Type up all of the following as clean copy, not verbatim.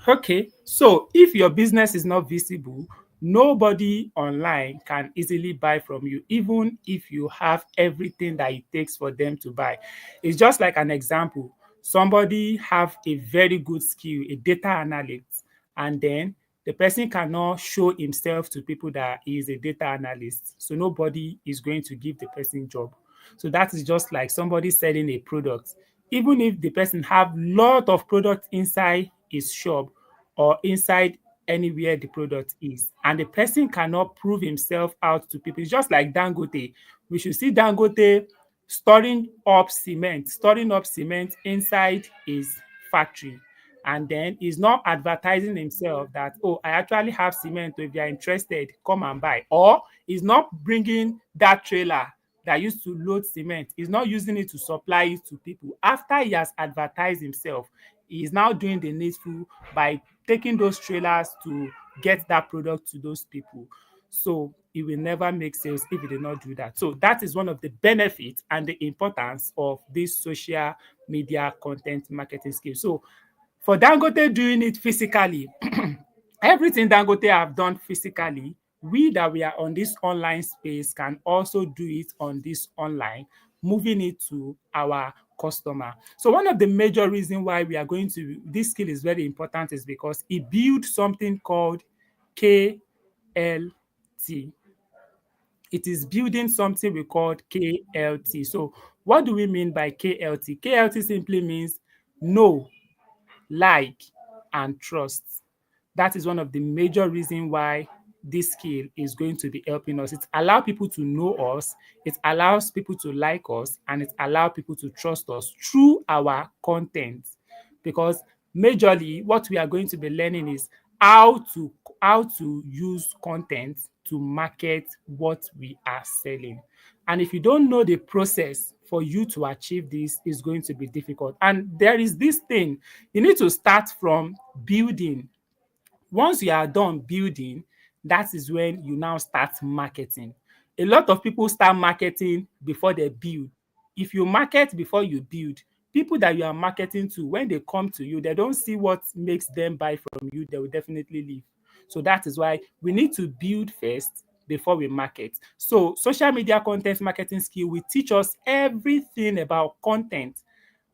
Okay, so if your business is not visible, nobody online can easily buy from you, even if you have everything that it takes for them to buy. It's just like an example. Somebody have a very good skill, a data analyst, and then the person cannot show himself to people that he is a data analyst. So nobody is going to give the person job. So that is just like somebody selling a product. Even if the person have lot of product inside his shop or inside anywhere the product is, and the person cannot prove himself out to people. It's just like Dangote. We should see Dangote storing up cement inside his factory, and then he's not advertising himself that, oh, I actually have cement, so if you're interested, come and buy. Or he's not bringing that trailer that used to load cement, he's not using it to supply it to people. After he has advertised himself, he is now doing the needful by taking those trailers to get that product to those people. So it will never make sales if he did not do that. So that is one of the benefits and the importance of this social media content marketing skill. So for Dangote doing it physically, everything Dangote have done physically, we that we are on this online space can also do it on this online, moving it to our customer. So one of the major reasons why we are going to, this skill is very important is because it builds something called KLT. It is building something we call KLT. So what do we mean by KLT? KLT simply means know, like, and trust. That is one of the major reasons why this skill is going to be helping us. It allows people to know us, it allows people to like us, and it allows people to trust us through our content. Because majorly what we are going to be learning is how to use content to market what we are selling. And if you don't know the process for you to achieve this, is going to be difficult. And there is this thing, you need to start from building. Once you are done building, that is when you now start marketing. A lot of people start marketing before they build. If you market before you build, people that you are marketing to, when they come to you, they don't see what makes them buy from you, they will definitely leave. So that is why we need to build first before we market. So social media content marketing skill will teach us everything about content,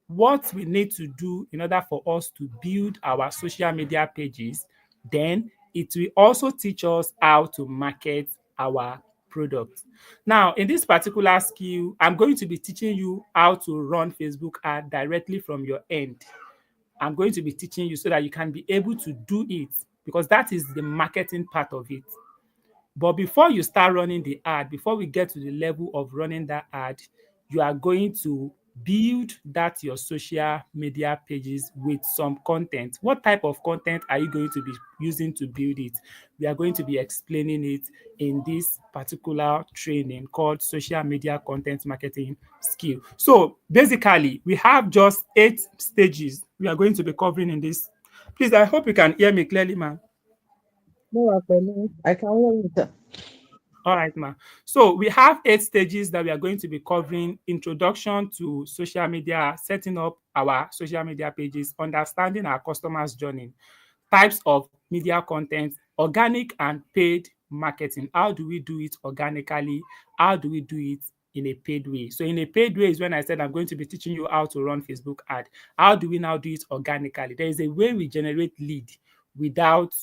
what we need to do in order for us to build our social media pages. Then it will also teach us how to market our product. Now, in this particular skill, I'm going to be teaching you how to run Facebook ad directly from your end. I'm going to be teaching you so that you can be able to do it, because that is the marketing part of it. But before you start running the ad, before we get to the level of running that ad, you are going to build that your social media pages with some content. What type of content are you going to be using to build it? We are going to be explaining it in this particular training called social media content marketing skill. So basically, we have just 8 stages we are going to be covering in this. Please, I hope you can hear me clearly, ma'am. No, I can hear you, sir. All right, ma. So we have 8 stages that we are going to be covering: introduction to social media, setting up our social media pages, understanding our customers' journey, types of media content, organic and paid marketing. How do we do it organically? How do we do it in a paid way? So in a paid way is when I said I'm going to be teaching you how to run Facebook ad. How do we now do it organically? There is a way we generate lead without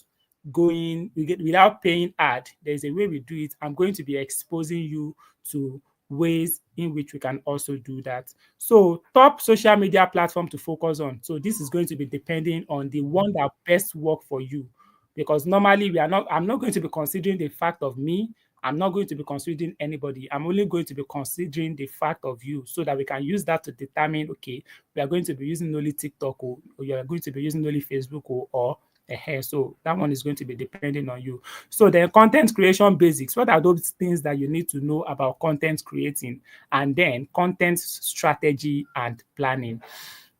without paying ad. There's a way we do it. I'm going to be exposing you to ways in which we can also do that. So top social media platform to focus on. So this is going to be depending on the one that best work for you, because normally I'm not going to be considering the fact of me. I'm not going to be considering anybody. I'm only going to be considering the fact of you, so that we can use that to determine, okay, we are going to be using only TikTok, or you are going to be using only Facebook, or so that one is going to be depending on you. So then content creation basics. What are those things that you need to know about content creating? And then content strategy and planning.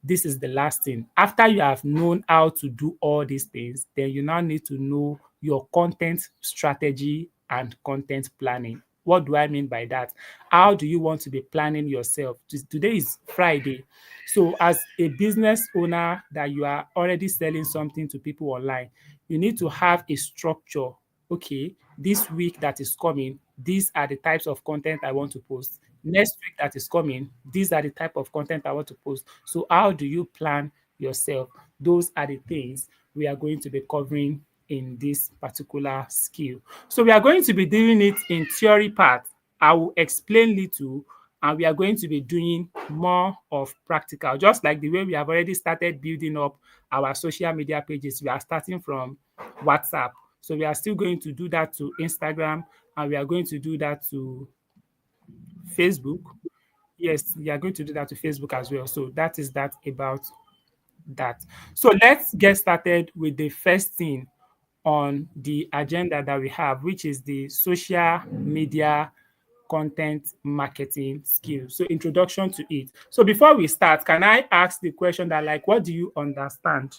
This is the last thing. After you have known how to do all these things, then you now need to know your content strategy and content planning. What do I mean by that? How do you want to be planning yourself? Today is Friday. So, as a business owner that you are already selling something to people online, you need to have a structure. Okay, this week that is coming, these are the types of content I want to post. Next week that is coming, these are the type of content I want to post. So, how do you plan yourself? Those are the things we are going to be covering in this particular skill. So we are going to be doing it in theory part. I will explain little, and we are going to be doing more of practical, just like the way we have already started building up our social media pages. We are starting from WhatsApp. So we are still going to do that to Instagram, and we are going to do that to Facebook. Yes, we are going to do that to Facebook as well. So that is that about that. So let's get started with the first thing on the agenda that we have, which is the social media content marketing skills. So introduction to it. So before we start, can I ask the question that like, what do you understand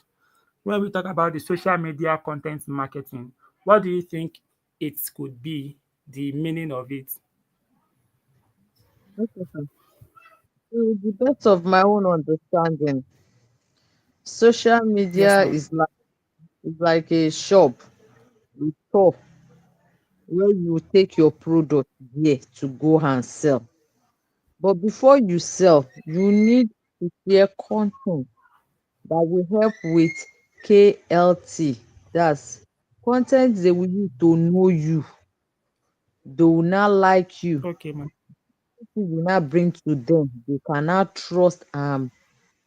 when we talk about the social media content marketing? What do you think it could be, the meaning of it? Okay, sir. To the best of my own understanding, social Yes, media ma'am. is like a shop, a store where you take your product there to go and sell. But before you sell, you need to share content that will help with KLT. That's content they will use to know you. They will not like you. Okay, ma'am. People will not bring to them. They cannot trust and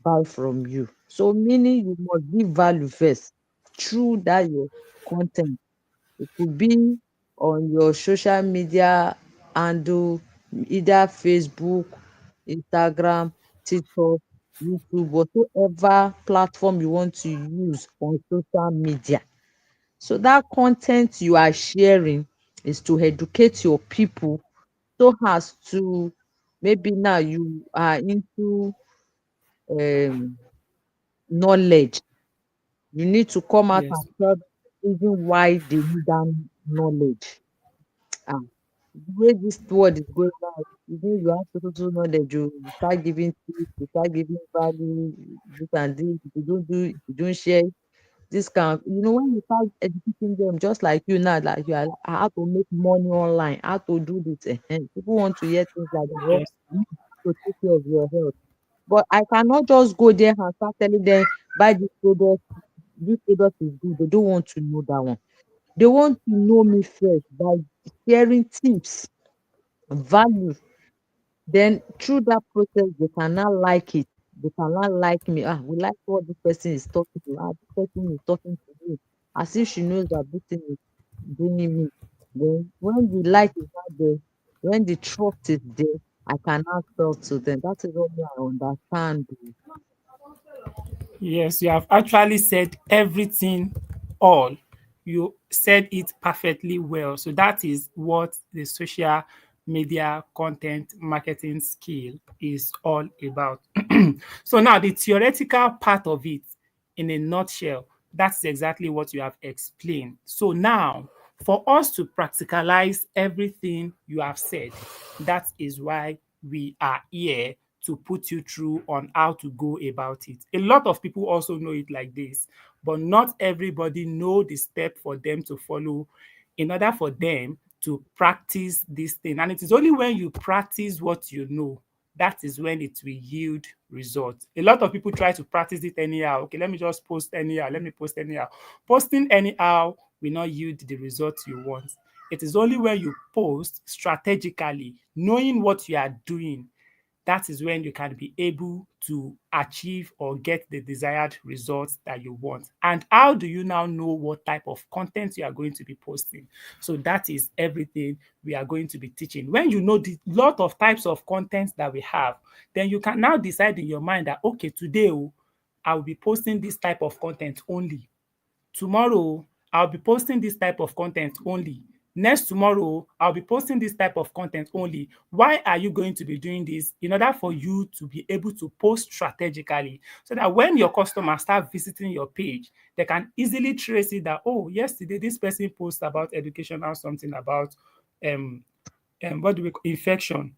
buy from you. So meaning you must give value first through that your content. It could be on your social media handle, either Facebook, Instagram, TikTok, YouTube, whatever platform you want to use on social media. So that content you are sharing is to educate your people so as to, maybe now you are into um knowledge. You need to come out and Yes. tell the reason why they need that knowledge. Ah, the way this world is going now, you know you have total knowledge, you start giving tips, you start giving value, this and this. If you don't share this kind of, when you start educating them, just like you now, like you are like, how to make money online, how to do this. People want to hear things like that. Well, Yes. you need to take care of your health. But I cannot just go there and start telling them, buy this product, this product is good. They don't want to know that one. They want to know me first by sharing tips, value. Then through that process, they cannot like it. They cannot like me. Ah, we like what this person is talking to. Ah, this person is talking to me. As if she knows that this thing is bringing me. Then when the like is not there, when the trust is there, I cannot sell to them. That is what I understand. Yes, you have actually said everything all. You said it perfectly well. So that is what the social media content marketing skill is all about. So now the theoretical part of it in a nutshell, that's exactly what you have explained. So now for us to practicalize everything you have said, that is why we are here to put you through on how to go about it. A lot of people also know it like this, but not everybody know the step for them to follow in order for them to practice this thing. And it is only when you practice what you know that is when it will yield results. A lot of people try to practice it anyhow. Okay, let me just post anyhow. Let me post anyhow. Posting anyhow will not yield the results you want. It is only when you post strategically, knowing what you are doing, that is when you can be able to achieve or get the desired results that you want. And how do you now know what type of content you are going to be posting? So that is everything we are going to be teaching. When you know the lot of types of content that we have, then you can now decide in your mind that okay, today I will be posting this type of content only. Tomorrow I'll be posting this type of content only. Next tomorrow I'll be posting this type of content only. Why are you going to be doing this? In order for you to be able to post strategically so that when your customers start visiting your page, they can easily trace it that, oh, yesterday this person posted about educational something about um what do we infection.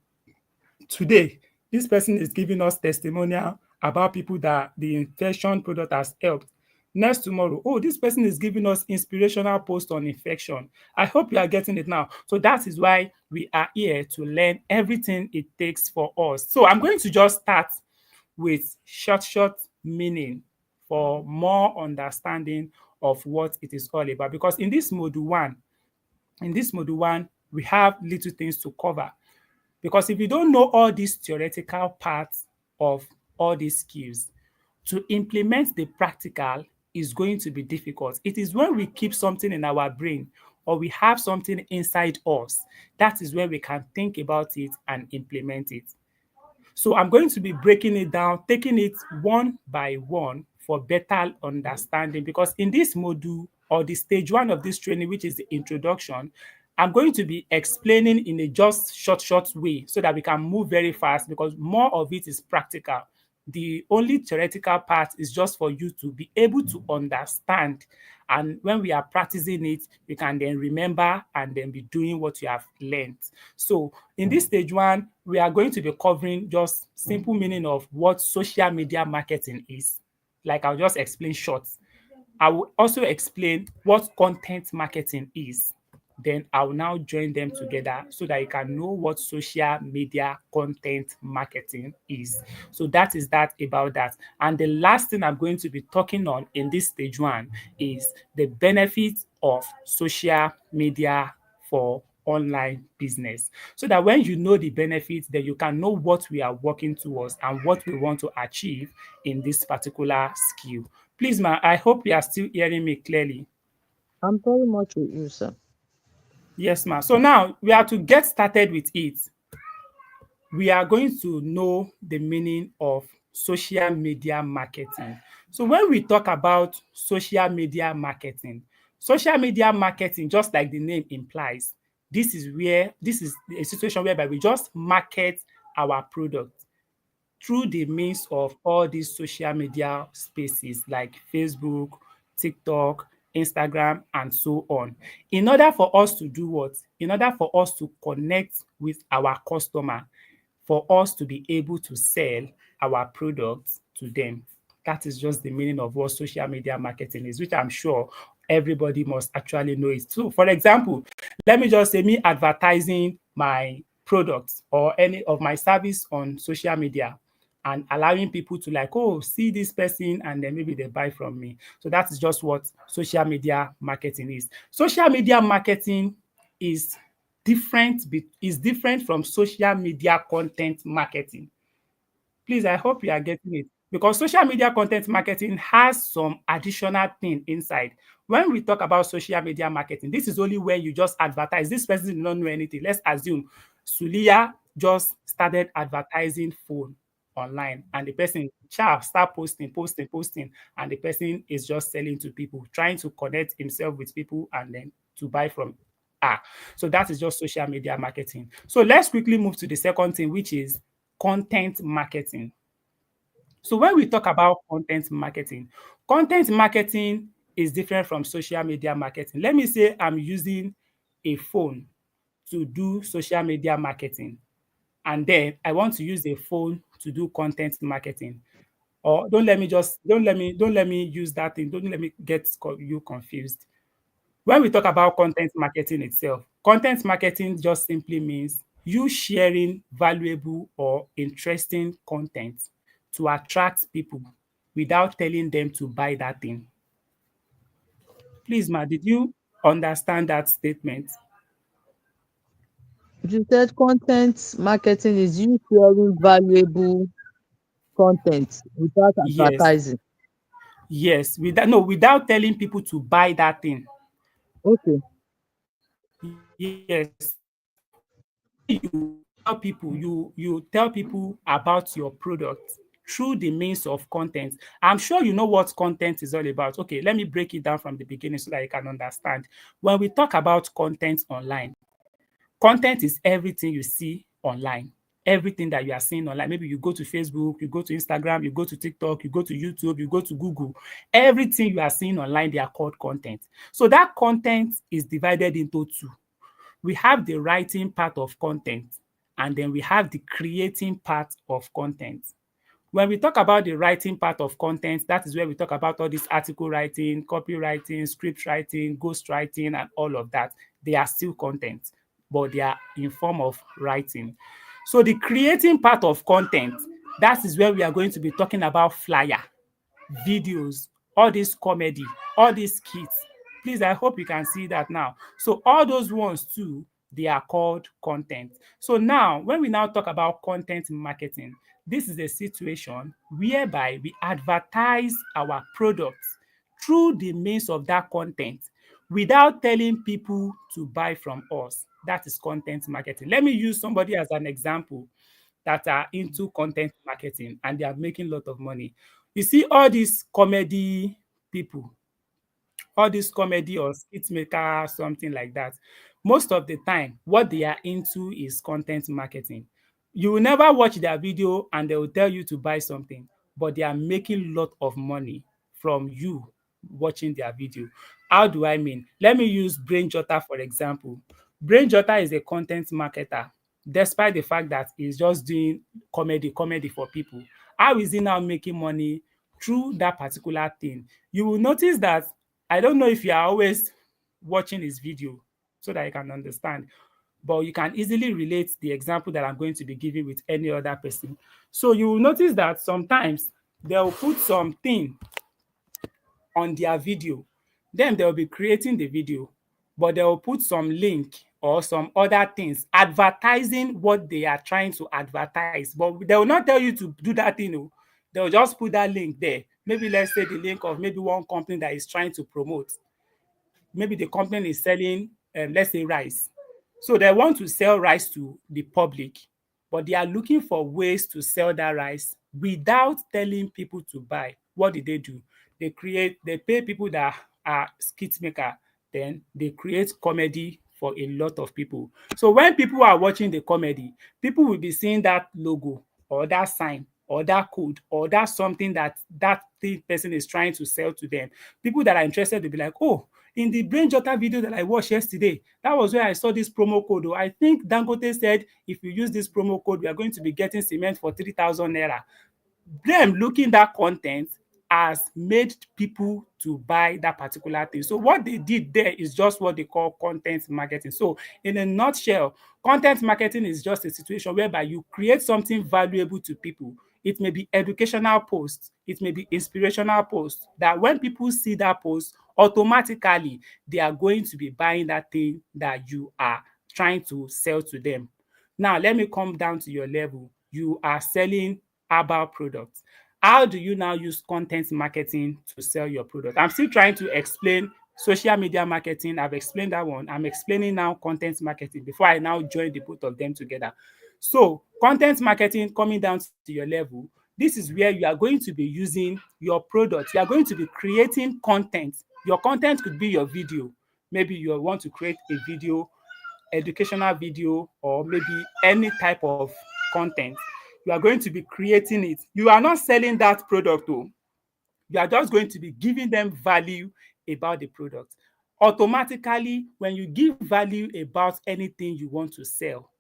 Today, this person is giving us testimonial about people that the infection product has helped. Next tomorrow, oh, this person is giving us inspirational post on infection. I hope you are getting it now. So that is why we are here to learn everything it takes for us. So I'm going to just start with short meaning for more understanding of what it is all about. Because in this module one, we have little things to cover. Because if you don't know all these theoretical parts of all these skills, to implement the practical is going to be difficult. It is when we keep something in our brain or we have something inside us, that is when we can think about it and implement it. So I'm going to be breaking it down, taking it one by one for better understanding, because in this module or the stage one of this training, which is the introduction, I'm going to be explaining in a just short way so that we can move very fast, because more of it is practical. The only theoretical part is just for you to be able to understand. And when we are practicing it, you can then remember and then be doing what you have learned. So in this stage one, we are going to be covering just simple meaning of what social media marketing is. Like I'll just explain short. I will also explain what content marketing is. Then I will now join them together so that you can know what social media content marketing is. So that is that about that. And the last thing I'm going to be talking on in this stage one is the benefits of social media for online business, so that when you know the benefits, then you can know what we are working towards and what we want to achieve in this particular skill. Please, ma, I hope you are still hearing me clearly. I'm very much with you, sir. Yes, ma. So now we are to get started with it. We are going to know the meaning of social media marketing. So when we talk about social media marketing, just like the name implies, this is a situation whereby we just market our product through the means of all these social media spaces like Facebook, TikTok, Instagram, and so on. In order for us to do what? In order for us to connect with our customer, for us to be able to sell our products to them. That is just the meaning of what social media marketing is, which I'm sure everybody must actually know it. So, for example, let me just say me advertising my products or any of my service on social media and allowing people to like, oh, see this person, and then maybe they buy from me. So that is just what social media marketing is. Social media marketing is is different from social media content marketing. Please, I hope you are getting it, because social media content marketing has some additional thing inside. When we talk about social media marketing, this is only when you just advertise. This person did not know anything. Let's assume Sulia just started advertising phone online, and the person start posting, and the person is just selling to people, trying to connect himself with people and then to buy from. So that is just social media marketing. So let's quickly move to the second thing, which is content marketing. So when we talk about content marketing is different from social media marketing. Let me say I'm using a phone to do social media marketing, and then I want to use a phone to do content marketing. Or don't let me use that thing. Don't let me get you confused. When we talk about content marketing itself, content marketing just simply means you sharing valuable or interesting content to attract people without telling them to buy that thing. Please, ma, did you understand that statement? You said content marketing is you sharing valuable content without Yes, advertising. yes. Without no, without telling people to buy that thing. Okay. Yes. When you tell people about your product through the means of content. I'm sure you know what content is all about. Okay, let me break it down from the beginning so that you can understand. When we talk about content online, content is everything you see online. Everything that you are seeing online. Maybe you go to Facebook, you go to Instagram, you go to TikTok, you go to YouTube, you go to Google. Everything you are seeing online, they are called content. So that content is divided into two. We have the writing part of content, and then we have the creating part of content. When we talk about the writing part of content, that is where we talk about all this article writing, copywriting, script writing, ghost writing, and all of that. They are still content, but they are in form of writing. So the creating part of content, that is where we are going to be talking about flyer, videos, all this comedy, all these skits. Please, I hope you can see that now. So all those ones too, they are called content. So now, when we now talk about content marketing, this is a situation whereby we advertise our products through the means of that content without telling people to buy from us. That is content marketing. Let me use somebody as an example that are into content marketing and they are making a lot of money. You see all these comedy people, all this comedy or skit maker, something like that. Most of the time, what they are into is content marketing. You will never watch their video and they will tell you to buy something, but they are making a lot of money from you watching their video. How do I mean? Let me use Brain Jotter for example. Brain Jotter is a content marketer, despite the fact that he's just doing comedy for people. How is he now making money through that particular thing? You will notice that I don't know if you are always watching his video so that you can understand, but you can easily relate the example that I'm going to be giving with any other person. So you will notice that sometimes they'll put something on their video. Then they'll be creating the video, but they'll put some link or some other things advertising what they are trying to advertise. But they will not tell you to do that thing. Oh. They'll just put that link there. Maybe let's say the link of maybe one company that is trying to promote. Maybe the company is selling, let's say, rice. So they want to sell rice to the public, but they are looking for ways to sell that rice without telling people to buy. What did they do? They pay people that are skit maker, then they create comedy for a lot of people. So when people are watching the comedy, people will be seeing that logo or that sign or that code or that something that thing person is trying to sell to them. People that are interested will be like, oh, in the Brain Jotter video that I watched yesterday, that was where I saw this promo code. Oh, I think Dangote said if you use this promo code, we are going to be getting cement for 3,000 naira. Them looking that content has made people to buy that particular thing. So what they did there is just what they call content marketing. So in a nutshell, content marketing is just a situation whereby you create something valuable to people. It may be educational posts, it may be inspirational posts that when people see that post, automatically they are going to be buying that thing that you are trying to sell to them. Now, let me come down to your level. You are selling herbal products. How do you now use content marketing to sell your product? I'm still trying to explain social media marketing. I've explained that one. I'm explaining now content marketing before I now join the both of them together. So, content marketing coming down to your level, this is where you are going to be using your product. You are going to be creating content. Your content could be your video. Maybe you want to create a video, educational video, or maybe any type of content. You are going to be creating it. You are not selling that product though. You are just going to be giving them value about the product. Automatically, when you give value about anything you want to sell,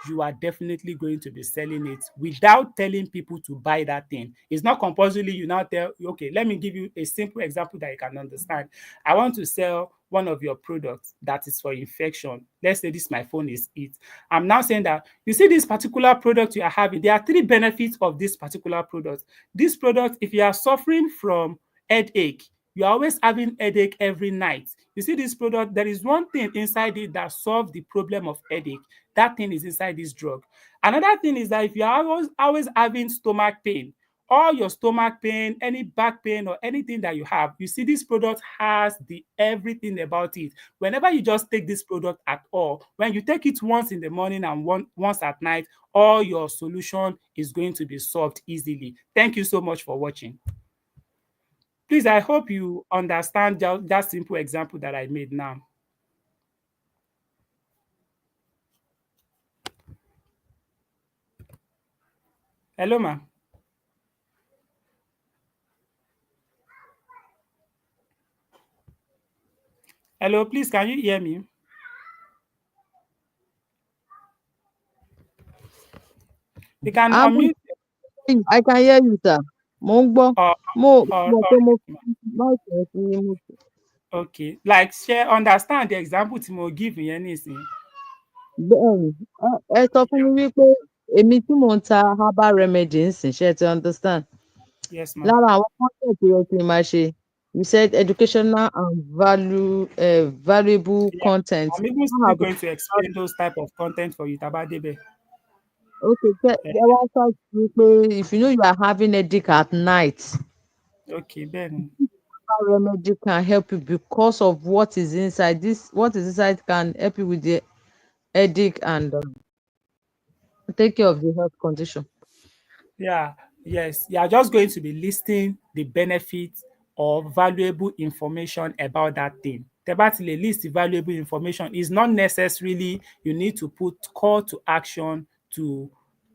you are definitely going to be selling it without telling people to buy that thing. It's not compulsory you now tell, okay, let me give you a simple example that you can understand. I want to sell one of your products that is for infection. Let's say this my phone is it. I'm now saying that you see this particular product you are having, there are three benefits of this particular product. This product, if you are suffering from headache, you are always having headache every night. You see this product, there is one thing inside it that solves the problem of headache. That thing is inside this drug. Another thing is that if you are always having stomach pain, all your stomach pain, any back pain or anything that you have, you see this product has the everything about it. Whenever you just take this product at all, when you take it once in the morning and once at night, all your solution is going to be solved easily. Thank you so much for watching. Please, I hope you understand that simple example that I made now. Hello, ma. Hello, please, can you hear me? You can I'm unmute I can hear you, sir. Mo ń gbọ́. or Mo or mọ̀ pé mo fi mic yẹn sí mute. okay. Like share understand the example tí mo give yẹn nísìnyí. Bẹ́ẹ̀ni, ẹ sọ fún mi wípé èmi tí mò ń ta herbal remedy ń sìn, ṣé ẹ ti understand? Yes, ma'am. Lára àwọn content tó yẹ kí n máa ṣe, you said educational and valuable Yeah. content. I'm even How still have going to explain those type of content for you, Tabadebe. okay, Eh, ẹ wá ṣáàtì wípé if you know you are having headache at night, okay, then. herbal remedy can help you because of what is inside. This what is inside can help you with the headache and take care of the health condition. Yeah, yes. You are just going to be listing the benefits or valuable information about that thing. Tẹ́ bá ti lè list valuable information, it's not necessarily you need to put call to action to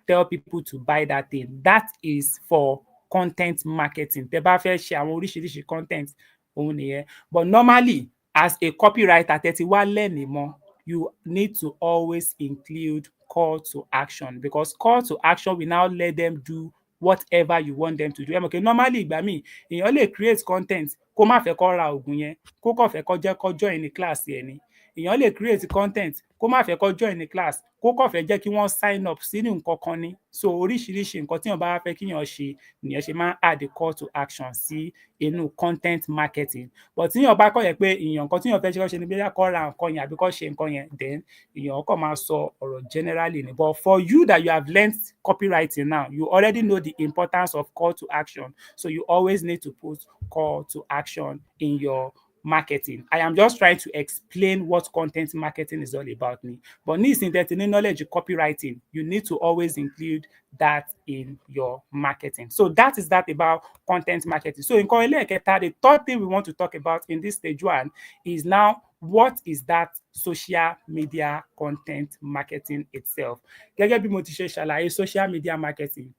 tell people to buy that thing. That is for content marketing. Tẹ́ bá fẹ́ ṣe àwọn oríṣiríṣi content òun nìyẹn. But normally, as a copywriter, tẹ́ ti wá lẹ́nìí mọ́, you need to always include call to action because call to action will now let them do whatever you want them to do. Ẹ mọ̀ pé normally ìgbà míì èèyàn lè create content kó má fẹ́ kó ra oògùn yẹn kó kàn fẹ́ kó jẹ́ kó join ní class ẹ̀ ni. Èèyàn lè create content kó má fẹ́ kó join ní class kó kàn fẹ́ jẹ́ kí wọ́n sign up sínú nǹkan kan ni. So oríṣiríṣi nǹkan tíyàn bá fẹ́ kíyàn ṣe nìyẹn ṣe máa ń add the call to action sí inú content marketing. But tíyàn bá kọ̀ yẹ pé èèyàn nǹkan tíyàn fẹ́ ṣe kó ṣe ni bí kó ra nǹkan yẹn àbí kó ṣe nǹkan yẹn then èèyàn kàn máa sọ ọ̀rọ̀ generally ni. But for you that you have learnt copywriting now, you already know the importance of call to action. So you always need to put call to action in your marketing. I am just trying to explain what content marketing is all about ni. But nísìnyí tẹ́ ti ní knowledge copywriting, you need to always include that in your marketing. So that is that about content marketing. So nǹkan ẹlẹ́ẹ̀kẹta, the third thing we want to talk about in this stage one is now what is that social media content marketing itself. Gẹ́gẹ́ bí mo ti ṣe ṣàlàyé social media marketing,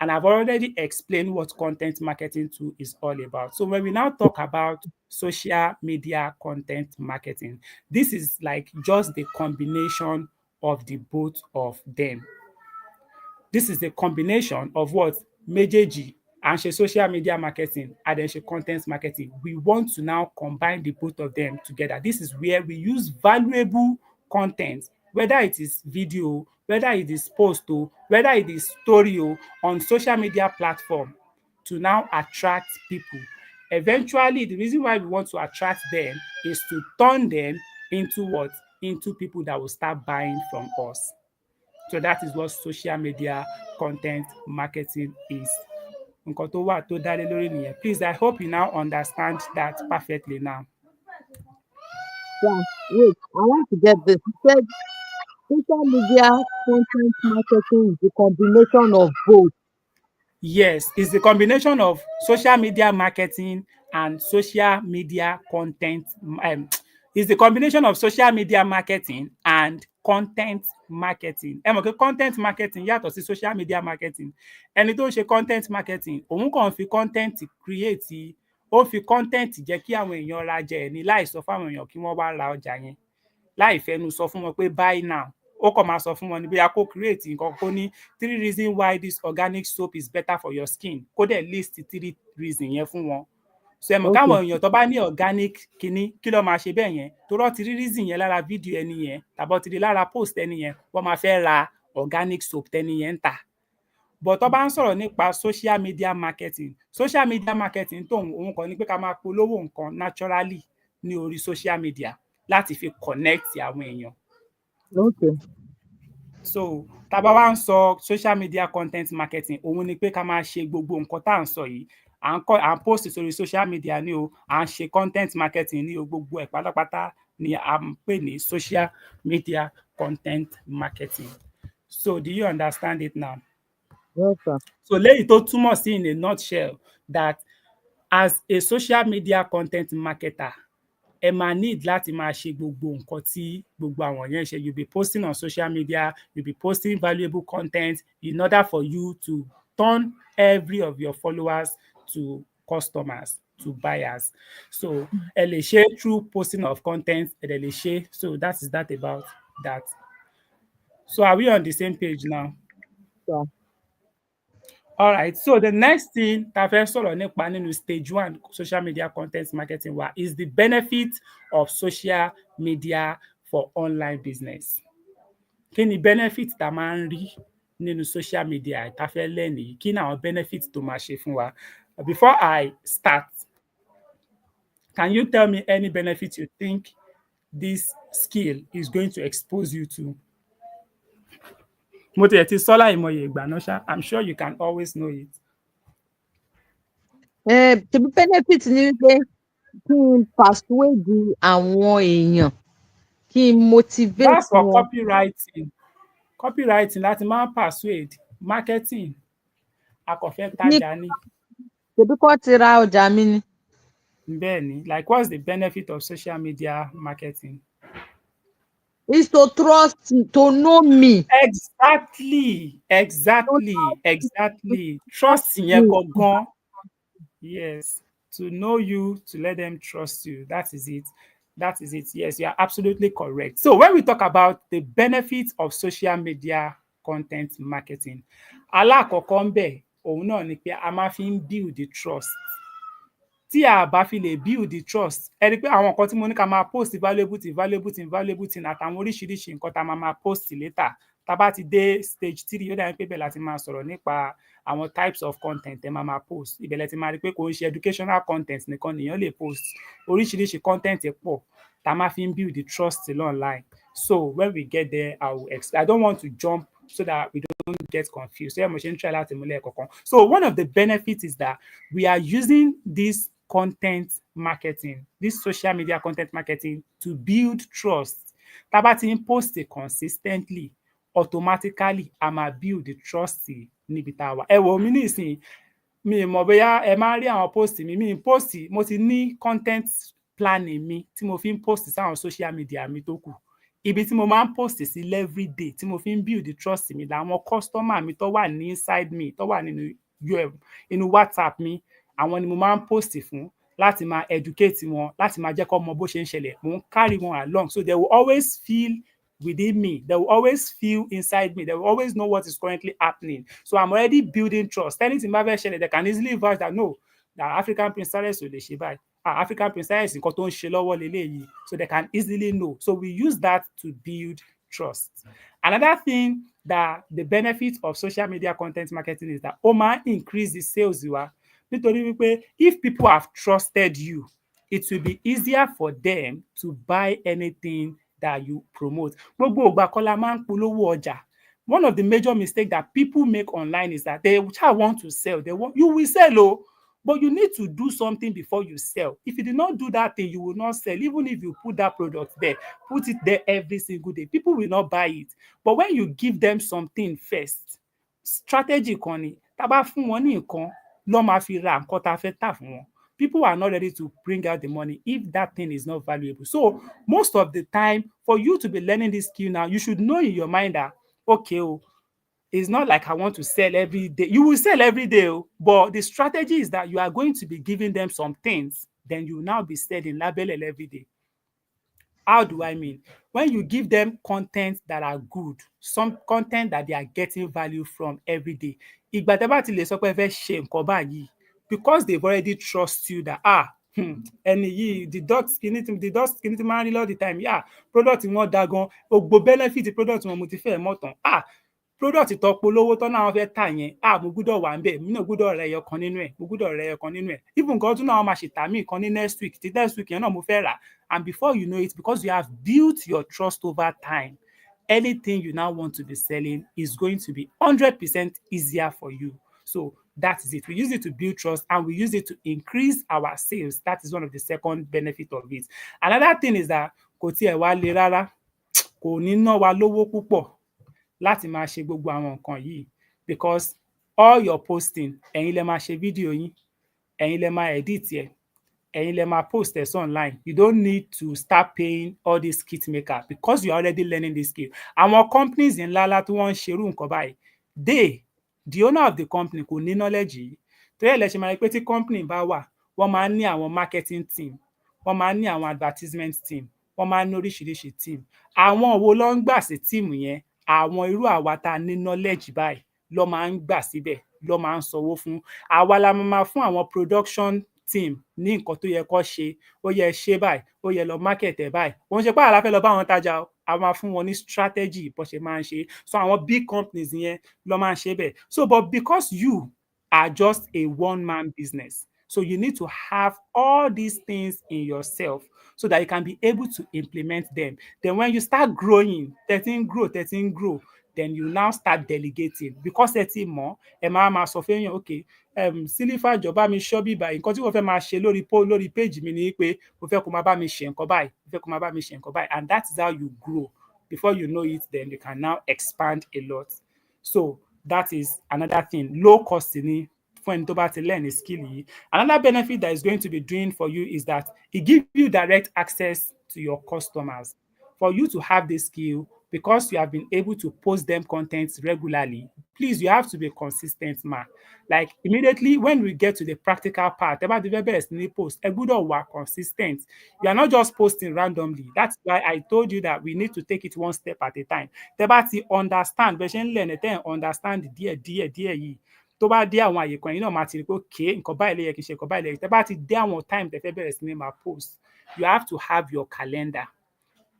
and I've already explained what content marketing tool is all about. So when we now talk about social media content marketing, this is like just the combination of the both of them. This is the combination of what méjèèjì à ń ṣe social media marketing and then ṣe content marketing. We want to now combine the both of them together. This is where we use valuable content, whether it is video, whether it is post o, whether it is story o, on social media platform to now attract people. Eventually, the reason why we want to attract them is to turn them into what? Into people that will start buying from us. So that is what social media content marketing is. Nǹkan tó wà tó dá lé lórí nìyẹn. Please, I hope you now understand that perfectly now. Yeah, wait, I want to get this. You said social media content marketing is the combination of both. Yes, it's the combination of social media marketing and social media content. It's the combination of social media marketing and content marketing. Ẹ mọ̀ pé content marketing yàtọ̀ sí social media marketing. Ẹni tó ń ṣe content marketing, òun kàn fi content create, ó fi content jẹ́ kí àwọn èèyàn rajà ẹ̀ ní láì sọ fún àwọn èèyàn kí wọ́n wá ra ọjà yẹn. Láì fẹnu sọ fún wọn pé buy now. Ó kàn máa sọ fún wọn ní bóyá kó create nǹkan kó ní 3 reasons why this organic soap is better for your skin. Kó dẹ̀ list 3 reasons yẹn fún wọn. So ẹ mọ̀ Okay, káwọn èèyàn tó bá ní organic kíní kí ló máa ṣe bẹ́ẹ̀ yẹn torọ́ ti rí reason yẹn lára fídíò ẹni yẹn tàbí ti rí lára post ẹni yẹn wọ́n máa fẹ́ ra organic soap tẹni yẹn ń tà. But tó bá ń sọ̀rọ̀ nípa social media marketing tóun òun kàn ní pé ká máa polówó nǹkan naturally ní orí social media láti fi connect àwọn èèyàn. okay. So tá a bá wá ń sọ social media content marketing òun ni pé ká máa ṣe gbogbo nǹkan tá à ń sọ yìí à ń post sórí social media ní o à ń ṣe content marketing ní o gbogbo ẹ̀ pátápátá ni à ń pè ní social media content marketing. So do you understand it now? Yes, sir. So léyìí tó túmọ̀ sí in a nutshell that as a social media content marketer ẹ máa need láti máa ṣe gbogbo nǹkan tí gbogbo àwọn yẹn ṣe. You be posting on social media, you be posting valuable content in order for you to turn every of your followers to customers, to buyers. So ẹ lè ṣe through posting of content, ẹ dẹ̀ lè ṣe. So that is that about that. So are we on the same page now? Sir. Alright, so the next thing tá a fẹ́ sọ̀rọ̀ nípa nínú stage one social media content marketing wa is the benefit of social media for online business. Kí ni benefit tá a máa ń rí nínú social media tá a fẹ́ learn yìí? Kí ni àwọn benefit tó máa ṣe fún wa? Before I start, can you tell me any benefit you think this skill is going to expose you to? Mo tiẹ̀ ti sọ láìmọye ìgbà náà ṣá, I'm sure you can always know it. Ṣèbí benefit ni wípé kí n persuade àwọn èèyàn, kí n motivate That's for wọn. copywriting. Copywriting láti máa ń persuade, marketing a kàn fẹ́ Ní tajà ni. ṣèbí kán ti ra ọjà mi ni. Bẹ́ẹ̀ ni, like what's the benefit of social media marketing? Is to trust, to know me. Exactly. Trust yẹn Me. gangan. Yes, to know you, to let them trust you. That is it. Yes, you are absolutely correct. So when we talk about the benefits of social media content marketing, alákọ̀ọ́kọ́ ń bẹ̀ òun náà ni pé a máa fi ń build the trust. Tí a bá fi lè build the trust, ẹ rí i pé àwọn nǹkan tí mo ní ká máa post valuable thing àtàwọn oríṣiríṣi nǹkan tá a máa post later. Tá a bá ti dé stage 3, ó dàbí pé ibẹ̀ la ti máa sọ̀rọ̀ nípa àwọn types of content ẹ máa post. Ibẹ̀ lẹ ti máa rí i pé kò ń ṣe educational content nìkan nìyẹn lè post. Oríṣiríṣi content pọ̀ tá a máa fi ń build the trust online. So when we get there, I don't want to jump so that we don't get confused. So, mo ṣe ń try láti mú lẹ́ẹ̀kọ̀ọ̀kan. So one of the benefits is that we are using this content marketing, this social media content marketing to build trust. Tá a bá ti ń post consistently, automatically a máa build the trust níbi tá a wà. Ẹ wò mí nísìnyí, mi ì mọ̀ bóyá ẹ máa ń rí àwọn post mi ń post, mo ti ní content planning mi tí mo fi ń post sáwọn social media mi tó kù. Ibi tí mo máa ń post sí everyday tí mo fi ń build the trust mi làwọn customer mi tó wà ní inside mi, tó wà nínú WhatsApp mi, àwọn ni mo máa ń post fún láti máa educate wọn, láti máa jẹ́ kó mọ bó ṣe ń ṣẹlẹ̀. Mo ń carry wọn along, so they will always feel within me. They will always feel inside me. They will always know what is currently happening. So I'm already building trust. Anything bá fẹ́ ṣẹlẹ̀, they can easily vouch that no, that African Princess ò lè ṣe báyìí. African Princess nǹkan tó ń ṣe lọ́wọ́ leléyìí. So they can easily know. So we use that to build trust. Another thing that the benefit of social media content marketing is that ó máa increase the sales wa. Nítorí wípé if people have trusted you, it will be easier for them to buy anything that you promote. Gbogbo ìgbà kọ́ la máa ń polówó ọjà. One of the major mistakes that people make online is that they want to sell. You will sell, but you need to do something before you sell. If you did not do that thing, you will not sell. Even if you put that product there, put it there every single day, people will not buy it. But when you give them something first, strategy kan ni, tá bá fún wọn ní nǹkan, lọ́ máa fi ra nǹkan tá fẹ́ tà fún wọn. People are not ready to bring out the money if that thing is not valuable. So most of the time, for you to be learning this skill now, you should know in your mind that, okay, it's not like I want to sell every day. You will sell every day, but the strategy is that you are going to be giving them some things, then you will now be selling label every day. How do I mean? When you give them content that are good, some content that they are getting value from every day, ìgbà tẹ́ bá ti lè sọ pé ẹ fẹ́ ṣe nǹkan báyìí, because they've already trust you that ẹni yìí the dot kìíní tí máa ń rí all the time, product wọn da gan, gbogbo benefit product wọn mo ti fẹ́ mọ̀ tán, product tó polówó tán náà wọ́n fẹ́ tà yẹn, mo gbúdọ̀ wà níbẹ̀, mi náà gbúdọ̀ ra ẹyọ kan nínú ẹ̀, even nǹkan tún náà wọ́n máa ṣe tà mí kan ní next week, tí next week yẹn náà mo fẹ́ rà. And before you know it, because you have built your trust over time, anything you now want to be selling is going to be 100% easier for you. So that is it. We use it to build trust and we use it to increase our sales. That is one of the second benefit of it. Another thing is that kò tiẹ̀ wá le rárá, kò ní ná wa lówó púpọ̀ láti máa ṣe gbogbo àwọn nǹkan yìí, because all your posting, ẹ̀yin lẹ máa ṣe fídíò yín, ẹ̀yin lẹ máa edit ẹ̀, ẹ̀yin lẹ máa post ẹ̀ online. You don't need to start paying all these kit maker because you are already learning this skill. Àwọn companies ńláńlá tí wọ́n ń ṣerú nǹkan báyìí, the owner of the company kò ní knowledge yìí. Torí ẹ̀ lẹ ṣe máa rí pé tí company bá wà, wọ́n máa ń ní àwọn marketing team, wọ́n máa ń ní àwọn advertisement team, wọ́n máa ń ní oríṣiríṣi team. Àwọn wo ló ń gbà sí team yẹn? Àwọn irú àwa tá ní knowledge báyìí, ló máa ń gbà síbẹ̀, ló máa ń sanwó fún. Àwa la máa fún àwọn production team ní nǹkan tó yẹ kó ṣe, ó yẹ ṣe báyìí, ó yẹ lọ market ẹ̀ báyìí. Wọ́n ṣe pé àwa la fẹ́ lọ bá wọn tajà o, a máa fún wọn ní strategy bó ṣe máa ń ṣe. So àwọn big companies yẹn ló máa ń ṣe bẹ́ẹ̀. So but because you are just a one man business, so you need to have all these things in yourself so that you can be able to implement them. Then when you start growing, 13 grow, then you now start delegating. Because ẹ ti mọ̀, ẹ máa sọ fún èèyàn, okay, Sílífà jọ̀ọ́ bá mi ṣọ́ bí báyìí. Nǹkan tí mo fẹ́ máa ṣe lórí page mi ni pé mo fẹ́ kó máa bá mi ṣe nǹkan báyìí, mo fẹ́ kó máa bá mi ṣe nǹkan báyìí. And that is how you grow. Before you know it, then you can now expand a lot. So that is another thing. Low cost ni fún ẹni tó bá ti learn a skill yìí. Another benefit that is going to be doing for you is that it gives you direct access to your customers. For you to have this skill, because you have been able to post them content regularly, please, you have to be consistent, man. Like immediately when we get to the practical part, about the best post, ẹ gbọ́dọ̀ wà consistent. You are not just posting randomly. That's why I told you that we need to take it one step at a time. Tẹ́ bá ti understand, bẹ́ẹ̀ ṣe ń learn ẹ̀ understand díẹ̀ yìí. Tó bá dé àwọn àyè kan, yín náà máa ti rí pé okay, nǹkan báyìí ló yẹ kí n ṣe, nǹkan báyìí ló yẹ. Tẹ́ bá ti dé àwọn time tẹ́ fẹ́ bẹ̀rẹ̀ sí ní máa post, you have to have your calendar.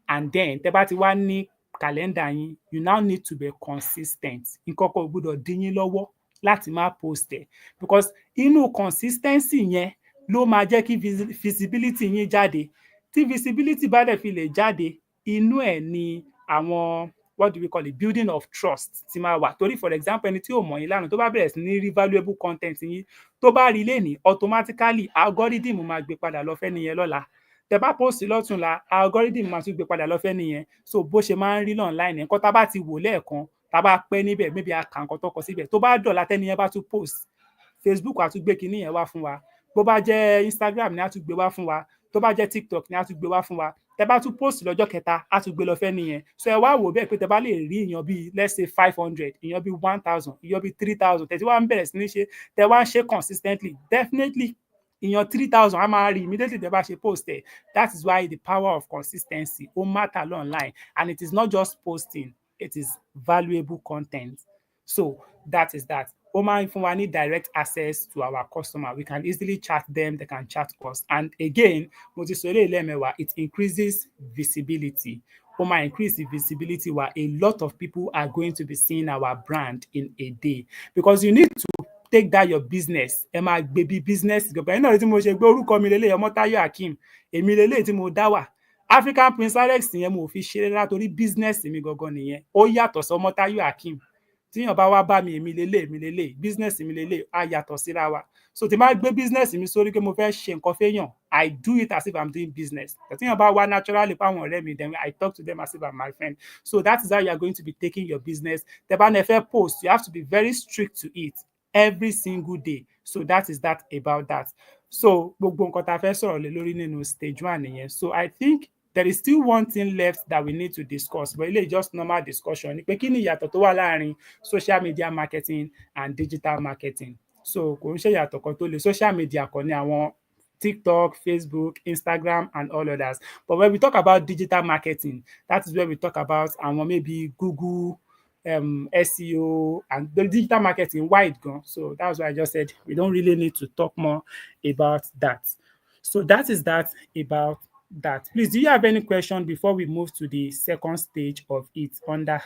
And then tẹ́ bá ti wá ní calendar yín, you now need to be consistent. Nǹkan kan ò gbọdọ̀ dí yín lọ́wọ́ láti máa post ẹ̀. Because inú consistency yẹn ló máa jẹ́ kí visibility yín jáde. Tí visibility bá dẹ̀ fi lè jáde, inú ẹ̀ ni àwọn what do we call it, building of trust ti máa wà. Torí for example, ẹni tí ò mọ̀ yín lánàá tó bá bẹ̀rẹ̀ sí ní rí valuable content yín, tó bá rí lénìí, automatically algorithm máa gbé padà lọ fẹ́ni yẹn lọ́la. Tẹ́ bá post lọ́tùnla, algorithm máa tún gbé padà lọ fẹ́ni yẹn. So bó ṣe máa ń rí online, nǹkan tá bá ti wò lẹ́ẹ̀kan, tá bá pẹ́ níbẹ̀, maybe a kà nǹkan tó kọ síbẹ̀, tó bá dọ̀la tẹ́ni yẹn bá tún post, Facebook á tún gbé kinní yẹn wá fún wa. Bó bá jẹ́ Instagram ni á tún gbé wá fún wa. Tó bá jẹ́ TikTok ni á tún gbé wá fún wa. Tẹ́ bá tún post lọ́jọ́ kẹta, á tún gbé lọ fẹ́ni yẹn. So ẹ wá wò bẹ́ẹ̀ pé tẹ́ bá lè rí èèyàn bíi let's say 500, èèyàn bíi 1000, èèyàn bíi 3000, tẹ́ tí wá ń bẹ̀rẹ̀ sí ní ṣe, tẹ́ wá ń ṣe consistently, definitely èèyàn 3000 á máa rí immediately tẹ́ bá ṣe post ẹ̀. That is why the power of consistency ó matter online, and it is not just posting, it is valuable content. So that is that. Ó máa ń fún wa ní direct access to our customer. We can easily chat them, they can chat us. And again, mo ti sọ eléyìí lẹ́ẹ̀mẹwàá, it increases visibility. Ó máa increase the visibility wa. A lot of people are going to be seeing our brand in a day, because you need to take that your business. Ẹ máa gbé bí business gbọ̀gbẹ́. Nínú ọ̀rẹ́ tí mo ṣe gbé orúkọ mi lélẹ̀ Ọmọ́táyọ̀ Akeem, èmi lélẹ̀ tí mo dá wà. African Prince Alex yẹn mo fi ṣeré látorí business mi gangan nìyẹn. Ó yàtọ̀ sí Ọmọ́táyọ̀ Akeem. Tíyàn bá wá bá mi, èmi lélẹ̀, business mi lélẹ̀, á yàtọ̀ síra wa. So tí máa gbé business mi sórí pé mo fẹ́ ṣe nǹkan fẹ́yàn, I do it as if I'm doing business. Tíyàn bá wá naturally fáwọn ọ̀rẹ́ mi, then I talk to them as if I'm my friend. So that is how you are going to be taking your business. Tẹ́ bá ní ẹ fẹ́ post, you have to be very strict to it every single day. So that is that about that. So gbogbo nǹkan tá a fẹ́ sọ̀rọ̀ lé lórí nínú stage 1 nìyẹn. So I think there is still one thing left that we need to discuss, but ilé just normal discussion ni pé kí ni ìyàtọ̀ tó wà láàrin social media marketing and digital marketing. So kò ń ṣe ìyàtọ̀ kan tó le. Social media kan ní àwọn TikTok, Facebook, Instagram, and all others. But when we talk about digital marketing, that is where we talk about àwọn maybe Google, SEO, and the digital marketing wide gone. So that's why I just said we don't really need to talk more about that. So that is that about that. Please, do you have any question before we move to the second stage of it, under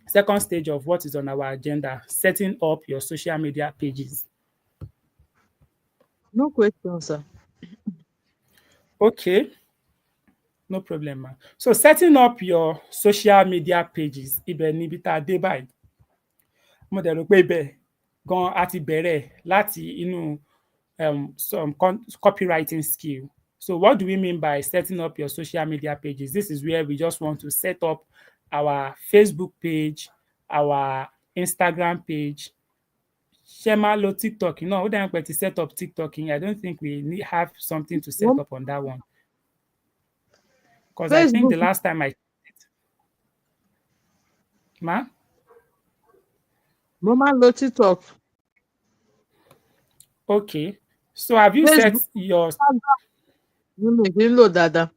second stage of what is on our agenda, setting up your social media pages? No question, sir. Okay, no problem, ma. So setting up your social media pages, ibẹ̀ níbi tá a dé báyìí. Mo dẹ̀ rò pé ibẹ̀ gan a ti bẹ̀rẹ̀ láti inú some copywriting skill. So what do we mean by setting up your social media pages? This is where we just want to set up our Facebook page, our Instagram page. Ṣé máa lo TikTok? No, ó dàbí pé ti set up TikTok yẹn. I don't think we have something to set up on that one. Because I think Facebook, the last time I ma? mo máa ń lo TikTok. Okay. So have you set Facebook, your mi kì í lò dáadáa.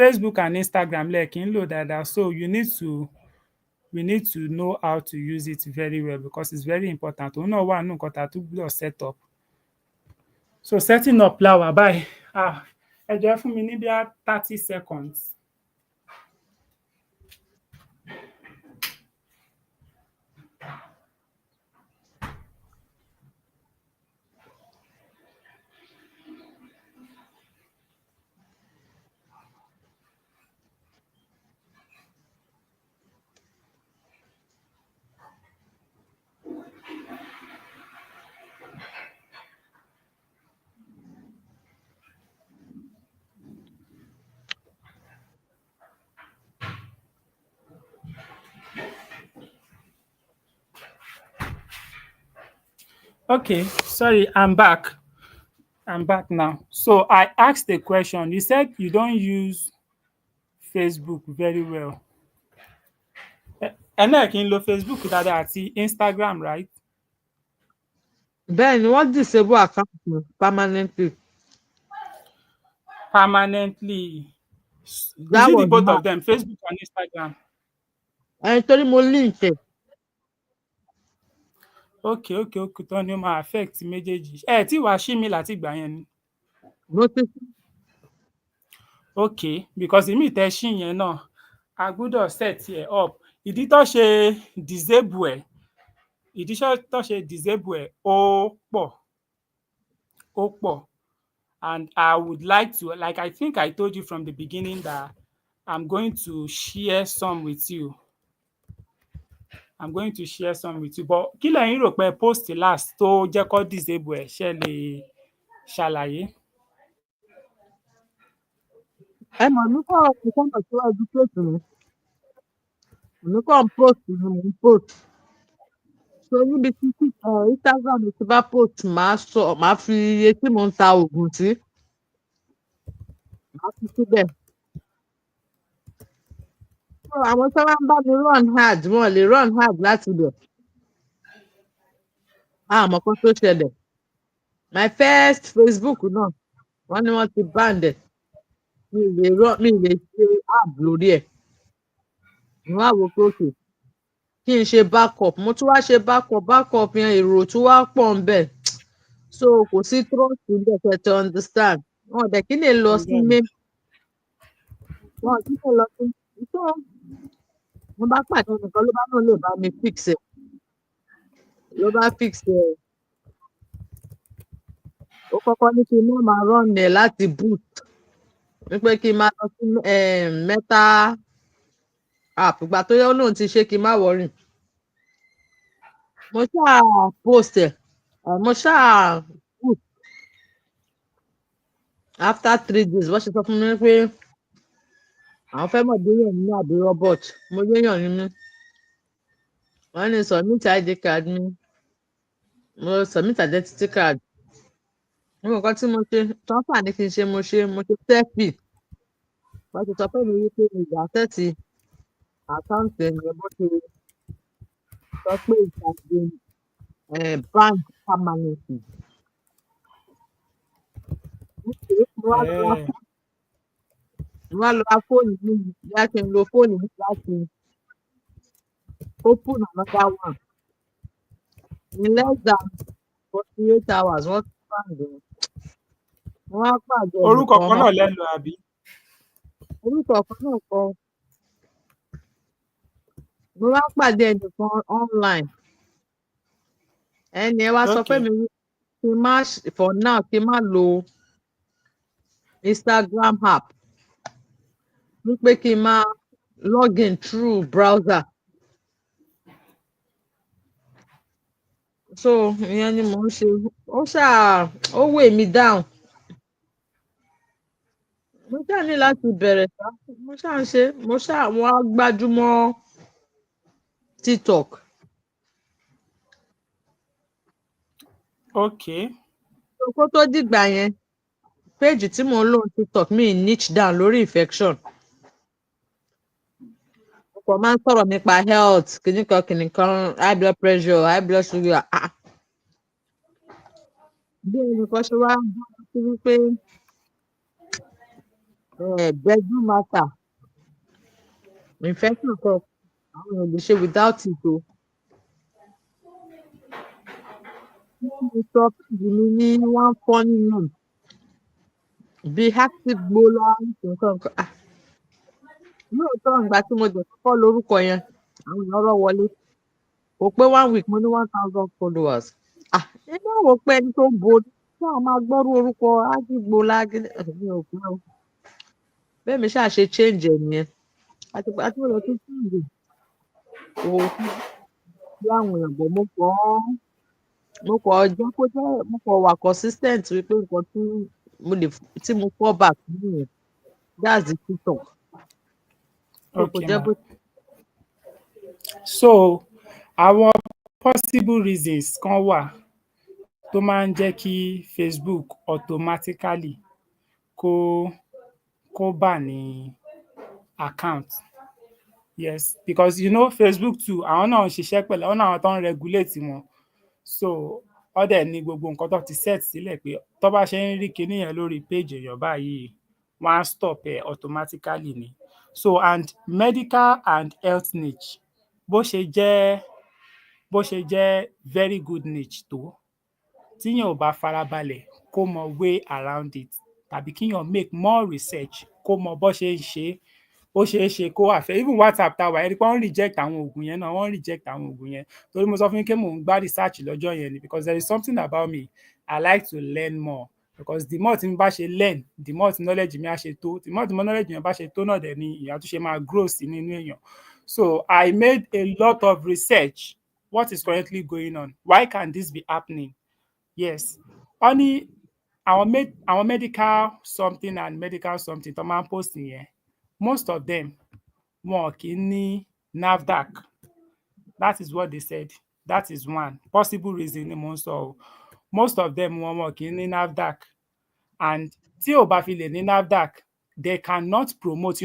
Facebook and Instagram lẹ kí ń lò dáadáa, so we need to know how to use it very well because it's very important. Òun náà wà nínú nǹkan tá a tún gbọ́dọ̀ set up. So setting up la wà báyìí. Ẹ jọ̀ọ́ ẹ fún mi ní bí i 30 seconds. Okay, sorry, I'm back. I'm back now. So I asked a question. You said you don't use Facebook very well. Ẹ náà kì í lo Facebook dáadáa àti Instagram, right? bẹ́ẹ̀ ni wọ́n disable account mi permanently. Permanently. Is That it the was both mad. of them, Facebook and Instagram? Torí mo link ẹ̀. Okay, tán ni ó máa affect méjèèjì. Ẹ tí wàá ṣí mi láti ìgbà yẹn ni. mo ti Okay, because ìmí tẹ́ ṣí yẹn náà, a gbọ́dọ̀ set ẹ̀ up. Ìdí tó ṣe disable ẹ̀, ìdí tó ṣe disable ẹ̀ ó pọ̀. And I would like to, like I think I told you from the beginning that I'm going to share some with you. I'm going to share some with you. But kí lẹ̀yin rò pé post last tó jẹ́ kó disable ẹ̀ ṣe lè ṣàlàyé? ẹ mọ̀ ní kọ́ nǹkan náà tó educate mi. Èmi kàn ń post ni mò ń post. So níbi tí Instagram ti bá post màá fi iye tí mò ń ta oògùn sí, màá fi síbẹ̀. So àwọn tó bá ń bá mi run ad wọn lè run ad láti ibẹ̀. Àmọ́ kan tó ṣẹlẹ̀. My first Facebook náà wọ́n ní wọ́n ti ban ẹ̀. Mi ì lè ṣe ad lórí ẹ̀. Mo wá wò pé okay kí n ṣe backup. Mo tún wá ṣe backup yẹn èrò tún wá pọ̀ ńbẹ̀. So kò sí trust níbẹ̀ kẹ́ to understand. Wọn ò dẹ̀ kí lè lọ sí main. Wọn ò kí lè lọ sí. So mo bá pàdé ẹnìkan ló bá náà lè bá mi fix ẹ̀. Ló bá fix ẹ̀. Ó kọ́kọ́ ní kí n má máa run ẹ̀ láti boot. Wípé kí n máa lọ sí Meta app. Ìgbà tó yá ó lóun ti ṣe kí n má worry. Mo ṣáà post ẹ̀. Mo ṣáà boot. After 3 days wọ́n ṣe sọ fún mi pé àwọn fẹ́ mọ̀ bóyá èmi ni àbí robot. Mo léèyàn ni mí. Wọ́n ní submit ID card mi. Mo submit identity card. Gbogbo nǹkan tí mo ṣe tán fà ní kí n ṣe mo ṣe selfie. Wọ́n ti sọ fún mi wípé mi ò access account ẹnìyẹn bó ṣe sọ pé it has been banned permanently. Mo wá lọ ra fóònù mi bóyá kí n lo fóònù mi láti open another one. In less than 48 hours wọ́n ti ban ẹ̀. Mo wá pàdé Orúkọ ẹnìkan kan náà lẹ lò àbí? orúkọ kan náà kọ́. Mo wá pàdé ẹnìkan online. Ẹni yẹn wá sọ pé Okay. mi kí n má for now kí n má lo Instagram app. Wípé kí n máa log in through browser. So ìyẹn ni mò ń ṣe. Ó weigh me down. Mo ṣáà ní láti bẹ̀rẹ̀ ṣá. Mo ṣáà ń ṣe. Mo wá gbájú mọ́ TikTok. Okay. So kó tó dìgbà yẹn page tí mò ń lò ní TikTok mi niche down lórí infection. Mo kàn máa ń sọ̀rọ̀ nípa health kìnìkan high blood pressure high blood sugar. Bí ẹnìkan ṣe wá sí wípé bedroom matter, infection kan àwọn èèyàn ò lè ṣe without it o. Mo sọ péèjì mi ní one funny name bíi active gbola nǹkan kan. Lóòótọ́ ìgbà tí mo dẹ̀ kọ́kọ́ lorúkọ yẹn, àwọn èèyàn rọ́ wọlé. Kò pé 1 week mo ní 1000 followers. Èmi á wò pé ẹni tó ń bo ṣé àwọn máa gbọ́rú orúkọ active gbola mi ò fẹ́ o. Bẹ́ẹ̀mi ṣáà ṣe change ẹ̀ nìyẹn. Àtìgbà tí mo dẹ̀ ti change ẹ̀, kò fi bí àwọn èèyàn bọ̀ mo kàn wà consistent wípé nǹkan tí mo fall back nìyẹn. That's the TikTok. So kò Okay jẹ́ ma. bó. So àwọn possible reasons kan wà tó máa ń jẹ́ kí Facebook automatically kó kó ban ní account. Yes, because Facebook too àwọn náà ń ṣiṣẹ́ pẹ̀lú àwọn náà àwọn tó ń regulate wọn. So wọ́n dẹ̀ ní gbogbo nǹkan tó ti set sílẹ̀ pé tó bá ṣe ń rí kinní yẹn lórí page èèyàn báyìí wọ́n á stop ẹ̀ automatically ni. So and medical and health niche bó ṣe jẹ́ very good niche tó, tíyàn ò bá farabalẹ̀ kó mọ way around it tàbí kíyàn make more research kó mọ bó ṣe ń ṣe é, ó ṣeé ṣe kó àfẹ́ even WhatsApp tá a wà ẹ́ rí pé wọ́n reject àwọn oògùn yẹn náà, wọ́n reject àwọn oògùn yẹn torí mo sọ fún yín pé mò ń gbá research lọ́jọ́ yẹn ni because there is something about me I like to learn more because the more tí mo bá ṣe learn the more tí knowledge mi á ṣe tó, the more tí knowledge mi bá ṣe tó náà dẹ̀ ni ìyẹn tún ṣe máa grow sí nínú èèyàn. So I made a lot of research. What is currently going on? Why can this be happening? Yes, wọ́n ní àwọn medical something and medical something tó máa ń post yẹn most of them wọn kì í ní NAFDAC. That is what they said. That is one possible reason ni mo ń sọ o. Most of them wọn kì í ní NAFDAC and tí ò bá fi lè ní NAFDAC they cannot promote.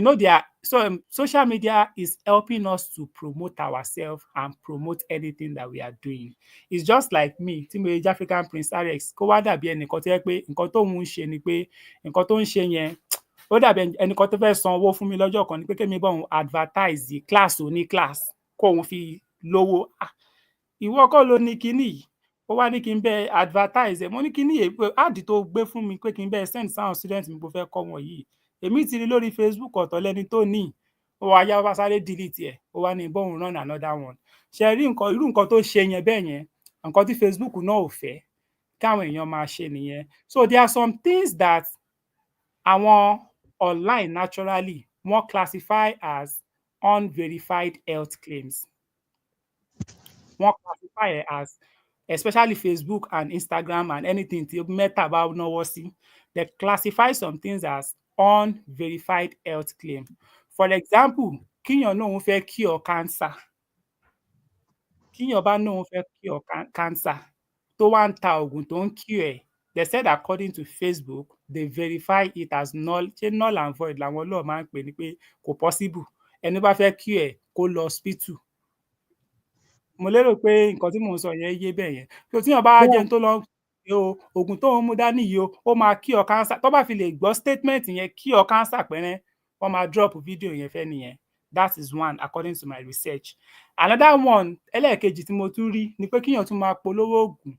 Social media is helping us to promote ourselves and promote anything that we are doing. It's just like me tí mo jẹ́ African Prince RX kó wá dàbí ẹnìkan tó yẹ pé nǹkan tóun ń ṣe ni pé nǹkan tó ń ṣe yẹn ó dàbí ẹnìkan tó fẹ́ san owó fún mi lọ́jọ́ kan ni pé kémi bá òun advertise class oní class kóun fi lówó. Ìwọ kọ́ ló ní kinní yìí, ó wá ní kí n bẹ́ẹ̀ advertise ẹ̀. Mo ní kinní yìí pé ad tó gbé fún mi pé kí n bẹ́ẹ̀ send sáwọn student mi bó fẹ́ kọ́ wọn yìí. Èmi ti rí lórí Facebook ọ̀tọ̀ lẹ́ni tó ní, ó wá yá wá sáré delete ẹ̀, ó wá ní bóun run another one. Ṣé rí irú nǹkan tó ṣe yẹn bẹ́ẹ̀ yẹn, nǹkan tí Facebook náà ò fẹ́ káwọn èèyàn máa ṣe nìyẹn. So there are some things that àwọn online naturally wọ́n classify as unverified health claims. Wọ́n classify it as especially Facebook and Instagram and anything tí Meta bá náwó sí, they classify some things as unverified health claim. For example, kíyàn náà òun fẹ́ cure cancer, kíyàn bá náà òun fẹ́ cure cancer tó wá ń ta oògùn tó ń cure ẹ̀, they said according to Facebook they verify it as null and void làwọn law máa ń pè ní pé kò possible ẹni bá fẹ́ cure ẹ̀ kó lọ hospital. Mo lérò pé nǹkan tí mò ń sọ yẹn yé bẹ́ẹ̀ yẹn. So tíyàn bá wá jẹ́ ẹni tó lọ oògùn tóun mú dání yìí ó máa cure cancer, tó bá fi lè gbọ́ statement yẹn cure cancer pẹ́rẹ́ wọ́n máa drop fídíò yẹn fẹ́ nìyẹn. That is one according to my research. Another one ẹlẹ́ẹ̀kejì tí mo tún rí ni pé kíyàn tún máa polówó oògùn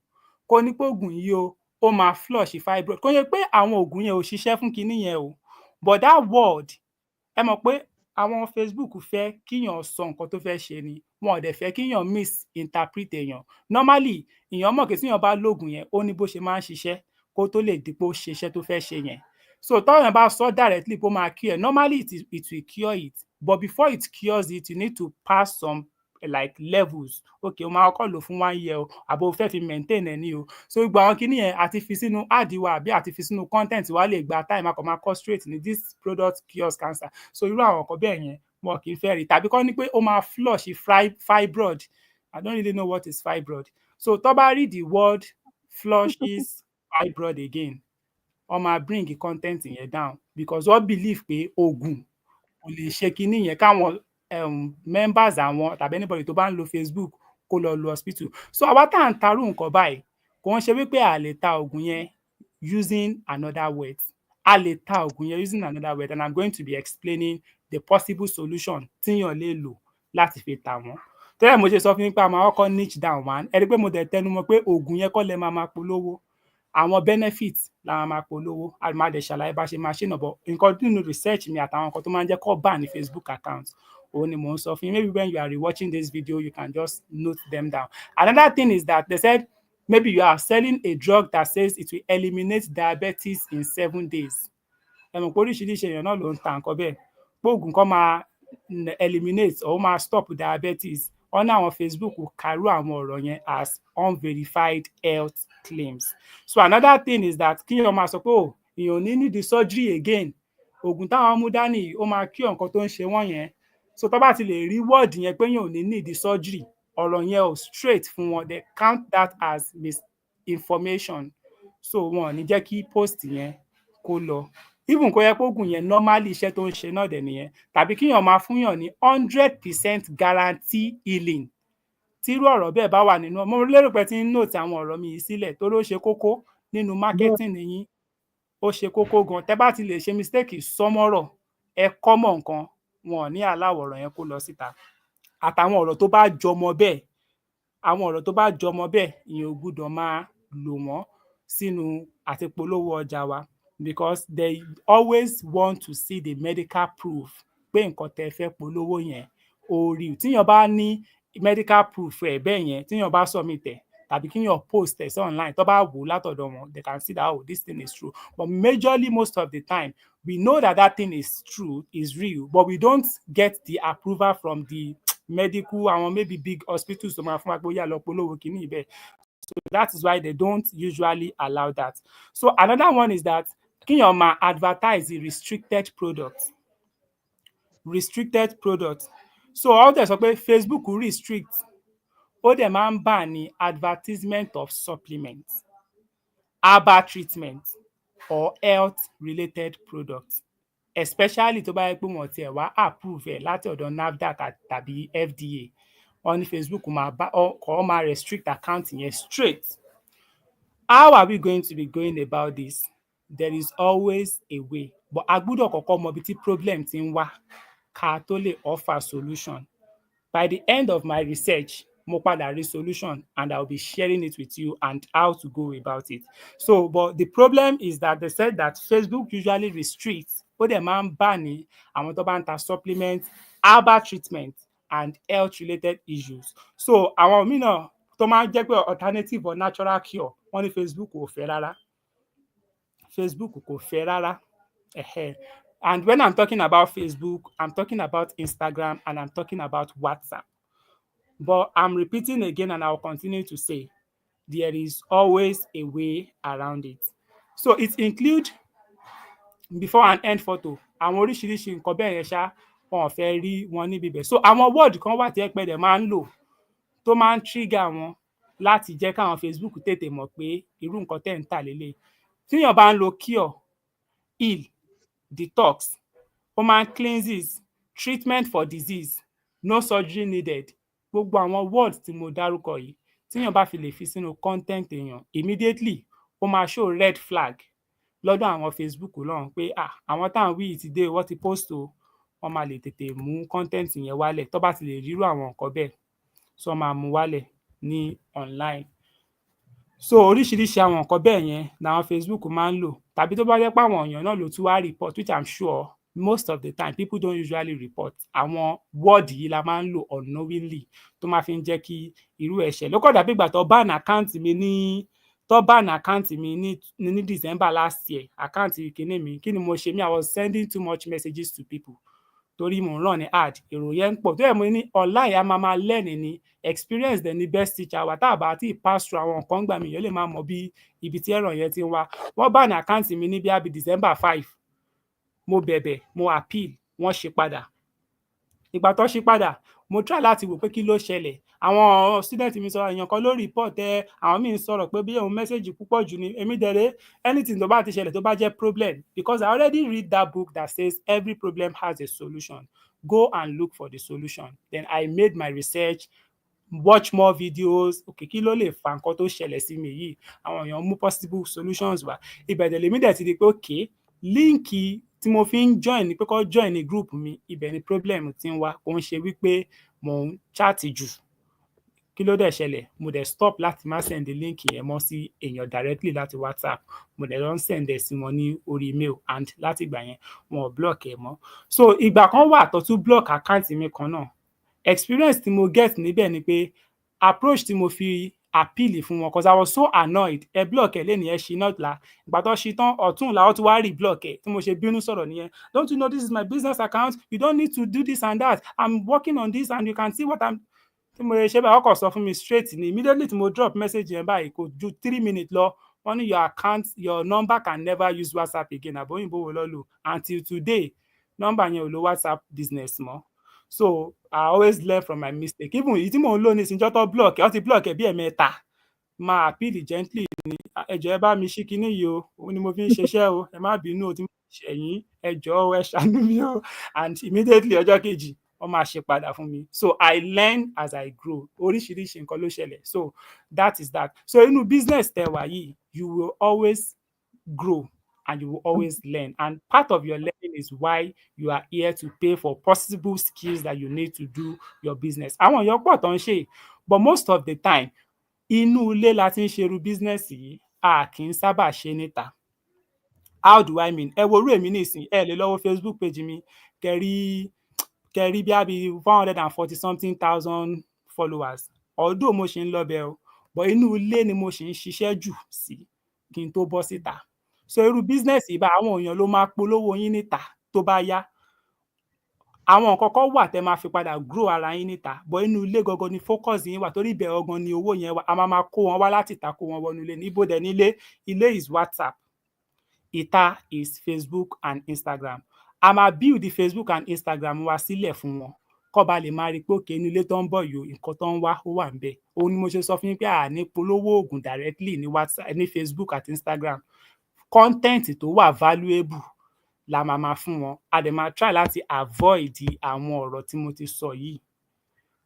kó ní pé oògùn yìí ó máa flush fibroid. Kò yẹ pé àwọn oògùn yẹn ò ṣiṣẹ́ fún kinní yẹn o, but that word ẹ mọ̀ pé àwọn Facebook fẹ́ kíyàn sọ nǹkan tó fẹ́ ṣe ni, wọn ò dẹ̀ fẹ́ kíyàn misinterpret èèyàn. Normally èèyàn mọ̀ pé tíyàn bá lóògùn yẹn ó ní bó ṣe máa ń ṣiṣẹ́ kó tó lè di pé ó ṣiṣẹ́ tó fẹ́ ṣe yẹn. So tọ́yàn bá sọ directly pé ó máa cure, normally it will cure it, but before it cures it you need to pass some like levels. Okay, o máa kọ́kọ́ lò fún 1 year o àbò fẹ́ fi maintain ẹ̀ ní o. So gbogbo àwọn kinní yẹn àti fi sínú ad wa àbí àti fi sínú content wa lè gba time akọ̀ máa kọ́ straight ní this product cures cancer. So irú àwọn nǹkan bẹ́ẹ̀ yẹn wọn kì í fẹ́ rí, tàbí kọ́ ní pé ó máa flush fibroid. I don't really know what is fibroid. So tó bá rí the word flushes fibroid again wọ́n máa bring content yẹn down because wọ́n believe pé oògùn kò lè ṣe kinní yẹn káwọn members àwọn tàbí anybody tó bá ń lo Facebook kó lọ lo hospital. So àwa tá à ń tarú nǹkan báyìí kò ń ṣe wípé a lè ta oògùn yẹn using another words. a lè ta oògùn yẹn using another word, and I'm going to be explaining the possible solution tíyàn lè lò láti fi tà wọ́n. Torí ẹ̀ mo ṣe sọ fún yín pé a máa kọ́kọ́ niche down one. Ẹ rí i pé mo dẹ̀ tẹnu mọ́ pé oògùn yẹn kọ́ lẹ máa polówó. Àwọn benefit la máa polówó, a máa dẹ̀ ṣàlàyé bá ṣe máa ṣe náà, but nǹkan nínú research mi àtàwọn nǹkan tó máa ń jẹ́ kó ban ní Facebook account, òun ni mò ń sọ fún yín. Maybe when you are rewatching this video, you can just note them down. Another thing is that they said maybe you are selling a drug that says it will eliminate diabetes in 7 days. Ẹ mọ̀ pé oríṣiríṣi èèyàn náà ló ń ta nǹkan bẹ́ẹ̀, pé oògùn kan máa eliminate or máa stop diabetes. Ọ̀nà àwọn Facebook kàrú àwọn ọ̀rọ̀ yẹn as unverified health claims. So another thing is that kíyàn máa sọ pé èèyàn ò ní need the surgery again, oògùn táwọn mú dání ó máa cure nǹkan tó ń ṣe wọ́n yẹn. So tó bá ti lè rí word yẹn pé èèyàn ò ní need the surgery, ọ̀rọ̀ yẹn ò straight fún wọn, they count that as misinformation. So wọn ò ní jẹ́ kí post yẹn kó lọ. Even kó yẹ pé oògùn yẹn normally iṣẹ́ tó ń ṣe náà dẹ̀ nìyẹn, tàbí kíyàn máa fúnyàn ní 100% guarantee healing. Tírú ọ̀rọ̀ bẹ́ẹ̀ bá wà nínú, mo lérò pé tí ń note àwọn ọ̀rọ̀ mi yìí sílẹ̀ torí ó ṣe kókó nínú marketing yín, ó ṣe kókó gan. Tẹ́ bá ti lè ṣe mistake sọmọ́rọ̀, ẹ kọ́mọ̀ nǹkan, wọn ò ní allow ọ̀rọ̀ yẹn kó lọ síta. Àtàwọn ọ̀rọ̀ tó bá jọmọ bẹ́ẹ̀, àwọn ọ̀rọ̀ tó bá jọmọ bẹ́ẹ̀, ìyẹn ò gbúdọ̀ máa lò wọ́n sínú àti polówó ọjà wa, because they always want to see the medical proof pé nǹkan tẹ́ fẹ́ polówó yẹn ó rí. Tíyàn bá ní medical proof ẹ̀ bẹ́ẹ̀ yẹn, tíyàn bá submit ẹ̀ tàbí kíyàn post ẹ̀ sí online, tó bá wò látọ̀dọ̀ wọn, they can see that this thing is true. But majorly most of the time, we know that thing is true, is real, but we don't get the approval from the medical, àwọn maybe big hospitals tó máa fún wa pé ó yá lọ polówó kíní ibẹ̀. So that is why they don't usually allow that. So another one is that kíyàn máa advertise the restricted product. Restricted product. So all dẹ̀ sọ pé Facebook restrict, ó dẹ̀ máa ń ban ní advertisement of supplements, herbal treatment or health related products, especially tó bá yẹ pé wọ́n tiẹ̀ wá approve ẹ̀ láti ọ̀dọ̀ NAFDAC tàbí FDA. Wọ́n ní Facebook máa restrict account yẹn straight. How are we going to be going about this? There is always a way, but a gbúdọ̀ kọ́kọ́ mọ ibi tí problem ti ń wá ká tó lè offer solution. By the end of my research, mo padà rí solution, and I'll be sharing it with you and how to go about it. So, but the problem is that they said that Facebook usually restricts, ó dẹ̀ máa ń ban ní àwọn tó bá ń ta supplement, herbal treatment and health related issues. So àwọn míì náà tó máa ń jẹ́ pé alternative or natural cure, wọ́n ní Facebook kò fẹ́ rárá. Facebook kò fẹ́ rárá. And when I'm talking about Facebook, I'm talking about Instagram, and I'm talking about WhatsApp. But I'm repeating again, and I'll continue to say, there is always a way around it. So it includes before and end photo. Àwọn oríṣiríṣi nǹkan bẹ́ẹ̀ yẹn ṣá, wọn ò fẹ́ rí wọn níbi bẹ̀. So àwọn word kan wà tí ẹ pẹ́ dẹ̀ máa ń lò tó máa ń trigger wọn láti jẹ́ káwọn Facebook tètè mọ̀ pé irú nǹkan tẹ́ ń tà lélẹ̀. Tíyàn bá ń lo cure, heal, detox, human cleanses, treatment for disease, no surgery needed, gbogbo àwọn words tí mo dárúkọ yìí, tíyàn bá fi lè fi sínú content èèyàn, immediately ó máa show red flag lọ́dọ̀ àwọn Facebook lọ́hùn pé àwọn táwọn wí yìí ti dé, wọ́n ti post o, wọ́n máa lè tètè mú content yẹn wálẹ̀. Tó bá ti lè rírú àwọn nǹkan bẹ́ẹ̀, so wọ́n máa mú wálẹ̀ ní online. So oríṣiríṣi àwọn nǹkan bẹ́ẹ̀ yẹn làwọn Facebook máa ń lò, tàbí tó bá jẹ́ pé àwọn èèyàn náà ló tún wá report, which I'm sure most of the time people don't usually report. Àwọn word yìí la máa ń lò unknowingly tó máa fi ń jẹ́ kí irú ẹ̀ṣẹ̀ ló kọ́ dàbí ìgbà tó ban account mi ní December last year. Account kìíní mi, kí ni mo ṣe? I was sending too much messages to people torí mo ń run ní ad, èrò yẹn ń pọ̀. tó yẹ mo ní online a máa learn ní experience dẹ̀ ní best teacher wa. tá a bá ti pass through àwọn nǹkan gbà mí yẹn lè máa mọ bí ibi tí ẹ̀rọ yẹn ti ń wá. Wọ́n ban account mi ní bí December 5. Mo bẹ̀bẹ̀, mo appeal, wọ́n ṣe padà. Ìgbà tó ṣe padà, mo try láti wò pé kí ló ṣẹlẹ̀. Àwọn student mi sọ èèyàn kan ló report àwọn míì ń sọ̀rọ̀ pé bí òun message púpọ̀ jù ni. Èmi dẹ̀rẹ̀ anything tó bá ti ṣẹlẹ̀ tó bá jẹ́ problem, because I already read that book that says every problem has a solution. Go and look for the solution. Then I made my research, watch more videos. Okay, kí ló lè fa nǹkan tó ṣẹlẹ̀ sí mi yìí? Àwọn èèyàn mú possible solutions wá. Ibẹ̀ dẹ̀ lèmi dẹ̀ ti di pé okay, líǹkì tí mo fi ń join ni pé kó join ní group mi, ibẹ̀ ni problem ti ń wá. Kò ń ṣe wípé mò ń chat jù. Kí ló dẹ̀ ṣẹlẹ̀? Mo dẹ̀ stop láti má send link yẹn mọ́ sí èèyàn directly láti WhatsApp. Mo dẹ̀ lọ ń send ẹ̀ sí wọn ní orí email, and láti ìgbà yẹn wọn ò block ẹ̀ mọ́. So ìgbà kan wà tó tún block account mi kan náà. Experience tí mo get níbẹ̀ ni pé approach tí mo fi appeal fún wọn, cause I was so annoyed. Ẹ block ẹ lénìí, ẹ ṣí náà la. Ìgbà tó ṣí tán ọ̀túnla ó tún wá reblock ẹ̀, tí mo ṣe bínú sọ̀rọ̀ nìyẹn. Don't you know this is my business account? You don't need to do this and that. I'm working on this and you can see what I'm. Tí mo ṣe báyìí, ọkọ̀ sọ fún mi straight ni. Immediately tí mo drop message yẹn báyìí, kò ju 3 minutes lọ. Wọ́n ní your account, your number can never use WhatsApp again. Àbóyìnbó wo lọ lò. Until today, number yẹn ò lo WhatsApp business mọ́. So I always learn from my mistake. Even èyí tí mò ń lò ní ìsìnjọ́ tó block ẹ̀, ó ti block ẹ̀ bí ẹ̀mẹ́ta. Máa appeal gently ni. Ẹ jọ̀ọ́ ẹ bá mi ṣí kinní yìí o. Òun ni mo fi ń ṣiṣẹ́ o. Ẹ má bínú o tí mo ṣẹ̀yìn. Ẹ jọ̀ọ́ ẹ ṣàánú mi o. And immediately ọjọ́ kejì, wọ́n máa ṣe padà fún mi. So I learn as I grow. Oríṣiríṣi nǹkan ló ṣẹlẹ̀. So that is that. So inú business tẹ wà yìí, you will always grow and you will always learn. And part of your learning is why you are here to pay for possible skills that you need to do your business. Àwọn èèyàn pọ̀ tó ń ṣe, but most of the time, inú ilé la ti ń ṣerú business yìí, a kì í sábà ṣe níta. How do I mean? Ẹ wo orú èmi nísìn, ẹ lè lọ wo Facebook page mi, kẹrí bí a bí 140 something thousand followers. Although mo ṣì ń lọ bẹ̀ o, but inú ilé ni mo ṣì ń ṣiṣẹ́ jù sí kí n tó bọ́ síta. So irú business yìí bá àwọn èèyàn ló máa polówó yín níta tó bá yá. Àwọn nǹkan kan wà tẹ́ máa fi padà grow ara yín níta, but inú ilé gangan ni focus yín wà, torí ibẹ̀ gangan ni owó yẹn wà. A máa kó wọn wá láti ìta, kó wọn wọnú ilé. Níbo dẹ̀ nílé? Ilé is WhatsApp. Ìta is Facebook and Instagram. A máa build the Facebook and Instagram wa sílẹ̀ fún wọn. Kó ba lè máa rí pé òkè inú ilé tó ń bọ̀ yìí, nǹkan tó ń wá ó wà ńbẹ̀. Òun ni mo ṣe sọ fún yín pé a ní polówó oògùn directly ní WhatsApp, ní Facebook àti Instagram. Content tó wà valuable la máa fún wọn. A dẹ̀ máa try láti avoid àwọn ọ̀rọ̀ tí mo ti sọ yìí.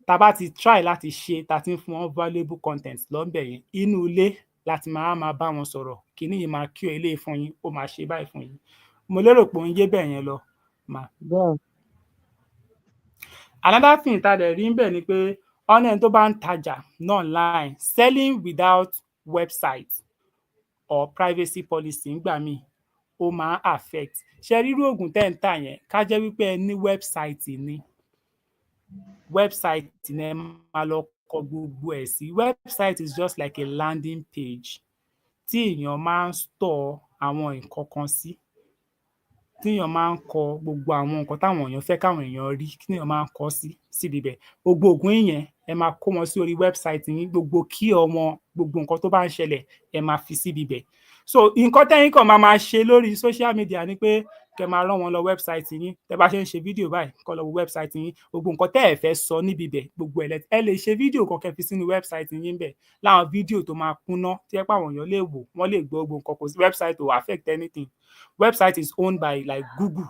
Tá bá ti try láti ṣe, tá ti ń fún wọn valuable content lọ́nbẹ̀ yẹn, inú ilé láti máa bá wọn sọ̀rọ̀. Kíní yìí máa kí o eléyìí fún yín, ó máa ṣe báyìí fún yín. Mo lérò pé ó ń yé bẹ́ẹ̀ yẹn lọ. Bẹ́ẹ̀. Another thing tá dẹ̀ rí ńbẹ̀ ni pé ọ̀nà ẹni tó bá ń tajà náà online, selling without website or privacy policy ńgbà míì, ó máa affect. Ṣé rírú oògùn tẹ́ ń tà yẹn, ká jẹ́ wípé ẹ ní website ni. Website ni ẹ máa lọ kọ gbogbo ẹ̀ sí. Website is just like a landing page tí èèyàn máa ń store àwọn nǹkan kan sí. Tí èèyàn máa ń kọ gbogbo àwọn nǹkan táwọn èèyàn fẹ́ káwọn èèyàn rí, tí èèyàn máa ń kọ síbi ibẹ̀. Gbogbo oògùn yẹn ẹ máa kó wọn sí orí website yín. Gbogbo key wọn, gbogbo nǹkan tó bá ń ṣẹlẹ̀, ẹ máa fi síbi ibẹ̀. So nǹkan tẹ́yìn kan máa ṣe lórí social media ni pé kẹ́ máa rán wọn lọ website yín. Tẹ́ bá ṣe ń ṣe fídíò báyìí, kọ́ lọ wo website yín. Gbogbo nǹkan tẹ́ ẹ fẹ́ sọ níbi ibẹ̀, gbogbo ẹ lè ṣe fídíò kan kẹ́ fi sínú website yín bẹ̀. Láwọn fídíò tó máa kúnná, tí ẹ pé àwọn èèyàn lè wò, wọ́n lè gbọ́ gbogbo nǹkan. Kò sí website tó affect anything. Website is owned by like Google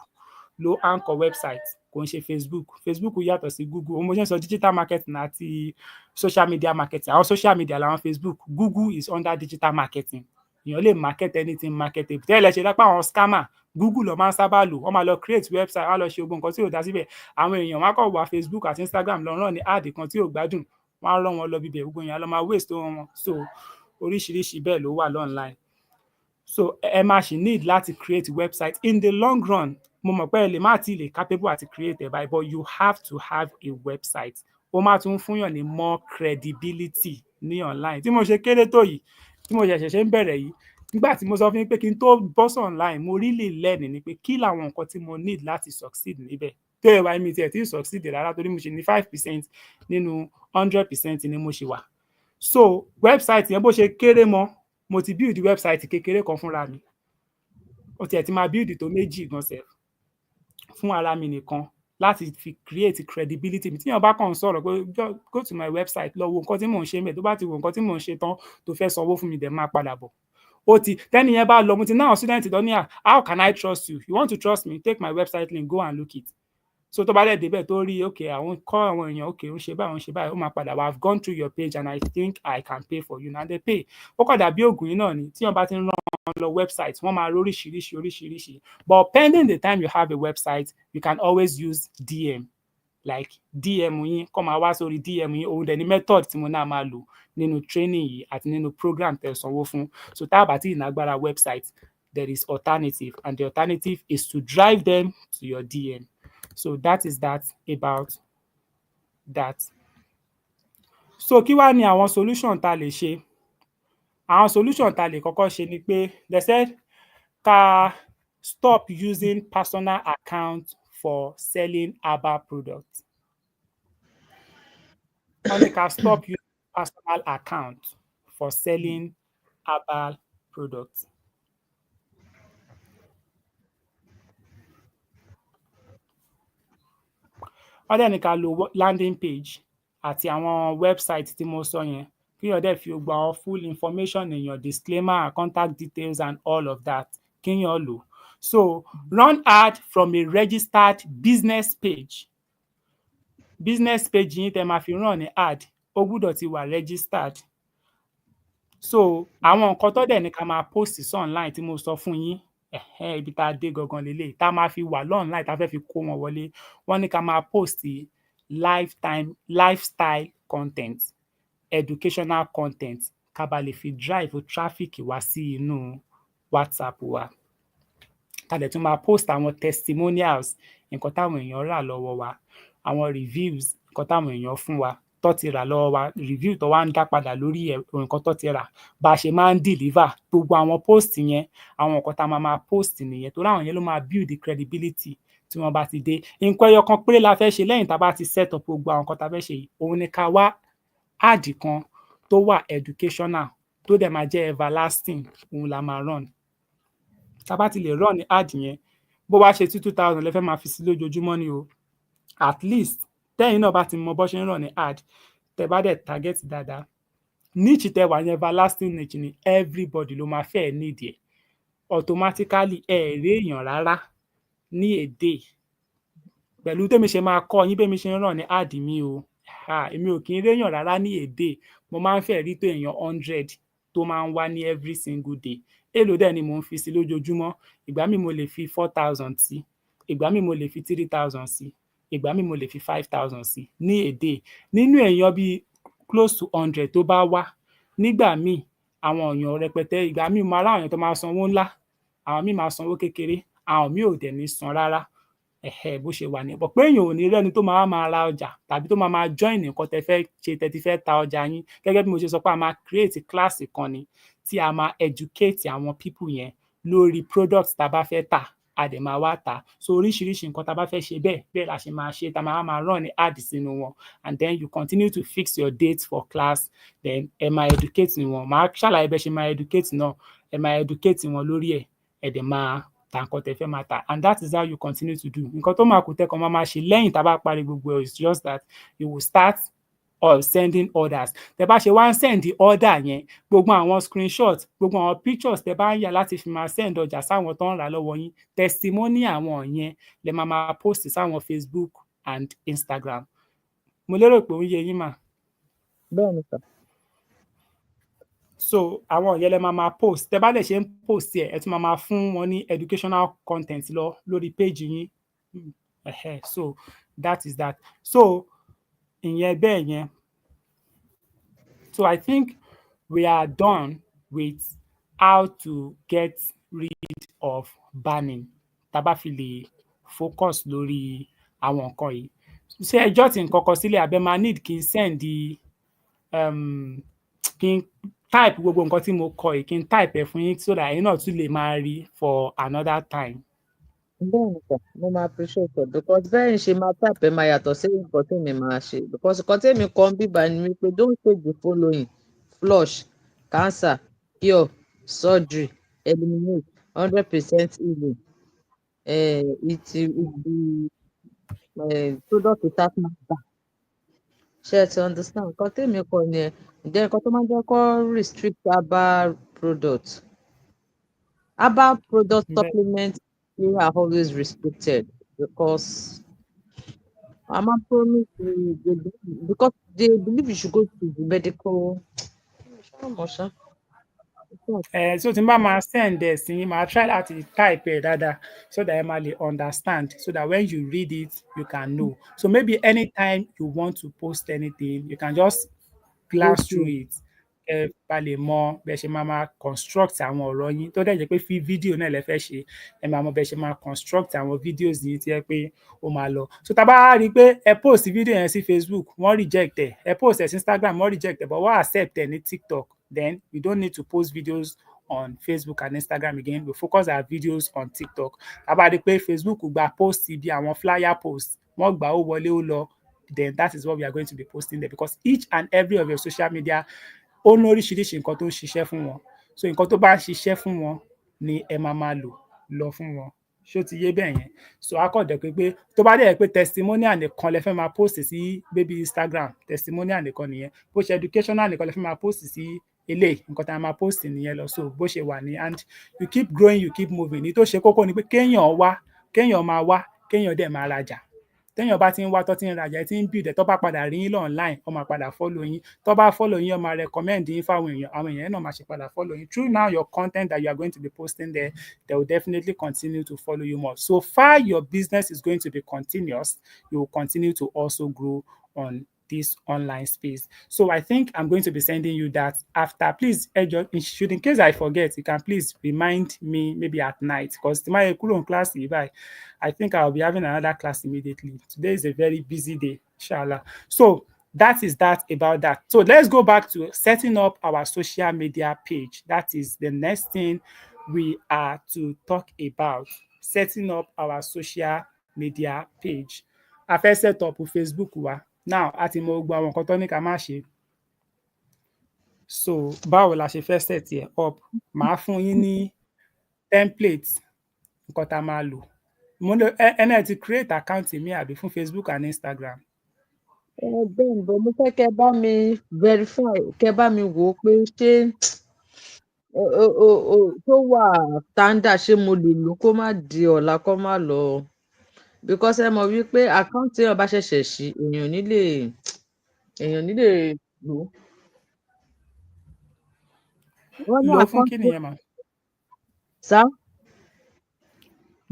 ló anchor website, kò ń ṣe Facebook. Facebook yàtọ̀ sí Google. Ó mo ṣe ń sọ digital marketing àti social media marketing. Àwọn social media làwọn Facebook. Google is under digital marketing. Èèyàn lè market anything marketable. Tẹ́lẹ̀ ṣe dápẹ́ àwọn scammer, Google ló máa ń sábà lò. Wọ́n máa lọ create website, wọ́n á lọ ṣe gbogbo nǹkan tí ò dá síbẹ̀. Àwọn èèyàn wá kọ̀ wá Facebook àti Instagram lọ rán ní ad kan tí ò gbádùn. Wọ́n á rán wọn lọ bíbẹ̀, gbogbo èèyàn lọ máa waste wọn. So oríṣiríṣi bẹ́ẹ̀ ló wà online. So ẹ máa ṣì need láti create website. In the long run, mo mọ̀ pé ẹ lè má ti lè capable àti create ẹ̀ báyìí, but you have to have a website. Ó máa tún fún yàn ní more credibility ní online. Tí mo ṣe kéré tó yìí, tí mo ṣẹ̀ṣẹ̀ ń bẹ̀rẹ̀ yìí, nígbà tí mo sọ fún yín pé kí n tó bọ́ sí online, mo really learn ni pé kí làwọn nǹkan tí mo need láti succeed níbẹ̀. Tó yẹ wá mi tiẹ̀ tí succeed rárá, torí mo ṣe ní 5% nínú 100% ni mo ṣe wà. So website yẹn bó ṣe kéré mọ́, mo ti build website kékeré kan fúnra mi. Ó tiẹ̀ ti máa build tó 2 gan sef fún ara mi nìkan, láti fi create credibility mi. Tí èèyàn bá kàn ń sọ̀rọ̀ pé go to my website, lọ wo nǹkan tí mò ń ṣe ńbẹ̀. Tó bá ti wo nǹkan tí mò ń ṣe tán, tó fẹ́ sanwó fún mi, dẹ̀ máa padà bọ̀. Tẹ́ni yẹn bá lọ, mo ti náà student tó ní how can I trust you? You want to trust me? Take my website link, go and look it. so tó bá dẹ̀ débẹ̀ tó rí okay àwọn kọ́ àwọn èèyàn okay ó ń ṣe báyìí ó ń ṣe báyìí ó máa padà wá I've gone through your page and I think I can pay for you, and they pay. Ó kàn dàbí oògùn yìí náà ni tí wọ́n bá ti ń rán lọ website wọ́n máa lóríṣiríṣi oríṣiríṣi, but pending the time you have a website you can always use DM, like DM yín kọ́ máa wá sórí DM yín, òun dẹ̀ ni method tí mo náà máa lò nínú training yìí àti nínú program tẹ́ sanwó fún. So tá a bá tí ìnágbára website, there is alternative, and the alternative is to drive them to your DM. So that is that about that. So kí wá ni àwọn solution tá a lè ṣe? Àwọn solution tá a lè kọ́kọ́ ṣe ni pé they said ká stop using personal account for selling herbal products. Wọ́n ní ká stop using personal account for selling herbal products. Wọ́n dẹ̀ ní ká lo landing page àti àwọn website tí mo sọ yẹn, kíyàn dẹ̀ fi gbogbo àwọn full information èèyàn, disclaimer, contact details and all of that kíyàn lò. So run ad from a registered business page. Business page yín tẹ́ máa fi run ní ad ó gbúdọ̀ ti wà registered. So àwọn nǹkan tó dẹ̀ ní ká máa post sí online tí mo sọ fún yín, ibi tá a dé gangan lélẹ̀ tá a máa fi wà online tá a fẹ́ fi kó wọn wọlé, wọ́n ní ká máa post lifestyle content, educational content ká ba lè fi drive traffic wá sí inú WhatsApp wa. Ká dẹ̀ tún máa post àwọn testimonials, nǹkan táwọn èèyàn rà lọ́wọ́ wa, àwọn reviews, nǹkan táwọn èèyàn fún wa tó ti rà lọ́wọ́ wa, review tó wá ń dá padà lórí nǹkan tó ti rà, bá a ṣe máa ń deliver gbogbo àwọn post yẹn, àwọn nǹkan tá a máa post nìyẹn, torí àwọn yẹn ló máa build the credibility tí wọ́n bá ti dé. Nǹkan ẹyọ kan péré la fẹ́ ṣe lẹ́yìn tá a bá ti set up gbogbo àwọn nǹkan tá a fẹ́ ṣe yìí, òun ni ká wá ad kan tó wà educational tó dẹ̀ máa jẹ́ everlasting, òun la máa run. Tá a bá ti lè run ní ad yẹn, bó wá ṣe 2,000 lẹ fẹ́ máa fi sí lójoojúmọ́ ni o, at least tẹ́yìn náà bá ti mọ bó ṣe ń run ní ad, tẹ́ bá dẹ̀ target dáadáa, niche tẹ́ wà ní everlasting niche ni, everybody ló máa fẹ́ need ẹ̀, automatically rí èèyàn rárá ní a day. Pẹ̀lú tèmi ṣe máa kọ́ yín bẹ́mi ṣe ń run ní ad mi o, èmi ò kí ń réèyàn rárá ní a day, mo máa ń fẹ́ rí tó èèyàn 100 tó máa ń wá ní every single day. Èló dẹ̀ ni mò ń fi sí lójoojúmọ́? Ìgbà míì mo lè fi 4,000 sí, ìgbà míì mo lè fi 3,000 sí, ìgbà míì mo lè fi 5,000 sí ní a day. Nínú èèyàn bíi close to 100 tó bá wá, nígbà míì àwọn èèyàn rẹpẹtẹ, ìgbà míì mo ará àwọn èèyàn tó máa sanwó ńlá, àwọn míì máa sanwó kékeré, àwọn míì ò dẹ̀ ní san rárá. Bó ṣe wà ní pé èèyàn ò ní rẹ́ni tó máa ra ọjà tàbí tó máa join nǹkan tẹ́ fẹ́ ṣe, tẹ́ ti fẹ́ ta ọjà yín. Gẹ́gẹ́ bí mo ṣe sọ pé a máa create class kan ni tí a máa educate àwọn people yẹn lórí product tá a bá fẹ́ tà, a dẹ̀ máa wá tà. So oríṣiríṣi nǹkan tá a bá fẹ́ ṣe bẹ́ẹ̀ la ṣe máa ṣe, tá a máa run ní ad sínú wọn, and then you continue to fix your dates for class, then ẹ máa educate wọn. Màá ṣàlàyé bẹ́ẹ̀ ṣe máa educate náà, ẹ máa educate wọn lórí ẹ̀, ẹ dẹ̀ máa ta nǹkan tẹ́ fẹ́ máa tà, and that is how you continue to do. Nǹkan tó máa kù tẹ́kọ̀ máa ṣe lẹ́yìn tá a bá parí gbogbo ẹ̀ is just that you will start sending orders. Tẹ́ bá ṣe wá ń send order yẹn, gbogbo àwọn screenshot, gbogbo àwọn pictures tẹ́ bá ń yà láti fi máa send ọjà sáwọn tó ń rà lọ́wọ́ yín, testimony àwọn yẹn lẹ máa post sáwọn Facebook and Instagram. Mo lérò pé ó ń yé yín mà. Bẹ́ẹ̀ni sir. So àwọn yẹn lẹ máa post, tẹ́ bá dẹ̀ ṣe ń post ẹ̀, ẹ tún máa fún wọn ní educational content lọ lórí page yín. So that is that. So ìyẹn bẹ́ẹ̀ yẹn. So I think we are done with how to get rid of banning. Tá a bá fi lè focus lórí àwọn nǹkan yìí. Ṣé ẹ jot nǹkan kan sílẹ̀ àbẹ́ máa need kí n send kí n type gbogbo nǹkan tí mo kọ yìí, kí n type ẹ̀ fún yín so that ẹ̀yin náà tún lè máa rí for another time. Bẹ́ẹ̀ni sir, mo máa appreciate it because bẹ́ẹ̀ ṣe máa type ẹ̀ máa yàtọ̀ sí nǹkan tèmi máa ṣe, because nǹkan tèmi kọ́ ń bíbá ni wípé don't take the following: flush, cancer, cure, surgery, eliminate, 100% healing, product without matter. Ṣé ẹ ti understand? Nǹkan tèmi kọ́ ni ẹ̀ ǹjẹ́ nǹkan tó máa ń jẹ́ kó restrict herbal product. Herbal product supplements are always restricted because Mama promise me they believe because they believe you should go to the medical. Ṣá mọ̀ ṣá. So tí n bá máa send ẹ̀ sí yín, màá try láti type ẹ̀ dáadáa so that ẹ máa lè understand so that when you read it, you can know. So maybe anytime you want to post anything, you can just glance through Okay. it. Ẹ bá lè mọ bẹ́ẹ̀ ṣe máa máa construct àwọn ọ̀rọ̀ yín tó dẹ̀ jẹ́ pé fídíò náà lẹ fẹ́ ṣe, ẹ máa mọ bẹ́ẹ̀ ṣe máa construct àwọn videos yìí tí jẹ́ pé ó máa lọ. So tá a bá rí i pé ẹ post fídíò yẹn sí Facebook, wọ́n reject ẹ post ẹ̀ sí Instagram, wọ́n reject ẹ̀, but wọ́n accept ẹ̀ ní TikTok, then we don't need to post videos on Facebook and Instagram again. We focus our videos on TikTok. Tá a bá rí i pé Facebook gba post bí àwọn flyer post, wọ́n gbà ó wọlé ó lọ, then that is what we are going to be posting there because each and every of your social media ó ní oríṣiríṣi nǹkan tó ń ṣiṣẹ́ fún wọn. So nǹkan tó bá ń ṣiṣẹ́ fún wọn ni ẹ máa máa lò lọ fún wọn. Ṣó ti yé bẹ́ẹ̀ yẹn? So a kàn dẹ̀ pé tó bá dẹ̀ pé testimonial nìkan lẹ fẹ́ máa post sí baby Instagram, testimonial nìkan nìyẹn. Bó ṣe educational nìkan lẹ fẹ́ máa post sí eléyìí, nǹkan tá a máa post nìyẹn lọ. So bó ṣe wà ní and you keep growing, you keep moving. Ní tó ṣe kókó ni pé kéèyàn máa wá, kéèyàn dẹ̀ máa rajà. Téèyàn bá ti ń wá tó ti ń rajà, ẹ ti ń build ẹ̀, tó bá padà rí yín lọ online, ó máa padà follow yín. Tó bá follow yín, ó máa recommend yín fáwọn èèyàn, àwọn èèyàn náà máa ṣe padà follow yín. Through now your content that you are going to be posting there, they will definitely continue to follow you more. So far your business is going to be continuous, you will continue to also grow on this online space. So I think I'm going to be sending you that after. Please, should in case I forget, you can please remind me maybe at night because tomorrow class, I think I'll be having another class immediately. Today is a very busy day, inshallah. So that is that about that. So let's go back to setting up our social media page. That is the next thing we are to talk about. Setting up our social media page. A fẹ́ set up Facebook wa. Now, a ti mọ gbogbo àwọn nǹkan tó ní ká má ṣe. So báwo la ṣe fẹ́ set ẹ̀ up? Màá fún yín ní template nǹkan tá a máa lò. Ẹ náà ti create account mi àbí fún Facebook and Instagram? Bẹ́ẹ̀ ni, but mo fẹ́ kẹ́ bá mi verify, kẹ́ bá mi wò ó pé ṣé tó wà standard, ṣé mo lè lò ó kó má di ọ̀la kó má lọ. Because ẹ mọ̀ wípé account téèyàn bá ṣẹ̀ṣẹ̀ ṣí, èèyàn ò ní lè lò ó. Wọ́n ní Lò ó fún account kí nìyẹn mà? sá,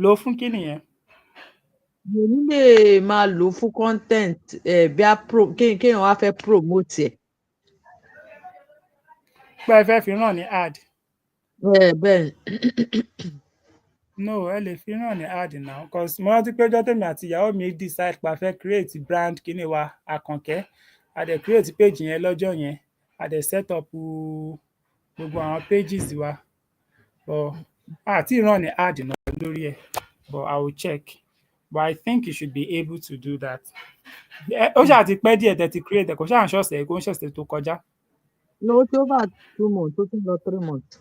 Lò ó fún kí nìyẹn? mi ò ní lè máa lò ó fún content bí kéèyàn wá fẹ́ promote ẹ̀. Pé ẹ fẹ́ fi ràn ní ad? Bẹ́ẹ̀ ni. No, ẹ lè fi ràn ní ad now because mo rántí pé ọjọ́ tèmi àti ìyàwó mi decide pa fẹ́ create brand kíní wa Àkànkẹ́. A dẹ̀ create page yẹn lọ́jọ́ yẹn. A dẹ̀ set up gbogbo àwọn pages wa. But àti ràn ní ad náà lórí ẹ̀. But I will check. But I think you should be able to do that. Ó ṣáà ti pẹ́ díẹ̀ tẹ́ ti create ẹ̀, kò ṣáà ń ṣọ̀sẹ̀ kó ń ṣọ̀sẹ̀ tó kọjá. No, ó ti over 2 months, ó ti ń lọ 3 months.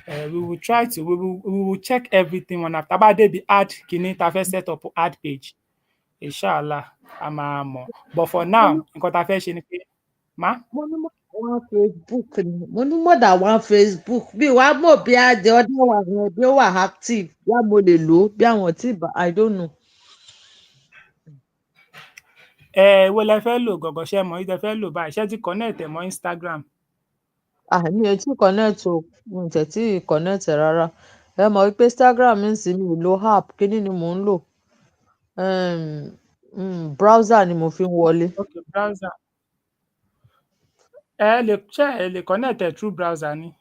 We will try to we will check everything one after. Tá bá débi ad kíní tá fẹ́ set up ad page. Inshallah, a máa mọ̀. But for now, nǹkan tá fẹ́ ṣe ni pé Mo ní more than one Facebook ni. Mo ní more than one Facebook. Bí wàá mọ̀ bí the other one yẹn bí ó wà active, bí mo lè lò ó, bí àwọn tí I don't know. èwo lẹ fẹ́ lò gangan, ṣé ẹ mọ̀ èyí tẹ́ fẹ́ lò báyìí? Ṣé ẹ ti connect ẹ̀ mọ́ Instagram? Mi ò tí connect o, mi ò tẹ̀ tí connect ẹ̀ rárá. Ẹ mọ̀ wípé Instagram ń sìn, mi ò lo app, kíní ni mò ń lò. Browser ni mo fi ń wọlé. Okay, browser. Ẹ lè connect ẹ̀ through browser ni.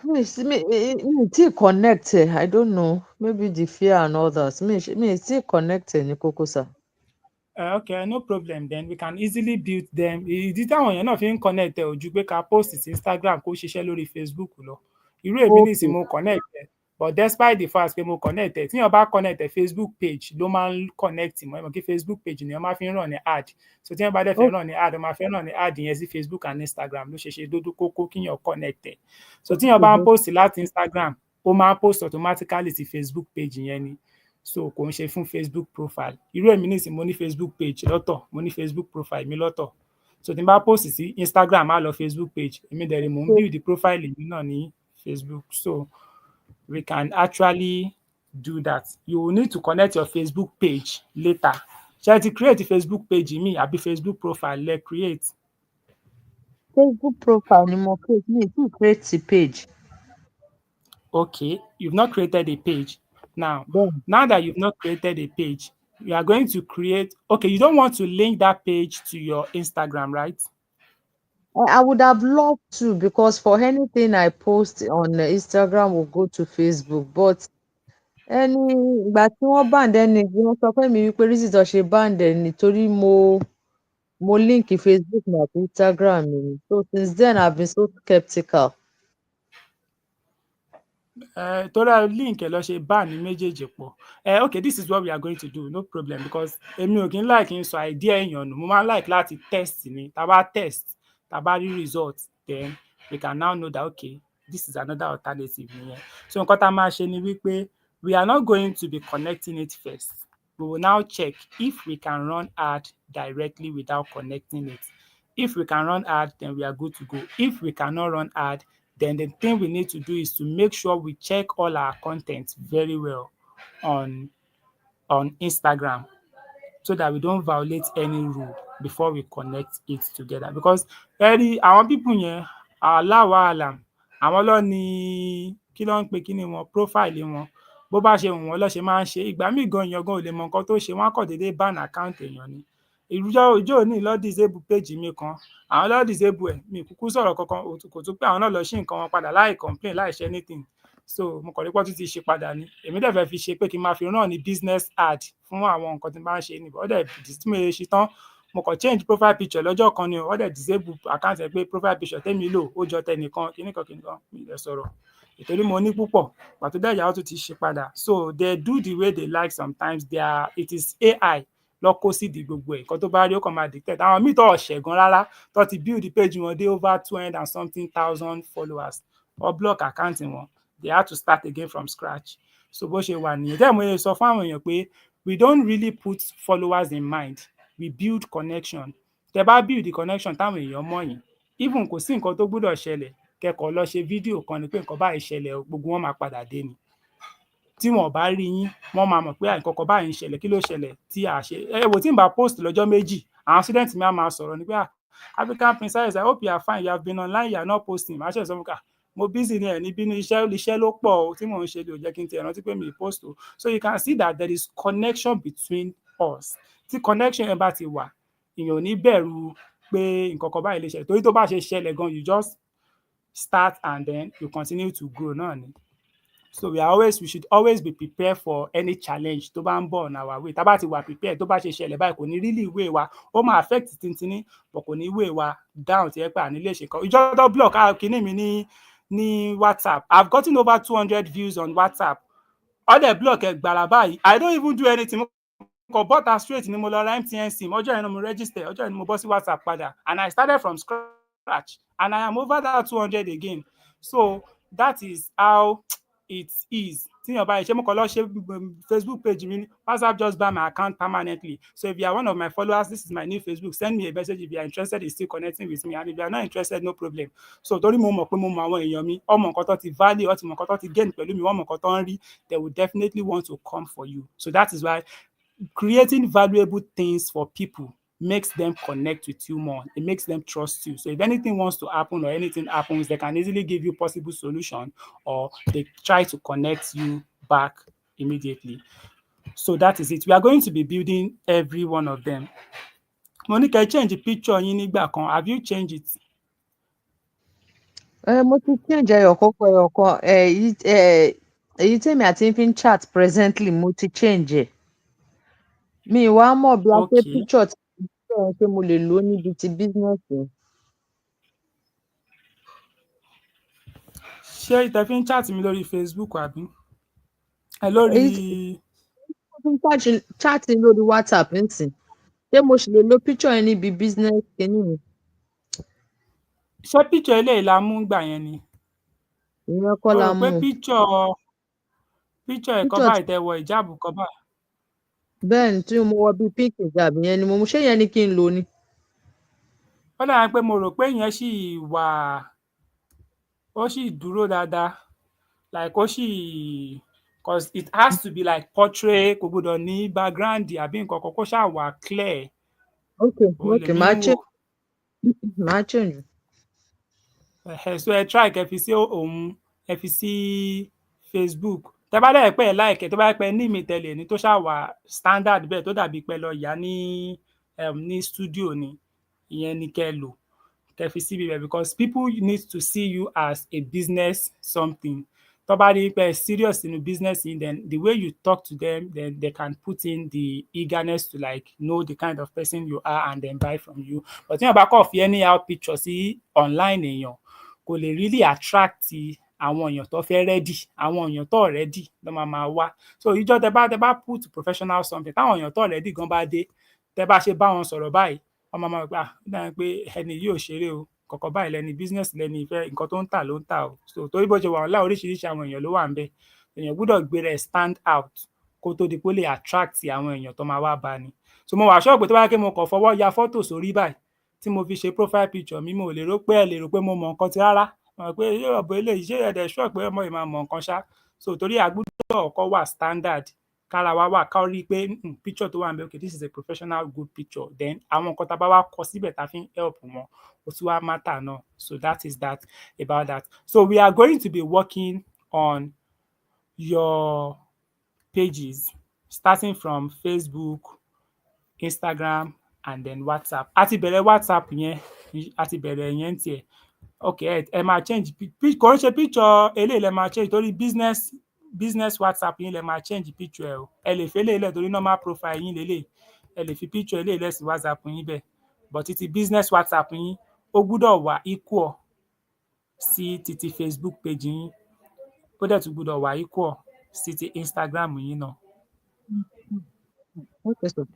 Mi ì tí connect ẹ̀, I don't know, maybe the fear and others. Mi ì tí connect ẹ̀ ní kókó sà. Okay, no problem then. We can easily build them. Ìdí táwọn èèyàn náà fi ń connect ẹ̀ ò ju pé ká post sí Instagram kó ṣiṣẹ́ lórí Facebook lọ. Irú èmi nísìnyí mo connect ẹ̀, but despite the fact pé mo connect ẹ̀, tíyàn bá connect ẹ̀ Facebook page ló máa ń connect mọ́. Ẹ mọ̀ kí Facebook page ni wọ́n máa fi ń ràn ní ad. So tíyàn bá dẹ̀ fẹ́ ràn ní ad, wọ́n máa fẹ́ ràn ní ad yẹn sí Facebook and Instagram ló ṣe ṣe dódó kókó kíyàn connect ẹ̀. So tíyàn bá ń post láti Instagram, ó máa ń post automatically sí Facebook page yẹn ni. So kò ń ṣe fún Facebook profile. Irú èmi nísìnyí mo ní Facebook page lọ́tọ̀, mo ní Facebook profile mi lọ́tọ̀. So tí n bá post sí Instagram, á lọ Facebook page. Èmi dẹ̀ rèé mò ń build profile mi náà ní Facebook. So we can actually do that. You will need to connect your Facebook page later. Ṣé ẹ ti create Facebook page mi àbí Facebook profile lẹ create? Facebook profile ni mo create, mi ò tíì create page. Okay, you've not created a page. Now, Bẹ́ẹ̀ni. now that you've not created a page, you are going to create. Okay, you don't want to link that page to your Instagram, right? I would have loved to, because for anything I post on Instagram will go to Facebook, but ẹni ìgbà tí wọ́n band ẹni wọ́n sọ fún mi wípé reason tó ṣe band ẹ̀ nítorí mo link Facebook mi àti Instagram mi ni. So since then I've been so skeptical. Torí link ẹ lọ ṣe bá ní méjèèjì pọ̀. Okay, this is what we are going to do, no problem, because èmi ò kí ń like ń sọ idea èèyàn nù. Mo máa ń like láti test ni. Tá bá test, tá bá rí result, then we can now know that okay, this is another alternative nìyẹn. So nǹkan tá a máa ṣe ni wípé we are not going to be connecting it first. We will now check if we can run ad directly without connecting it. If we can run ad, then we are good to go. If we cannot run ad, then the thing we need to do is to make sure we check all our content very well on Instagram, so that we don't violate any rule before we connect it together. Because àwọn people yẹn, Allahu Alam, àwọn ló ní kí ló ń pe kíní wọn, profile wọn. Bó bá ṣe wù wọ́n ló ṣe máa ń ṣe. Ìgbà míì gan èèyàn gan ò lè mọ nǹkan tó ṣe, wọ́n á kàn déédéé ban account èèyàn ni. Ìjọ́ òní ló disable page mi kan, àwọn ló disable ẹ̀, mi ò kúkú sọ̀rọ̀ kankan, kò tún pé àwọn náà lọ ṣí nǹkan wọn padà láì complain, láì ṣe anything. So mo kàn rí pé wọ́n tún ti ṣe padà ni. Èmi dẹ̀ fẹ́ fi ṣe pé kí n máa fi rán ní business ad fún àwọn nǹkan tí mo bá ń ṣe ni. Ó dẹ̀ tí mo ṣe tán, mo kàn change profile picture lọ́jọ́ kan ni ó dẹ̀ disable account ẹ̀ pé profile picture tẹ́mi lò ó jọ tẹnìkan kíníkan mi ì lè sọ̀rọ̀. Ìtorí mo ní púpọ̀, pàtó dẹ̀ yà ó tún ti ṣe padà. So they do the way they like sometimes. It is AI lọ kó sídìí gbogbo ẹ̀. Nǹkan tó bá rí ó kàn máa dictate. Àwọn míì tó ọ̀ṣẹ̀ gan rárá tó ti build page wọn dé over 200 and something thousand followers or block account wọn. They had to start again from scratch. So bó ṣe wà nìyẹn. Then mo lè sọ fún àwọn èèyàn pé we don't really put followers in mind. We build connection. Tẹ bá build the connection táwọn èèyàn mọ̀ yín, even kò sí nǹkan tó gbọ́dọ̀ ṣẹlẹ̀, kẹ́kọ̀ọ́ lọ ṣe fídíò kan ni pé nǹkan báyìí ṣẹlẹ̀, gbogbo wọn máa padà dé ni. Tí wọn ò bá rí yín, wọ́n máa mọ̀ pé nǹkan kan báyìí ń ṣẹlẹ̀, kí ló ṣẹlẹ̀ tí a ṣe. Ẹ wò tí n bá post lọ́jọ́ méjì, àwọn student mi á máa sọ̀rọ̀ ni pé African Princess, I hope you are fine, you have been online, you are not posting. Màá ṣe sọ fún mo busy ni ẹ̀ ní bínú, iṣẹ́ ló pọ̀ o tí mò ń ṣe lè jẹ́ kí n ti rántí pé mi post o. So you can see that there is connection between us. Tí connection yẹn bá ti wà, èèyàn ò ní bẹ̀rù pé nǹkan kan báyìí lè ṣẹlẹ̀. Torí tó bá ṣe ṣẹlẹ̀ gan, you just start and then you continue to grow náà ni. So we should always be prepared for any challenge tó bá ń bọ̀ on our way. Tá bá ti wà prepared, tó bá ṣe ṣẹlẹ̀ báyìí kò ní really weigh wa. Ó máa affect tintini, but kò ní weigh wa down tí ẹ pé àní lè ṣe kan. Ìjọ́ tó block kíní mi ní WhatsApp. I've gotten over 200 views on WhatsApp. All the block ẹ̀ gbàrà báyìí. I don't even do anything. Mo bọ́ta straight ni mo lọ ra MTN sim. Ọjọ́ yẹn ni mo register. Ọjọ́ yẹn ni mo bọ́ sí WhatsApp padà. And I started from scratch. And I am over that 200 again. So that is how it is. Tíyàn báyìí ṣé mo kàn lọ ṣe Facebook page mi, WhatsApp just ban my account permanently. So if you are one of my followers, this is my new Facebook. Send me a message if you are interested in still connecting with me. And if you are not interested, no problem. So torí mo mọ̀ pé mo mọ àwọn èèyàn mi, ọmọ nǹkan tó ti value, ọtí mọ nǹkan tó ti gain pẹ̀lú mi, wọ́n mọ nǹkan tó ń rí, they will definitely want to come for you. So that is why creating valuable things for people makes them connect with you more. It makes them trust you. So if anything wants to happen or anything happens, they can easily give you possible solution, or they try to connect you back immediately. So that is it. We are going to be building every one of them. Monica, change the picture yín nígbà kan. Have you changed it? Mo ti change ẹyọ̀kan. Èyí tèmi àti fi ń chat presently mo ti change ẹ̀. Mi wá mọ̀ bí a ṣe Okay. picture tí ṣé mo lè lò níbi ti business yẹn. Ṣé ìtẹ́ fi ń chat mi lórí Facebook àbí? Ẹ Èyí lórí. tí mo fi ń chat lórí WhatsApp nsìn. Ṣé mo ṣì lè lo picture yẹn níbi business kìíní mi? Ṣé picture eléyìí la mú gbà yẹn ni? Ìyẹn kọ́ Mo la rò pé mú. picture ẹ̀kọ́ báyìí tẹ wọ ìjáàbù kan báyìí. Bẹ́ẹ̀ni, tí mo wọ bíi pink hijab yẹn ni mo mú. Ṣé yẹn ni kí n lò ni? Ó dàbí pé mo rò pé ìyẹn ṣì wà, ó ṣì dúró dáadáa, like ó ṣì 'cause it has to be like portrait, kò gbọdọ̀ ní background àbí nǹkan kan, kó ṣáà wà clear. Okay, Òun okay, lèmi màá ń wò. change, màá change. So ẹ try kẹ́ fi sí òun, ẹ fi sí Facebook. Tẹ́ bá dẹ̀ pé ẹ like ẹ̀, tó bá jẹ́ pé ẹ ní ìmíì tẹ́ lè ní tó ṣáà wà standard bẹ́ẹ̀ tó dàbí pé ẹ lọ yà á ní studio ni, ìyẹn ni kẹ́ ẹ lò. Kẹ́ fi síbi bẹ̀, because people need to see you as a business something. Tó bá rí pé ẹ serious nínú business yín, then the way you talk to them, then they can put in the eagerness to like know the kind of person you are and then buy from you. But tí èèyàn bá kàn fi anyhow picture sí online èèyàn, kò lè really attract àwọn èèyàn tó fẹ́ ready, àwọn èèyàn tó ready ló máa wá. So ìjọ́ tẹ́ bá put professional something, táwọn èèyàn tó ready gan bá dé, tẹ́ bá ṣe bá wọn sọ̀rọ̀ báyìí, wọ́n máa mọ̀ pé ó dàbí pé ẹni yìí ò ṣeré o, kọ̀kọ̀ báyìí lẹni business lẹni ìfẹ́, nǹkan tó ń tà ló ń tà o. So torí bó ṣe wà online oríṣiríṣi àwọn èèyàn ló wà ńbẹ̀. Èèyàn gbúdọ̀ gbéra ẹ̀ stand out kó tó di pé ó lè attract àwọn èèyàn tó máa wá bá ni. So mo wà sure pé tó bá jẹ́ pé mo kàn fọwọ́ ya fọ́tò sórí báyìí tí mo fi ṣe profile picture mi, mo ò lè rò pé ẹ lè rò pé mo mọ nǹkan ti rárá. Mo mọ̀ pé ṣé ọ̀bọ eléyìí, ṣé ẹ dẹ̀ sure pé ọmọ yìí máa mọ nǹkan ṣá. So torí a gbúdọ̀ kọ́kọ́ wà standard, kára wa wà, ká rí i pé picture tó wà ńbẹ̀, okay, this is a professional good picture. Then àwọn nǹkan tá a bá wá kọ síbẹ̀ tá a fi ń help wọn, ó tún wá matter náà. So that is that about that. So we are going to be working on your pages starting from Facebook, Instagram and then WhatsApp. A ti bẹ̀rẹ̀ WhatsApp yẹn, a ti bẹ̀rẹ̀ yẹn tiẹ̀. Okay, ẹ máa change kò ń ṣe picture eléyìí lẹ máa change torí business WhatsApp yín lẹ máa change picture ẹ o. Ẹ lè fi eléyìí lẹ̀ torí normal profile yín leléyìí. Ẹ lè fi picture eléyìí lẹ̀ sí WhatsApp yín bẹ́ẹ̀. But titi business WhatsApp yín ó gbúdọ̀ wà equal sí titi Facebook page yín. Ó dẹ̀ tún gbúdọ̀ wà equal sí ti Instagram yín náà. Okay, so.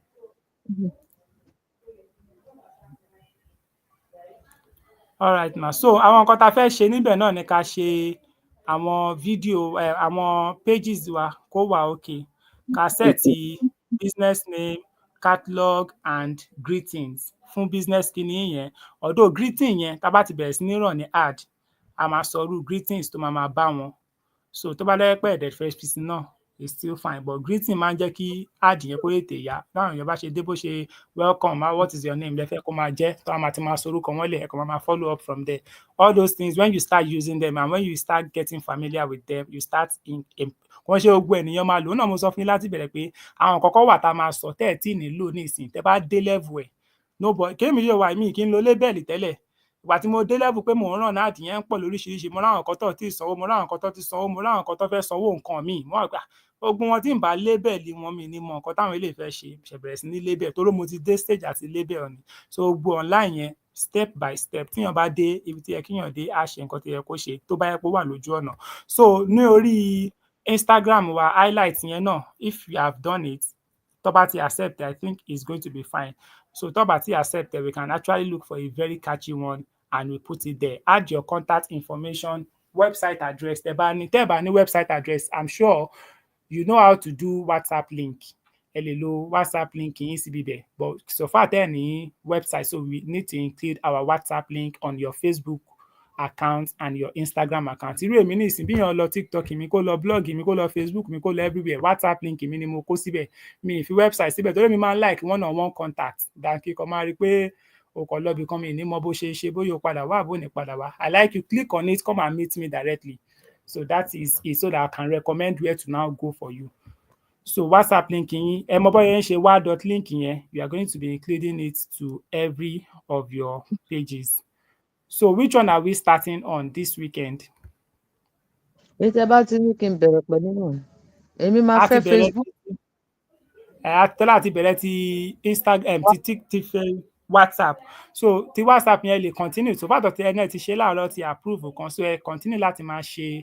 Alright ma. So àwọn nǹkan tá a fẹ́ ṣe níbẹ̀ náà ni ká ṣe àwọn fídíò àwọn pages wa kó wà okay. Ká sẹ́ẹ̀tì business name, catalog and greetings fún business kiní yẹn. Although greeting yẹn tá bá ti bẹ̀rẹ̀ sí ní run ní ad, a máa sọ irú greetings tó máa bá wọn. So tó bá jẹ́ pé ẹ dẹ̀ fẹ́ fi sí náà, it's still fine, but greeting máa ń jẹ́ kí ad yẹn kó tètè yá. Táwọn èèyàn bá ṣe dé bó ṣe welcome, what is your name lẹ fẹ́ kó máa jẹ́, tó máa ti máa sọ orúkọ wọn lẹ̀, ẹ kàn máa follow up from there. All those things, when you start using them and when you start getting familiar with them, you start wọ́n ṣe gbogbo ènìyàn máa lò ó náà. Mo sọ fún yín láti bẹ̀rẹ̀ pé àwọn kọ̀ọ̀kan wà tá a máa sọ tẹ́ ẹ̀ tí ì nílò ní ìsìn, tẹ́ bá dé level ẹ̀. Nobody kémi ṣe wà mí kí n lo label tẹ́lẹ̀. Ìgbà tí mo dé level pé mò ń run ad yẹn ń pọ̀ lóríṣiríṣi, mo ráwọn kan tó ti sanwó, mo ráwọn kan tó ti sanwó, mo ráwọn kan tó fẹ́ sanwó nǹkan míì. Mo wá gbà gbogbo wọn tí ń bá label wọn, mi ní mọ nǹkan táwọn eléyìí fẹ́ ṣe, ṣẹ̀bẹ̀rẹ̀ sí ní label torí mo ti dé stage àti label ni. So gbogbo online yẹn step by step, tíyàn bá dé ibi tí yẹ kíyàn dé, á ṣe nǹkan tó yẹ kó ṣe tó bá yẹ kó wà lójú ọ̀nà. So ní orí Instagram wa highlight yẹn náà, if you have done it, tó bá ti accept, I think it's going to be fine. So tó bá ti accept, we can actually look for a very catchy one and we put it there. Add your contact information, website address. Tẹ́ bá ní website address, I'm sure you know how to do WhatsApp link. Ẹ lè lo WhatsApp link yín síbi bẹ̀. But so far tẹ́ ẹ̀ ní website, so we need to include our WhatsApp link on your Facebook account and your Instagram account. Irú èmi ní ìsìn bí yàn lọ TikTok mi, kó lọ blog mi, kó lọ Facebook mi, kó lọ everywhere, WhatsApp link mi ni mo kó síbẹ̀. Mi ì fi website síbẹ̀ torí mi máa ń like one on one contact. Dàkí kan máa rí pé o kàn lọ ibìkan mi ní mọ bó ṣe ṣe, bóyá o padà wá àbó ní padà wá. I like you click on it, come and meet me directly. So that is it, so that I can recommend where to now go for you. So WhatsApp link yín, ẹ mọ bóyá ń ṣe wá.link yẹn, you are going to be including it to every of your pages. So which one are we starting on this weekend? Èyí tẹ́ bá ti ní kí n bẹ̀rẹ̀ pẹ̀lú náà. Èmi máa A ti fẹ́ bẹ̀rẹ̀ Facebook. tọ́lá àti bẹ̀rẹ̀ ti Instagram ti fẹ́ WhatsApp. So ti WhatsApp yẹn lè continue, so fàtọ̀ tí ẹni ti ṣe láàárọ̀ ti approve kan, so ẹ continue láti máa ṣe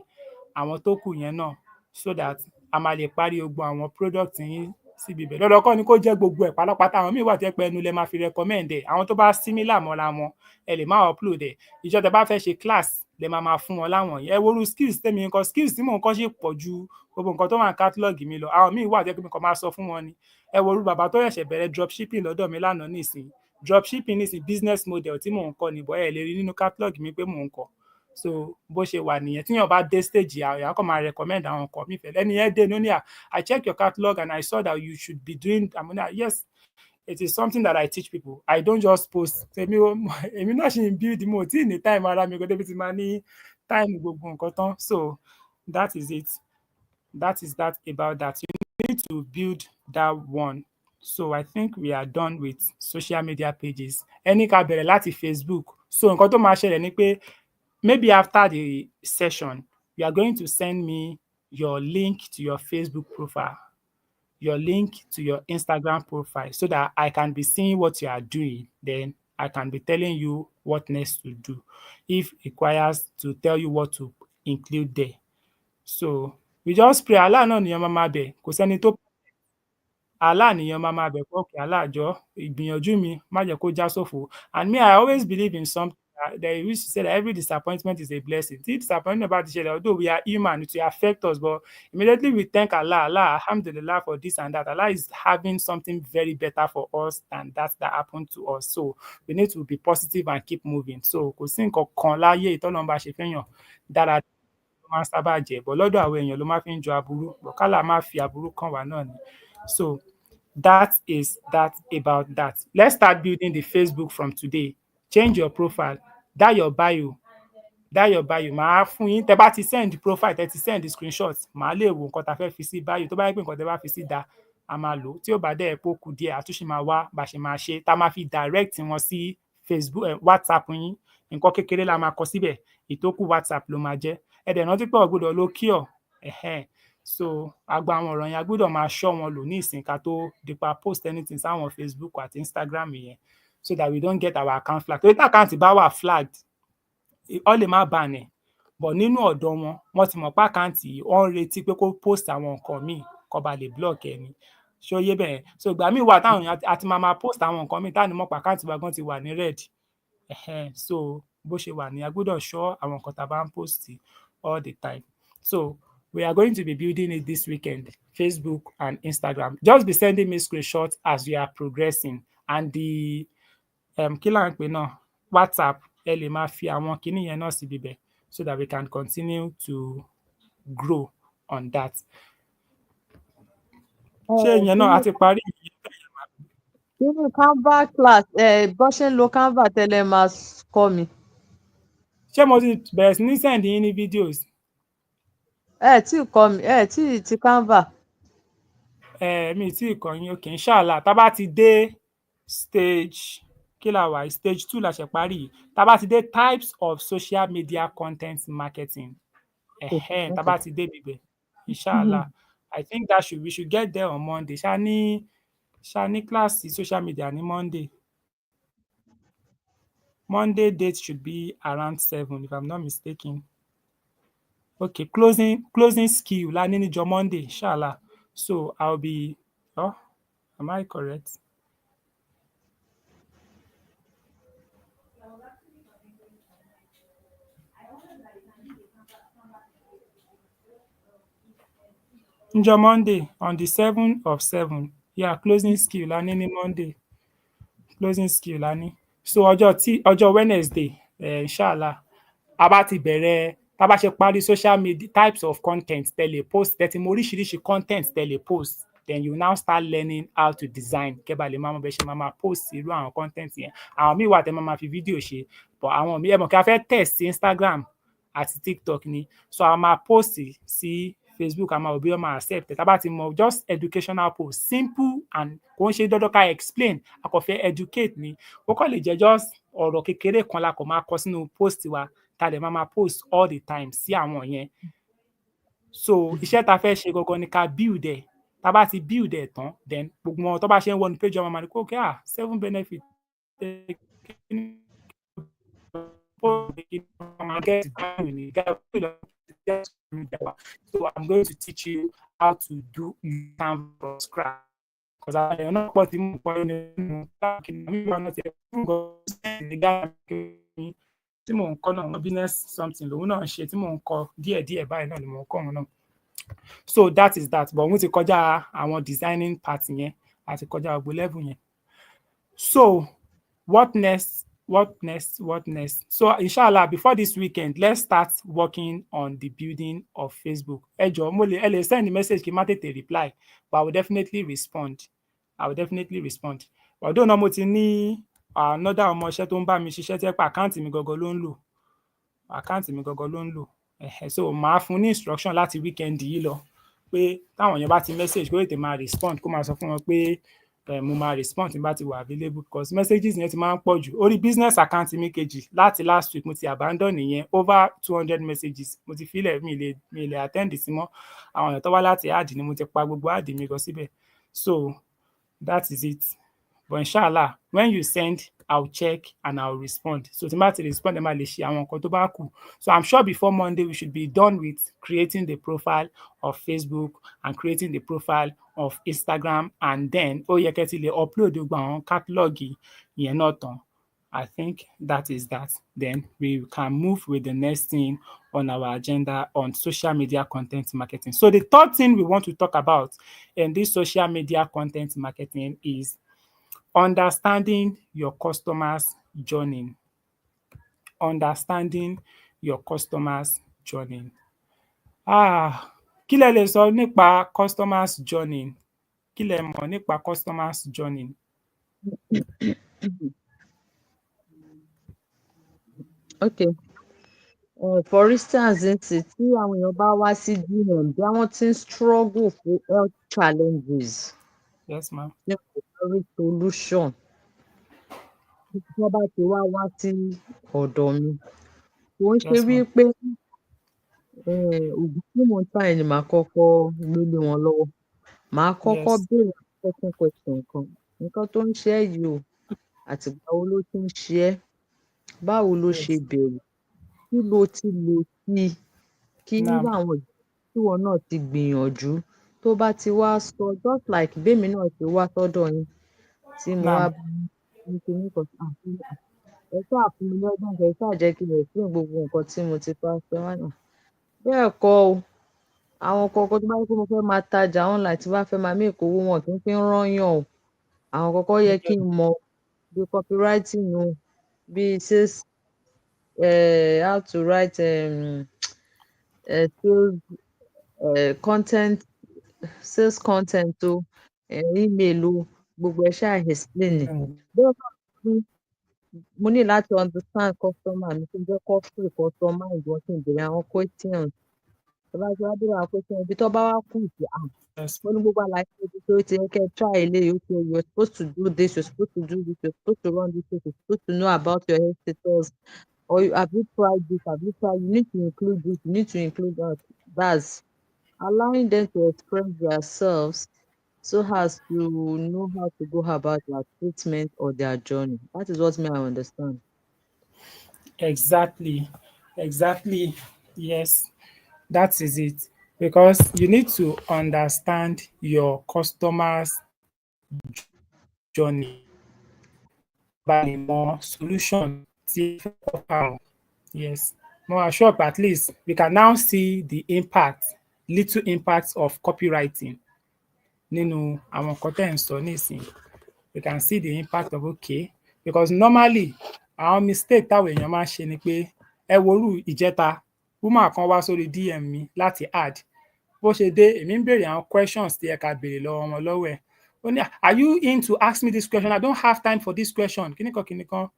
àwọn tó kù yẹn náà, so that a máa lè parí gbogbo àwọn product yín síbi ibẹ̀. Dandan kọ́ ni kó jẹ́ gbogbo ẹ̀ pátápátá. Àwọn míì wà tẹ́ pé ẹnu lẹ máa fi recommend ẹ̀. Àwọn tó bá similar mọ́ra wọn, ẹ lè máa upload ẹ̀. Ìjọ́ tẹ́ bá fẹ́ ṣe class lẹ máa fún wọn láwọn yẹn. Ẹ wo irú skills tèmi ń kọ́, skills tí mò ń kọ́ ṣì pọ̀ ju gbogbo nǹkan tó wà ní catalog mi lọ. Àwọn míì wà tẹ́ pé mi kàn máa sọ fún wọn ni. Ẹ wo irú bàbá tó ṣẹ̀ṣẹ̀ bẹ̀rẹ̀ dropshipping lọ́dọ̀ mi lánàá nísìnyí. Dropshipping nísìnyí business model tí mò ń kọ́ ni, but ẹ lè rí nínú catalog mi pé mò ń kọ́. So bó ṣe wà nìyẹn. Tíyàn bá dé stage èèyàn á kàn máa recommend àwọn nǹkan míì fẹ́. Ẹni yẹn dé ní ó ní I check your catalog and I saw that you should be doing yes, it is something that I teach people. I don't just post. Èmi náà ṣì ń build, mo tí ì ní time ara mi kò débi tí máa ní time gbogbo nǹkan tán. So that is it. That is that about that. You need to build that one. So I think we are done with social media pages. Ẹni ká bẹ̀rẹ̀ láti Facebook. So nǹkan tó máa ṣẹlẹ̀ ni pé maybe after the session, you are going to send me your link to your Facebook profile, your link to your Instagram profile, so that I can be seeing what you are doing. Then I can be telling you what next to do, if requires to tell you what to include there. So we just pray. Allah náà nìyẹn máa bẹ̀, kò sẹ́ni tó Allah nìyẹn máa bẹ̀ pé okay Allah jọ̀ọ́ ìgbìyànjú mi má jẹ́ kó já sófo. And me, I always believe in something that they used to say that every disappointment is a blessing. Tí disappointment bá ti ṣẹlẹ̀, although we are human, it will affect us, but immediately we thank Allah, alhamdulillah for this and that. Allah is having something very better for us than that happened to us. So we need to be positive and keep moving. So kò sí nǹkan kan láyé ìtọ́lọ́run bá ṣe fẹ́yàn dára ló máa ń sábà jẹ́, but lọ́dọ̀ àwọn èèyàn ló máa fi ń jọ aburú, but kálá má fi aburú kàn wá náà ni. So that is that about that. Let's start building the Facebook from today. Change your profile. That your bio. Màá fún yín, tẹ bá ti send profile, tẹ ti send screenshot, màá lè wo nǹkan tá fẹ́ fi sí bio. Tó bá yẹ pé nǹkan tẹ bá fi sí da, a máa lò. Tí ó bá dẹ̀ pé ó kù díẹ̀, àtúnṣe máa wá bá ṣe máa ṣe. Tá máa fi direct wọn sí Facebook, WhatsApp yín. Nǹkan kékeré la máa kọ síbẹ̀. Ìtókù WhatsApp ló máa jẹ́. Ẹ dẹ̀ rántí pé ò gbọdọ̀ lo cure. So agba àwọn ọ̀rọ̀ yẹn a gbọ́dọ̀ máa ṣọ́ wọn lò ní ìsìn ká tó dípa post anything sáwọn Facebook àti Instagram yẹn, so that we don't get our account flagged. Torí tí àkáǹtì bá wà flagged, ó lè má ban ẹ̀, but nínú ọ̀dọ̀ wọn, wọ́n ti mọ̀ pé àkáǹtì yìí wọ́n ń retí pé kó post àwọn nǹkan míì kó ba lè block ẹ̀ ni. Ṣé ó yé bẹ́ẹ̀? So ìgbà míì wà táwọn èèyàn àti máa post àwọn nǹkan míì táà ní mọ̀ pé àkáǹtì wa gan ti wà ní red. So bó ṣe wà ní a gbọ́dọ̀ ṣọ́ àwọn nǹkan tá a bá ń post all the time. So we are going to be building it this weekend, Facebook and Instagram. Just be sending me screenshots as we are progressing. And the kí là ń pè náà, WhatsApp, ẹ lè máa fi àwọn kinní yẹn náà síbi bẹ̀, so that we can continue to grow on that. Ṣé ìyẹn náà a ti parí? Nínú Canva class, bó ṣe ń lo Canva tẹ́lẹ̀ máa kọ́ mi. Ṣé mo ti bẹ̀rẹ̀ sí ní send yín ní videos? Tí kọ́ mi, tí ti Canva. Mi tí ì kọ́ yín, okay, inshallah. Tá bá ti dé stage, kí la wà? Stage 2 la ṣe parí yìí. Tá bá ti dé types of social media content marketing. Tá bá ti dé bíbẹ̀, inshallah. I think we should get there on Monday. Ṣá ní kíláàsì social media ní Monday. Monday date should be around 7, if I'm not mistaken. Okay, closing skill la ní níjọ́ Monday, inshallah. So I'll be, am I correct? Níjọ́ Monday on the 7th of 7. Yeah, closing skill la ní ní Monday. Closing skill la ní. So ọjọ́ Wednesday, inshallah, a bá ti bẹ̀rẹ̀, tá bá ṣe parí social media types of content tẹ́lẹ̀ post, tẹ́tí mo oríṣiríṣi content tẹ́lẹ̀ post, then you now start learning how to design. Kẹ́bà lè máa mọ bẹ́ẹ̀ ṣe máa post irú àwọn content yẹn. Àwọn míì wà tẹ́ máa fi fídíò ṣe, but àwọn míì ẹ mọ̀ kí a fẹ́ test sí Instagram àti TikTok ni. So a máa post sí Facebook, a máa wò bí wọ́n máa accept. Tá bá ti mọ just educational post, simple, and kò ń ṣe dandan ká explain, a kò fẹ́ educate ni. Ó kàn lè jẹ́ just ọ̀rọ̀ kékeré kan la kò máa kọ sínú post wa, tá lè máa post all the time sí àwọn yẹn. So iṣẹ́ tá fẹ́ ṣe gangan ni ká build ẹ̀. Tá bá ti build ẹ̀ tán, then gbogbo wọn tó bá ṣe ń wọnú page ọmọ máa ní kó okay, 7 benefits. So I'm going to teach you how to do Canva from scratch. Because I don't know what you tí mò ń kọ́ náà, business something lòun náà ṣe tí mò ń kọ́ díẹ̀díẹ̀ báyìí náà ni mò ń kọ́ wọn náà. So that is that, but wọ́n ti kọjá àwọn designing part yẹn àti kọjá gbogbo level yẹn. So what next What next? What next? So inshallah, before this weekend, let's start working on the building of Facebook. Ẹ jọ̀ọ́ ẹ lè send the message kí n má tètè reply, but I will definitely respond. I will definitely respond. Although náà mo ti ní another ọmọọṣẹ́ tó ń bá mi ṣiṣẹ́ tí ẹ pé àkáǹtì mi gangan ló ń lò. Àkáǹtì mi gangan ló ń lò. So màá fún ní instruction láti weekend yìí lọ pé táwọn èèyàn bá ti message kó tètè máa respond, kó máa sọ fún wọn pé mo máa respond tí n bá ti wà available, because messages yẹn ti máa ń pọ̀ jù. Orí business account mi kejì láti last week mo ti abandon ìyẹn, over 200 messages mo ti filẹ̀, mi lè attend sí mọ́. Àwọn èèyàn tó wá láti add ni mo ti pa gbogbo add mi lọ síbẹ̀. So that is it. But inshallah, when you send, I'll check and I'll respond. So tí n bá ti respond, ẹ máa lè ṣe àwọn nǹkan tó bá kù. So I'm sure before Monday we should be done with creating the profile of Facebook and creating the profile of Instagram, and then ó yẹ kẹ́ ti lè upload gbogbo àwọn catalog yẹn náà tán. I think that is that. Then we can move with the next thing on our agenda on social media content marketing. So the third thing we want to talk about in this social media content marketing is understanding your customer's journey. Understanding your customer's journey. Kí lẹ lè sọ nípa customer's journey? Kí lẹ mọ̀ nípa customer's journey? Okay. For instance nsìn tí àwọn èèyàn bá wá sí DM bí wọ́n ti ń struggle fún health challenges Yes, ma'am. tí kò bá rí solution, tí wọ́n bá ti wá sí ọ̀dọ̀ mi, kò ń ṣe Yes, ma'am. wípé oògùn tí mò ń tà yẹn ni màá kọ́kọ́ gbé lé wọn lọ́wọ́. Màá kọ́kọ́ Yes. béèrè second question kan. Nǹkan tó ń ṣe ẹ́ yìí o, àtìgbà wo ló ti ń ṣe ẹ́? Báwo ló ṣe Yes. bẹ̀rẹ̀? Kí lo ti lò sí i? Kí irú Naam. àwọn tíwọ náà ti gbìyànjú tó bá ti wá sọ, just like bémi náà ṣe wá sọ́dọ̀ yín tí mo wá Naam. bá yín ní kinní kan ẹ ṣáà fún mi lọ́gbọ́n kan, ẹ ṣáà jẹ́ kí n explain gbogbo nǹkan tí mo ti bá fẹ́ wá náà. Bẹ́ẹ̀ kọ́ o, àwọn kọ̀ọ̀kan tó bá jẹ́ pé mo fẹ́ máa tajà online, tí bá fẹ́ máa make owó, wọn kì í fi ń rányàn o. Àwọn kọ̀ọ̀kan yẹ kí n mọ̀ bí copywriting o, bí sales, how to write sales content, sales content o, email o, gbogbo ẹ̀ ṣáà explain ẹ̀. Bẹ́ẹ̀ náà ni mo ní láti understand customer mi, kí n jẹ́ kó free customize wọn, kí n béèrè àwọn questions. Tó bá ti wá béèrè àwọn questions, ibi tó bá wá kù sí, Yes. mo ní gbogbo àlàyé ibi tó ti yẹ kẹ́ ẹ try eléyìí, okay, you're supposed to do this, you're supposed to do this, you're supposed to run this way, you're supposed to know about your health status, or have you tried this, have you tried, you need to include this, you need to include that. That's allowing them to express themselves so as to know how to go about their treatment or their journey. That is what me I understand. Exactly. Exactly. Yes. That is it. Because you need to understand your customer's journey by more solution tí ẹ fẹ́ offer wọn. Yes. More sure, at least we can now see the impact, little impact of copywriting nínú àwọn nǹkan tẹ́ ẹ̀ ń sọ nísìnyí. We can see the impact of okay, because normally àwọn mistake táwọn èèyàn máa ń ṣe ni pé ẹ worú ìjẹta woman kan wá sórí DM mi láti add, bó ṣe dé èmi ń béèrè àwọn questions tí ẹ ká béèrè lọ́wọ́ wọn lọ́wọ́ ẹ̀. Ó ní, are you in to ask me this question? I don't have time for this question. Kíníkan.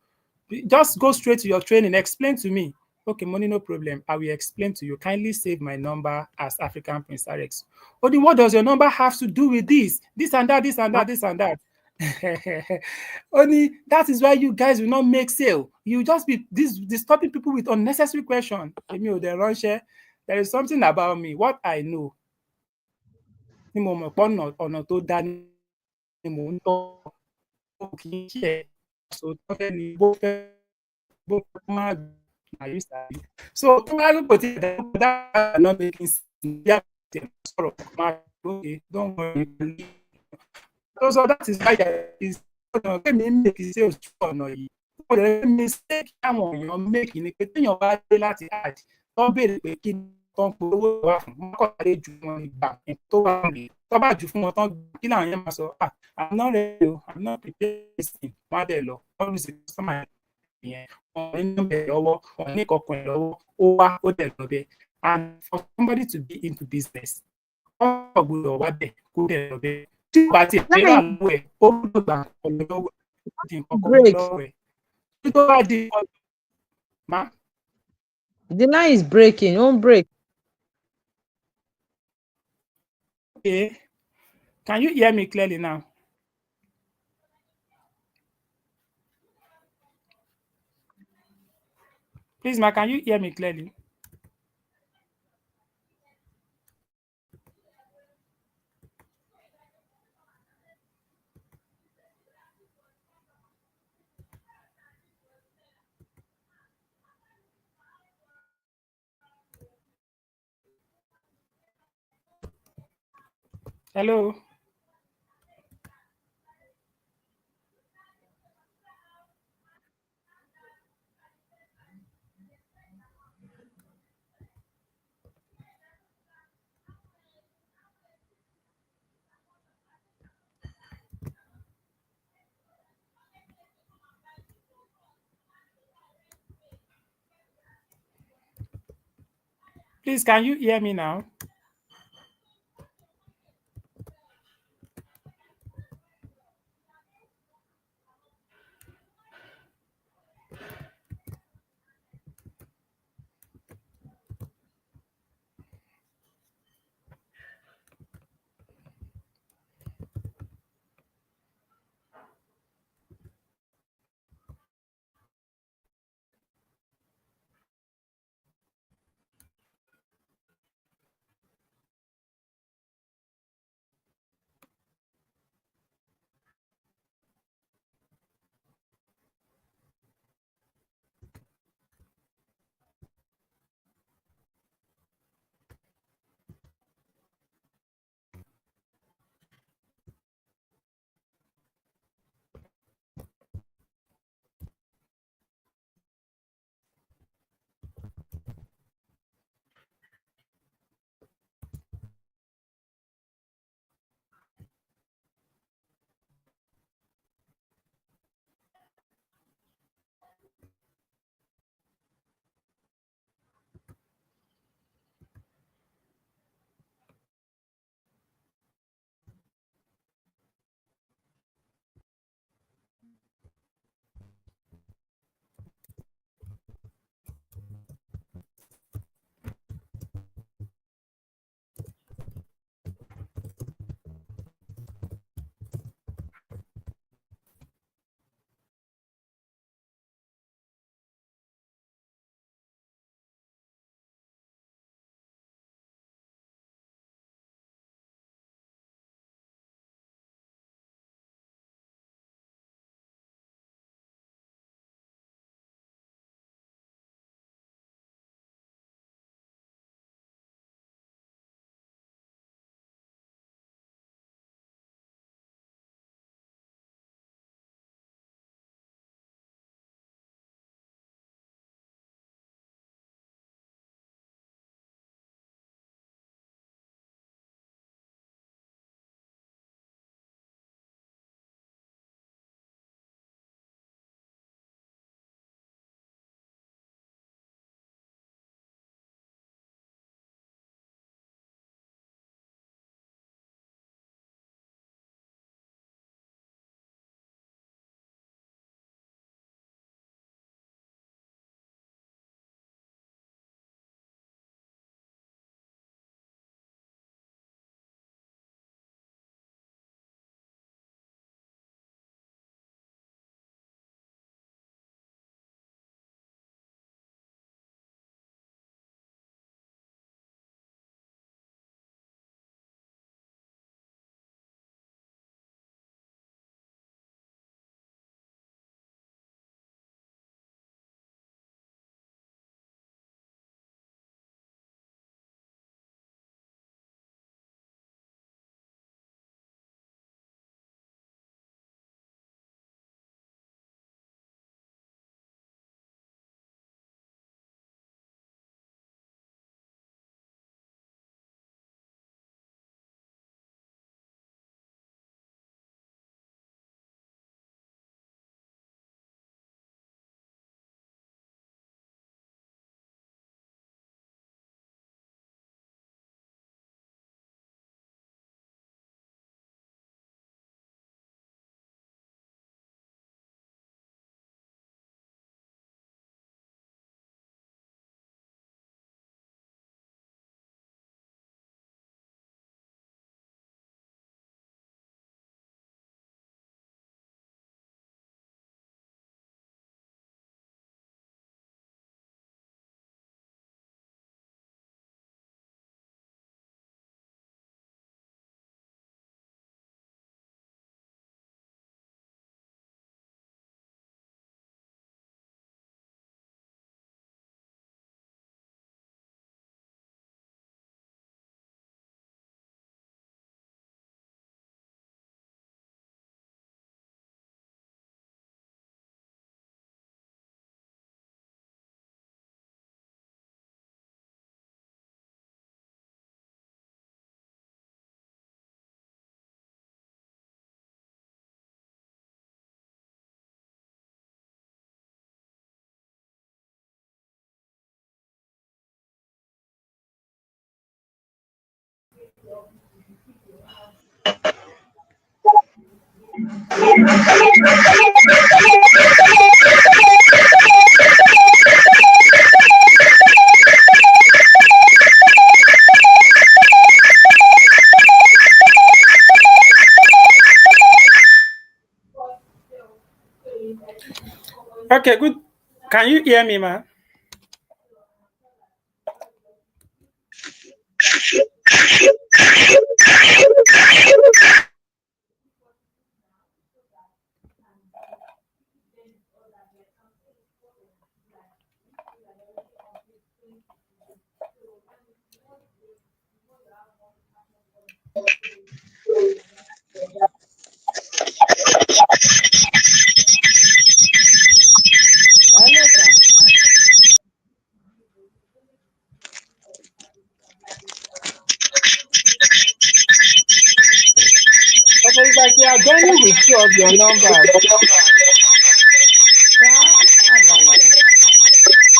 Just go straight to your training, explain to me. Okay, money, no problem. I will explain to you. Kindly save my number as African Prince RX. Oh, then what does your number have to do with this? This and that, this and that, this and that. Only that is why you guys will not make sale. You just be disturbing people with unnecessary questions. There is something about me. What I know, ni mo mọ̀ pé ọ̀nà tó dá ni mò ń tọ́, kì í ṣe sòótọ́ fẹ́ ni bó fẹ́ má àyè sàbí. So tó bá rí kò tí ì dá not making sense bí àti ẹ̀ sọ̀rọ̀ máa lóye, don't worry. So that is why is ọ̀nà kémi make sales ọ̀nà yìí. Mo lè mistake àwọn èèyàn make ni pé téèyàn bá dé láti add tó béèrè pé kí ni tó ń polówó wá fún, wọn kọ́ lè ju wọn ìgbà tó wà nílé. Tó bá jù fún wọn tán, kí làwọn yẹn máa sọ, I'm not ready o, I'm not prepared to listen. Wọ́n á dẹ̀ lọ, wọ́n lose the customer. nìyẹn. Wọn ò ní nọ́mbà ẹ̀ lọ́wọ́, wọn ò ní nǹkankan ẹ̀ lọ́wọ́, ó wá ó dẹ̀ lọ bẹ́ẹ̀. And for somebody to be into business, wọ́n gbọ́dọ̀ wá bẹ̀ kó dẹ̀ lọ bẹ́ẹ̀. Tí ò bá tiẹ̀ fẹ́ rà Line lọ́wọ́ ẹ̀, ó gbọ́dọ̀ gbà nǹkan lọ́wọ́ ẹ̀, ó di nǹkan kan mọ́ break. lọ́wọ́ ẹ̀. Tí tó bá di nǹkan má The line is breaking. Don't break. okay. Can you hear me clearly now? Please ma, can you hear me clearly? Hello? Please, can you hear me now? Okay, good. Can you hear me, ma? Hello, sir. Okay, it's like you are joining with two of your numbers. Ah, la, la, la.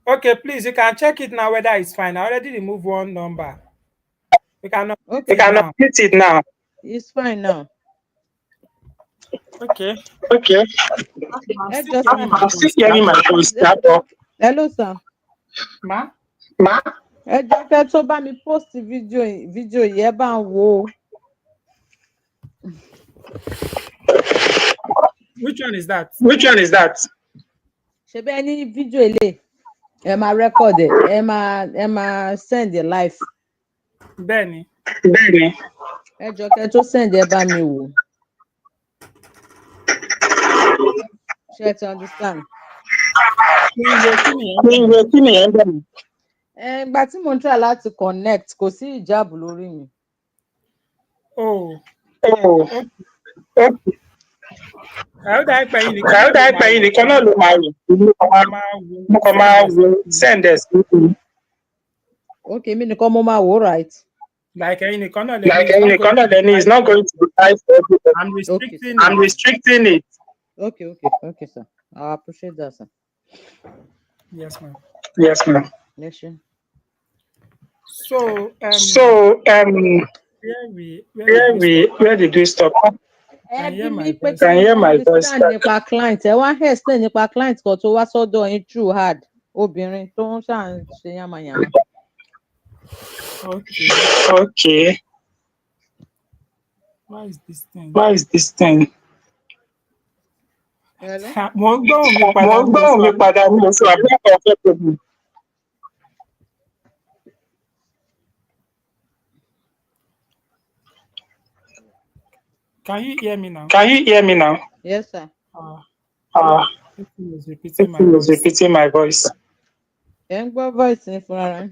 Okay, please, you can check it now whether it's fine. I already removed one number. We can update Okay, it now. It now. it's fine now. Okay. Okay. I'm Ẹ still jọ sá. hearing my I'm still voice. hearing my voice. That's all. Hello, sir. Ma? Ma? Ẹ jọ kẹ́ tó bá mi post fídíò yìí ẹ bá ń wò ó. Which one is that? Which one is that? Ṣé bẹ́ẹ̀ ní fídíò ilé ẹ máa record ẹ máa send ẹ live. Benny. Bẹ́ẹ̀ni. Ẹ jọ kẹ́ tó send ẹ bá mi wò. Ṣé ẹ ti understand? Ìwé kí ni ẹ̀ ń bẹ̀ mí? Ìgbà tí mo ń try láti connect kò sí ìjáàbù lórí mi. Oh. Oh. Okay. Ó dà pé yín nìkan náà Kàó ló dáa máa pé wò. yín nìkan náà ló máa rìn. Mo kàn máa wo send sí i. Okay, mi nìkan mo máa wò ó right. Like ẹ̀yin nìkan náà lẹ́ni Like it's ẹ̀yin not nìkan going náà to be lẹ́ni is live not for going to be nice for everybody. I'm Okay, restricting sir. I'm it. restricting it. Okay, sir. I appreciate that, sir. Yes, ma'am. Yes, ma'am. Ẹ ṣé. So So, where did we stop? where did we stop? Ẹ Can you bí hear mi my pé voice? kí Can ni you hear mo my voice? understand nípa client ẹ wá explain nípa client kan tó wá sọ́dọ̀ yín through hard obìnrin tó ń ṣà ń ṣe yàmàyàmà. Okay. Okay. Why is this thing? Why is this thing? Hello? Mo ń gbóhùn mi Mo padà ń mi ò gbóhùn sọ mi padà ní oṣù àbúrò ọ̀fẹ́ tóbi. Can you hear me now? Can you hear me now? Yes, sir. Uh, This thing is repeating my People is voice. repeating my voice. Ẹ ń gbọ́ voice ní fúnra rẹ̀.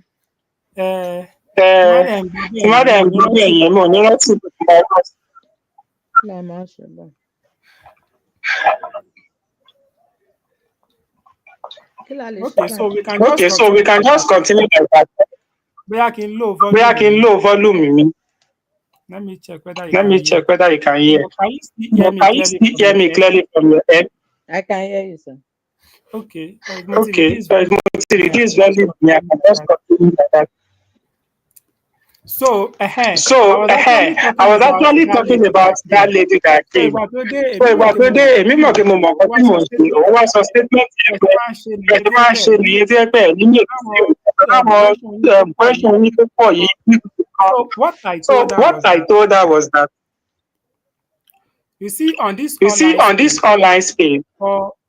Tí má dẹ̀ ń gbọ́ Tí má bẹ́ẹ̀ dẹ̀ yẹn ń mo ní gbọ́ rántí bẹ́ẹ̀ yẹn mo ní rántí my voice. Kí la máa ṣe báyìí? Kí la lè ṣe Okay, so báyìí? we can Okay, just so we continue can like just that. continue like that. Bóyá kí n low Bóyá volume kí n mi. low volume mi. Let me check whether you Let can me hear. check whether you can hear. Can you still hear me Can you clearly still from hear your me end? clearly from your end? I can hear you, sir. Okay. Mo ti Okay, reduce so volume mo ti mi, I reduce can just volume mi, I can continue like just that. continue like that. So, So, I was actually I talking was about actually that talking lady about that that came. lady that So came. ìgbà tó dé So èmi mọ̀ ìgbà pé tó mo dé mọ̀ nǹkan èmi tí mọ̀ mò pé ń mo ṣe. mọ̀ Ó nǹkan wá tí mò sọ ń ṣe. statement Òun wá yẹn sọ pé statement yẹn ẹ pé tó bá ń ṣe ẹ tó nìyẹn tó bá yẹ ń pé ṣe ẹ̀ ní nìyẹn tó yẹ pé ẹ̀ ní lè fi àwọn question yín tó pọ̀ question yìí. yín tó pọ̀ yìí. So what I So told her what was I that, told her was that you see, on this you see online on this space, online space, for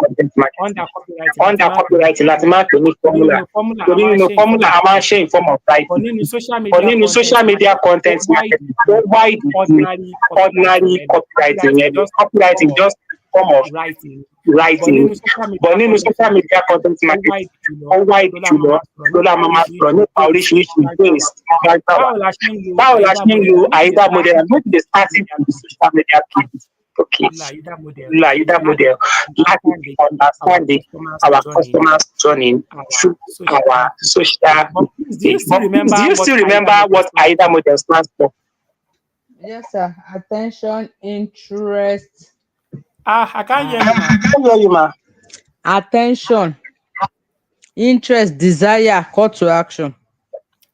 content marketing. Under copywriting láti Under máa ń pè ní copywriting láti formula. máa ń pè ní Torí formula. nínú formula a Torí máa ń nínú ṣe in form formula of a máa ń ṣe writing. in form of But writing. nínú social But media nínú content social media marketing, ó content wide marketing, ó ju wide ju ordinary copywriting ordinary yẹn lọ. copywriting Copywriting yẹn lọ. just form Copywriting of just form of writing. But writing. nínú social But media nínú content social marketing, media content ó marketing, wide jùlọ ó wide tó la máa jùlọ máa sọ̀rọ̀ tó la nípa máa máa sọ̀rọ̀ oríṣiríṣi nípa ways tó oríṣiríṣi máa ń gbà ways wá. tó máa ń gbà wá. Báwo la ṣe ń lo Báwo la AIDA ṣe ń model? lo Make AIDA the model? starting I'm going to from be social starting media from the page. social media page. Okay. The AIDA model The AIDA láti model. Láti understanding our understanding customers' our journey, customers' journey our through our social page. social But please, do you page. still But please, remember do you what still AIDA remember model what stands AIDA for? model stands for? Yes, sir. Attention, interest, I can't hear you, and ma. I can hear you, ma. attention, interest, desire, call to action.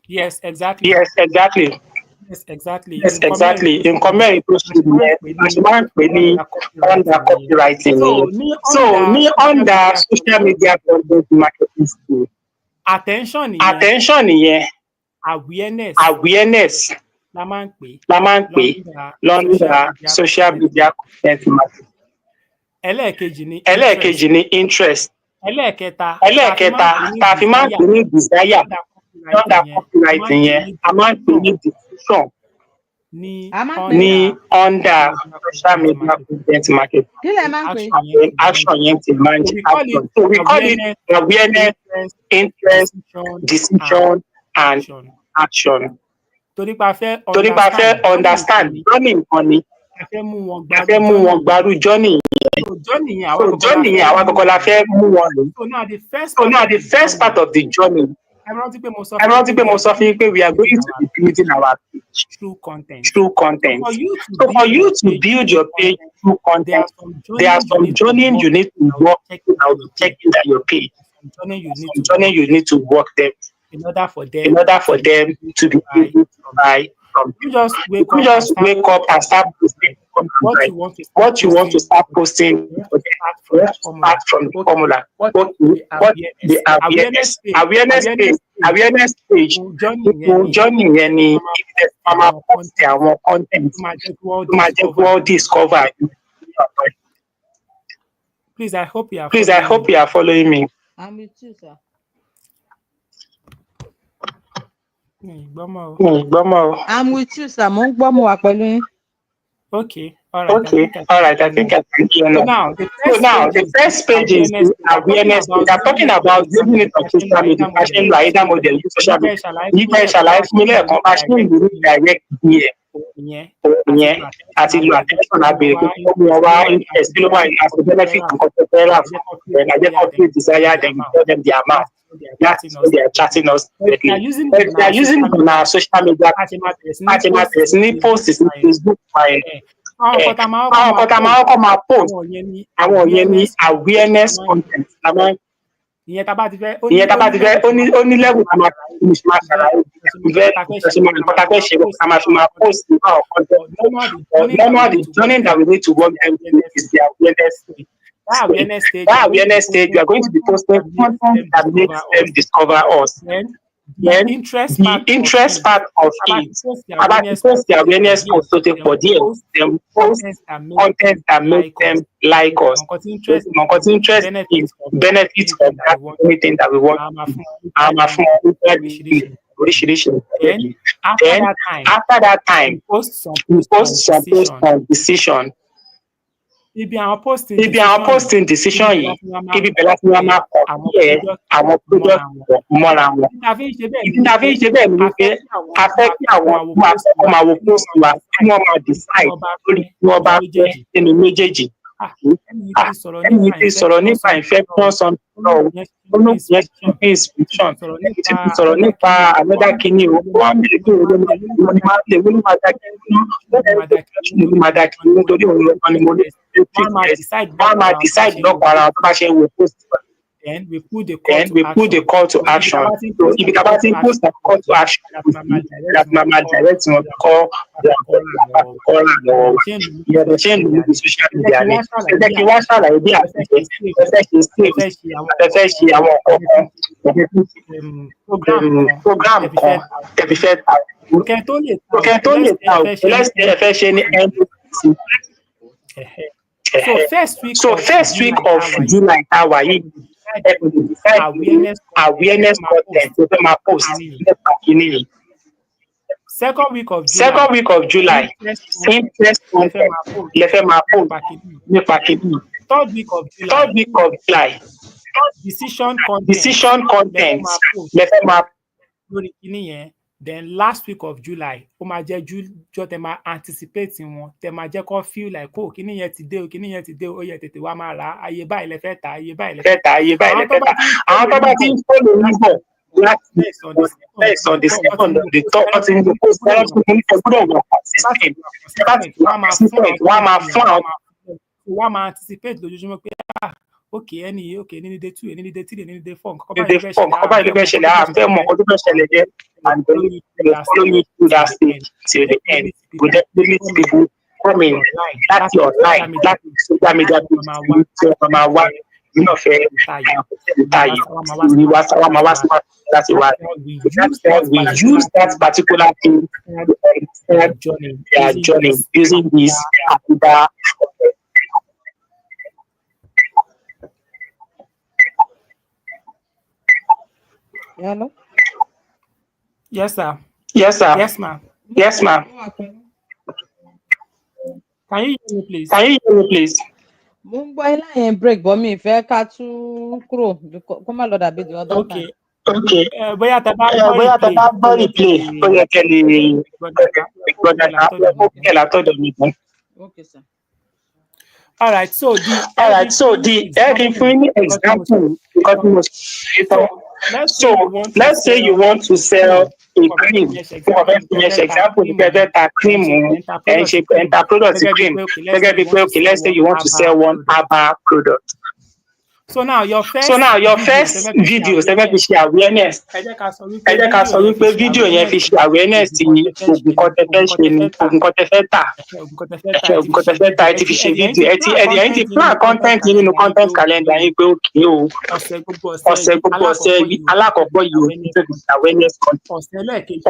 Yes, exactly. Yes, exactly. Yes, exactly. Yes, Nǹkan mẹ́rin exactly. tó ṣe Nǹkan nìyẹn. mẹ́rin tó A ṣe ṣe máa ń nìyẹn. pè A ní ṣe máa ń pè ní under under copywriting nìyẹn. copywriting So nìyẹn. ní So under ní social under media social content media marketing, content marketing skill, attention nìyẹn, attention nìyẹn, awareness, awareness, la máa ń pè la máa ń pè lọ́ndà lọ́ndà social media content marketing. ẹlẹ́ẹ̀kejì ni interest. Ẹlẹ́ẹ̀kejì ni interest. Ẹlẹ́ẹ̀kẹta tá a fi máa ń pè ní desire lọ́ndà copywriting yẹn a máa ń pè ní diffusion ní under social media content marketing. Kí lẹ máa ń pè? Action yẹn ti máa ń jẹ́ action. So we call it awareness, interest, decision and action. Torí pa fẹ́ understand journey nǹkan ni. A fẹ́ mú wọn gbarú journey yẹn. So journey yẹn àwa gbogbo la fẹ́ mú wọn lò. So now the first part of the journey. I rántí pé mo sọ fún yín pé we are going to be building our page through content. So for you to build your page through content, there are some journey you need to work out checking that your page. Some journey you need to work them in order for them to be able to buy. You just wake up and start posting what you want to start posting. Start from the formula. What the awareness page. Journey yẹn ni máa post àwọn content tó máa jẹ́ kí wọ́n discover. Please, I hope you are following me. I'm with you, sir. I'm with you, sir. Mo ń gbọ́ mo wà pẹ̀lú yín. Okay. All right. I think I can hear now. So now the first page is awareness. We are talking about using it on social media. Fashion like that model use social media. Nígbà ìṣàlàyé fún mi lẹ́ẹ̀kan bá ṣe ń lò direct yẹn àti lo attention abèrè pé kí wọ́n wá interest kí ló wà ní àti benefit nǹkan tó fẹ́ rà fún ẹ̀ nàjẹ́ complete desire then you tell them the amount. That's what they are chatting us. If they are using it on our social media, ní post ní Facebook, àwọn kọ́tà máa kọ́ máa post àwọn yẹn ní awareness content. Ìyẹn tá bá ti fẹ́ ó ní level tá máa ṣàlàyé ìfẹ́ nǹkan tá fẹ́ ṣe ká máa fi máa post nípa our content. Normal the journey that we need to work them through is the awareness stage. That awareness stage, we are going to be posting content that makes them discover us. Then the interest part of it, about post the awareness post to take for them, then post content that make them like us. Because interest in benefits of that anything that we want. Then after that time, we post some post on decision. Ibi àwọn posting decision yìí ibi bẹ̀rẹ̀ láti wọ́n máa kọ̀ kí àwọn product mọ́ra wọn. Ìdí tá a fi ń ṣe bẹ́ẹ̀ ni wípé a fẹ́ kí àwọn máa wo post wa kí wọ́n máa decide lórí kí wọ́n bá fẹ́ nínú méjèèjì. Ẹni tí sọ̀rọ̀ nípa ìfẹ́ tí wọ́n sọ olóògùn inscription ti sọ̀rọ̀ nípa another kìíní o wọ́n ń bèrè pé olóògùn ni máa lè wọ́n máa dá kìíní máa dá kìíní nítorí òun lọ́kàn ni mo lè wọ́n máa decide lọ́kọ̀ ara tó bá ṣe ń wo post. Then we put the call to action. So if it's about post a call to action, that mama direct wọn call the chain the social media ni. Ṣé kí wọ́n ṣàlàyé bí àtẹ̀jẹ́ fẹ́ ṣe àwọn program kan tẹ̀bí fẹ́ ta. Kẹ́ tó lè ta ẹ fẹ́ ṣe ní NBC. So first week of July our awareness content to my post. Second week of July interest content lefe ma post nípa kìíní. Third week of July decision content lefe ma lórí kìíní yẹn. Then last week of July ó máa jẹ́ jọ́ tẹ máa anticipate wọn tẹ máa jẹ́ kó feel like kó kíní yẹn ti dé ó yẹ tètè wá máa rà ayé báyìí lẹ fẹ́ tà ayé báyìí lẹ fẹ́ tà. Àwọn tó bá ti ń follow níbọ̀ láti based on the second of the top ti ń gbé post náà tó ń fẹ́ gbọ́dọ̀ wọ̀ consistent wọ́n máa fún àwọn. Wọ́n máa anticipate lójoojúmọ́ pé okay ní day 2 ní day 3 ní day 4 kọ́kọ́ báyìí ló fẹ́ ṣẹlẹ̀ àfẹ́ mọ̀ ọdún fẹ́ ṣẹlẹ̀ jẹ́ and then you follow me through that stage till the end. We definitely see people coming láti online láti social media tí wọ́n máa wá nínú ọ̀fẹ́ ìta yìí ní wá sí láti wá rí. That's why we use that particular thing to extend their journey using this particular. Hello? Yes, sir. Yes, sir. Yes, ma'am. Yes, ma'am. Can you hear me, please? Can you hear me, please? Mo ń gbọ́ ilá yẹn break but mi ì fẹ́ ká tú kúrò kó má lọ dàbí the other time. Okay. Okay. Bóyá tẹ bá Bóyá tẹ gbọ́ bá gbọ́ replay, replay, ó yẹ kẹ́ lè gbọ́dọ̀ ó kẹ́ látọ̀dọ̀ mi gan. Okay, sir. All right, so the example because so let's say you want to sell a cream. For example, you get a cream and she enter product cream. Let's say you want to sell one herbal product. So now your first video ṣe fẹ́ fi ṣe awareness. Ẹ jẹ́ ká sọ wípé fídíò yẹn fi ṣe awareness ti oògùn kan tẹ́ fẹ́ ṣe ni oògùn kan tẹ́ fẹ́ tà. Oògùn kan tẹ́ fẹ́ tà ẹ ti fi ṣe fídíò ẹ̀yìn ti plan content yìí nínú content calendar yín pé òkè o ọ̀sẹ̀ gbogbo ọ̀sẹ̀ alákọ̀ọ́kọ́ yìí o fẹ́ fi ṣe awareness content.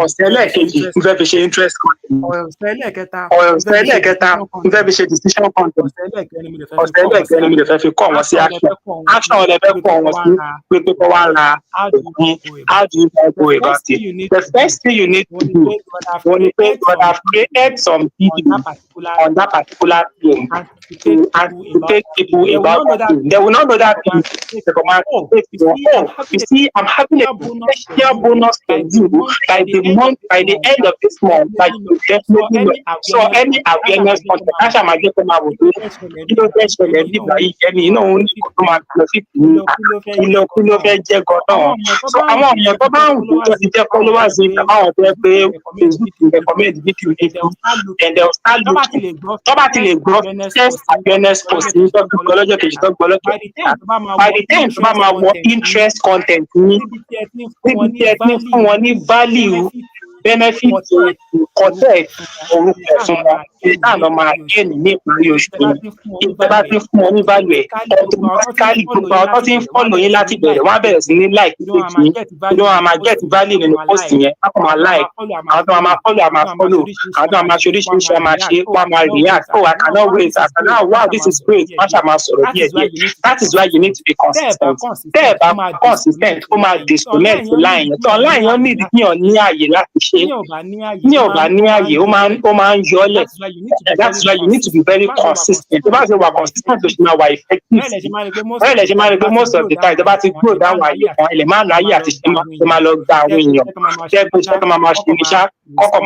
Ọ̀sẹ̀ ẹlẹ́ẹ̀kejì n fẹ́ fi ṣe interest content. Ọ̀sẹ̀ ẹlẹ́ẹ̀kẹta n fẹ́ fi ṣe decision content. Ọ̀sẹ̀ ẹlẹ́ẹ̀kẹrin mi lè fẹ́ fi kọ́ wọn sí action lè fẹ́ kọ́ wọn sí pé pé kọ́ wá ra òògùn. How do you go about it? The first thing you need to do when you pay God have created some video on that particular thing and to take people about that thing. They will not know that thing. You see, I'm having a special bonus for you by the end of this month. Like you definitely know. So any awareness content, Aisha máa jẹ́ kó máa wò pé kí ló fẹ́ ṣẹlẹ̀ nígbà yìí ẹni iná òun ní kó máa lọ sí ìlú kí ló fẹ́ jẹ́ gan-an. So àwọn èèyàn tó bá ń wù tó ti jẹ́ followers ní àwọn tó yẹ pé Facebook recommend video ní fún and they will start looking. Tó bá ti lè gbọ́ first awareness post ní tó gbọ́ lọ́jọ́ kejì tó gbọ́ lọ́jọ́ kejì. By the time tó bá máa wọ interest content ní níbi tí ẹ ti ń fún wọn ní value benefit content orúkọ fún wọn ìdáná máa gé ní ìparí oṣù yìí ìjọba ti fún wọn ní value ẹ automatically gbogbo àwọn tó ti ń follow yín láti bẹ̀rẹ̀ wọ́n á bẹ̀rẹ̀ sí ní like page yín ló wọn máa get value nínú post yẹn wọ́n kàn máa like àwọn tó máa follow àwọn tó máa ṣe oríṣiríṣi a máa ṣe wọ́n á máa react oh I cannot wait I cannot wow this is great wọ́n ṣáà máa sọ̀rọ̀ díẹ̀ that is why you need to be consistent tẹ́ ẹ̀ bá consistent ó máa disconnect line yẹn tó line yẹn ní ìdíyàn ní àyè láti ṣe ní ọba ní àyè ó máa ń yọ ọ́lẹ̀ that's why you need to be very consistent tó bá ṣe wà consistent tó ṣe máa wà effective bẹ́ẹ̀ lẹ ṣe máa rí pé most of the time tó bá ti grow dáhùn àyè kan ilẹ̀ máa ń ráyè àti ṣe máa lọ gba àwọn èèyàn jẹ́ pé iṣẹ́ tó máa ṣe ní ṣá kọ́kọ́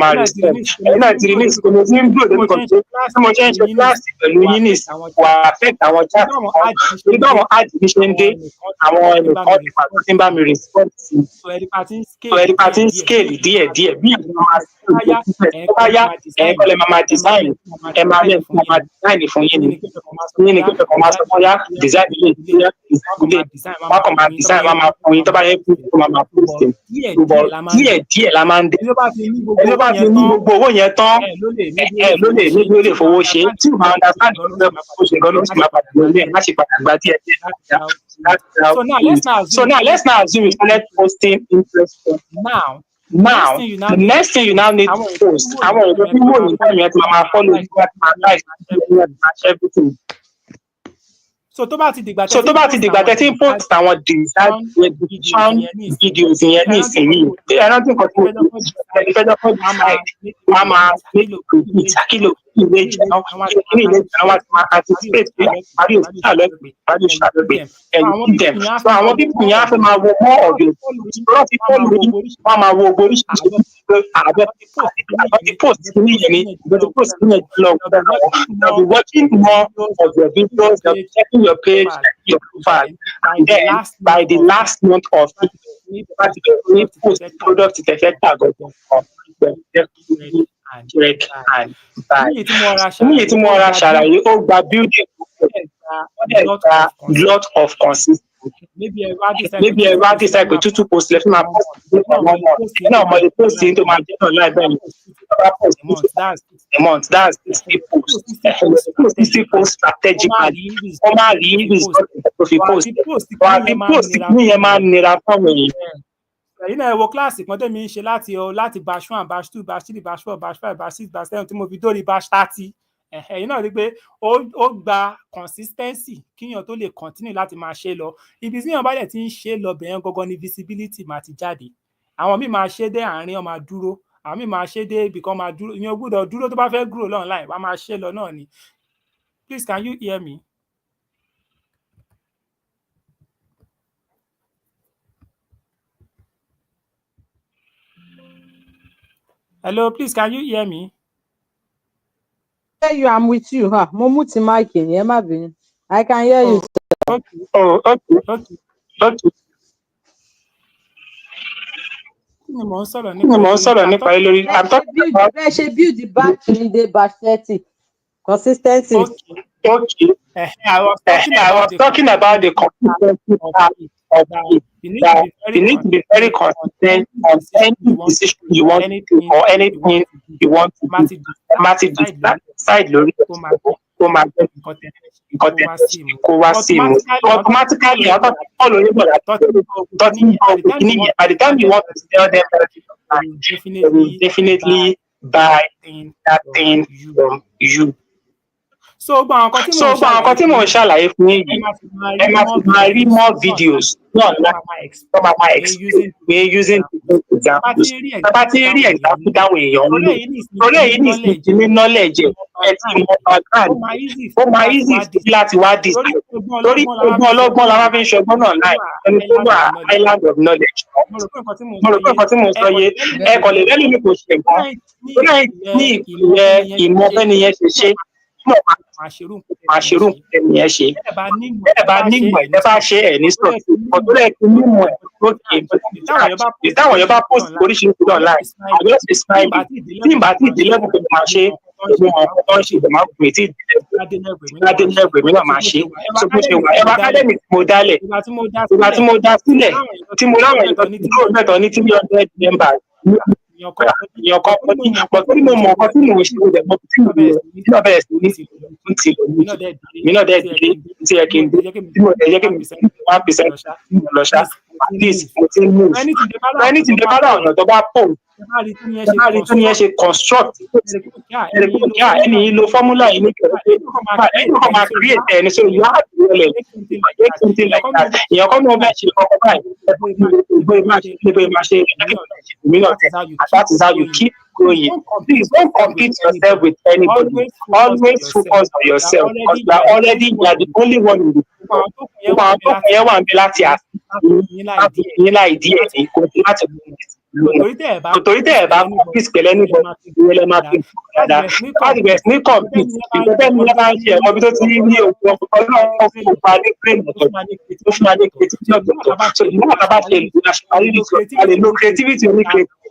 máa respond ẹ̀yin náà ti rí ní ìsìnkú tí ń dúró débi kan tí mo ṣe ń ṣe kíláàsì pẹ̀lú unis wà affect àwọn chat kan nígbà wọn ad mi ṣe ń dé àwọn ẹnìkan ti pàtó tí ń bá mi respond sí ẹ̀rí pa ti ń scale díẹ̀díẹ̀ bí ìlú máa báyá ẹ̀kọ́ lè máa design ẹ̀ máa lè fún máa design fún yín ni kíkẹ́ kan máa sọ fún yá design ilé wọ́n kàn máa design wọ́n máa fún yín tó bá yẹ kó máa post díẹ̀díẹ̀ la máa ń dé ẹni bá ti ní gbogbo owó yẹn tán ló lè fowó ṣe tí o máa understand ìgbésẹ̀ fowó ṣe gan ló sì máa padà lórí ẹ̀ má ṣe padà gba díẹ̀díẹ̀. So now let's now assume you started posting interest now the next thing you now need to post àwọn èèyàn tí wọ́n ní báyìí yẹn ti máa follow you láti máa like everything. So tó bá ti dìgbà tẹ́ tí ń post àwọn design videos yẹn ní ìsinyìí ẹ̀rọ tí nǹkan tí mo ti fẹ́ fọ́ decide wọ́n á máa nílò ìtàkìlò ilé ìjẹun ní ilé ìjẹun wá ti máa anticipate pé parí òṣìṣẹ́ àlọ́gbẹ̀ ẹ̀yìn dem so àwọn pípù yẹn á fẹ́ máa wo more of it wọ́n ti follow yín wọ́n á máa wo oríṣiríṣi pé àbẹ̀ ti post ní ìyẹn ni ìgbẹ́ ti post ní ìyẹn lọ they'll be watching more of your videos they'll be checking your page your profile and then by the last month of it you post product tẹ̀fẹ́ tàgọ̀ check and buy. Ní èyí tí mo ra ṣàlàyé ó gba building ó dẹ̀ gba lot of consistency. maybe ẹ wá decide pé maybe ẹ wá decide pé two post lẹ fún máa post ní àwọn ọmọ náà mo lè post yín tó máa jẹ́ náà láì bẹ́ẹ̀ ni bá post a month that's 60 posts post 60 posts strategically wọ́n máa rí result tó fi post wọn àti post ní yẹn máa nira fáwọn èèyàn. ẹ̀yin náà ẹ wo kíláàsì kan tẹ́mi ń ṣe láti batch 1 batch 2 batch 3 batch 4 batch 5 batch 6 batch 7 tí mo fi dórí batch 30 ẹ̀yin náà rí pé ó gba consistency kíyàn tó lè continue láti máa ṣe lọ ibi tí yàn bá dẹ̀ ti ń ṣe lọ bẹ̀yẹn gangan ni visibility máa ti jáde àwọn míì máa ṣe dé àárín ọmọ dúró àwọn míì máa ṣe dé ibì kan máa dúró ìyẹn gbọ́dọ̀ dúró tó bá fẹ́ grow online wàá máa ṣe lọ náà ni. Please, can you hear me? Hello, please, can you hear me? I hear you, I'm with you. Mo mú ti mic yẹn, ẹ má bínú. I can hear you. Okay. Okay. Kí ni mò ń sọ̀rọ̀ nípa ẹ lórí. Bẹ́ẹ̀ ṣe build the batch ní day batch 30. Consistency. Okay. I was talking about the consistency of it. You need to be very consistent on any decision you want to do or anything you want to do. Mati decide lórí kó máa jẹ́ nǹkan kó wá sí mu. Automatically, all lórí bọ̀dá by the time you want to tell them they will definitely buy that thing from you. So gbogbo àwọn nǹkan tí mò ń ṣàlàyé fún yín yìí ẹ máa fi máa rí more videos náà tó máa máa explain using examples bá ti rí example dáhùn èèyàn ń lò torí èyí ní ìsìnkú ní knowledge ẹ ti mọ background ó máa easy láti wá decide torí ọgbọ́n ọlọ́gbọ́n la máa fi ń ṣọgbọ́n náà láì ẹni tó wà island of knowledge mo rò pé nǹkan tí mo sọ yé ẹ kò lè lẹ́nu mi kò ṣe nǹkan ó náà ní ìpìlẹ̀ ìmọ̀ fẹ́ni yẹn ṣe máa ṣerú nǹkan ẹni ẹ ṣe bẹ́ẹ̀ bá nígbà ẹ bá ṣe ẹ ní sọ ọdún ẹ ti mímú ẹ tó kè é táwọn yẹn bá post oríṣiríṣi online àjọ ṣe smile tí ìgbà tí ìdílé kò máa ṣe èmi àwọn ọmọ ṣe ìgbà máa gbé tí ìdílé mi náà máa ṣe tó bó ṣe wà ẹ bá academy tí mo dálẹ̀ ìgbà tí mo dá sílẹ̀ tí mo láwọn èèyàn tí kúrò mẹ́tọ̀ ní 300 members èèyàn kan pọ̀ tó ní mo mọ̀ ọkọ tí mo ṣe ìwé ẹ̀gbọ́n tí mo bẹ̀rẹ̀ sí ní ti lò ní mi náà dẹ̀ dé tí ẹ kí n dé tí mo dẹ̀ jẹ́ kí mi 1% lọ ṣá at least mo ti ń move anything dey bá ọ̀nà tó bá pọ̀ ẹ bá rí tí yẹn ṣe construct ẹni yìí lo formula yìí ní kẹ̀kẹ́ ẹni kan máa create ẹni so you have to really make something like that èèyàn kan náà bẹ́ẹ̀ ṣe ọkọ̀ báyìí gbé máa ṣe èmi náà tẹ̀ that is how you keep growing. Please don't compete yourself with anybody. Always focus on yourself because you are the only one in the world. Gbogbo àwọn tó kàn yẹn wà níbi láti àṣìyìn láì díẹ̀ ní kò tí láti torí tẹ́ ẹ̀ bá compete pẹ̀lú anybody ìwé lẹ́ máa fi dáadáa. Láti bẹ̀rẹ̀ sí ní compete ìgbésẹ̀ mi bá ń ṣe ẹ̀kọ́ bí tó ti ní òkú ọlọ́run fún ọba ní brain ọ̀tọ̀ tó fún wa ní creativity ọ̀tọ̀ so ìmọ̀ àtàbà ṣe ìlú àṣà lè lo creativity oní creativity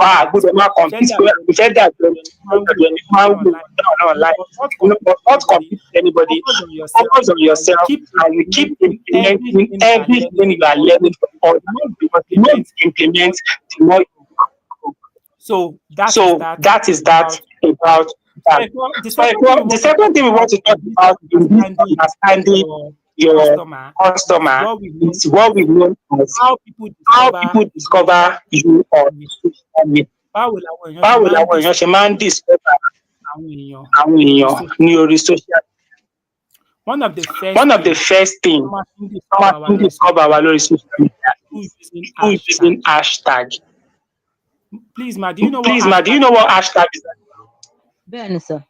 wà á gbọ́dọ̀ máa compete pẹ̀lú ìfẹ́ dàgbẹ́ ẹni máa ń wò náà láì not compete with anybody focus on yourself and you keep implementing everything you are learning from others because the more you implement the more you grow. So that is that about that. The second thing we want to talk about is understanding your customer is what we know as how people discover you on social media. Báwo làwọn èèyàn ṣe máa ń discover àwọn èèyàn ní orí social media? One of the first thing wọ́n máa ń discover wa lórí social media is using hashtag. Please ma, do you know what hashtag is? Bẹ́ẹ̀ni sir.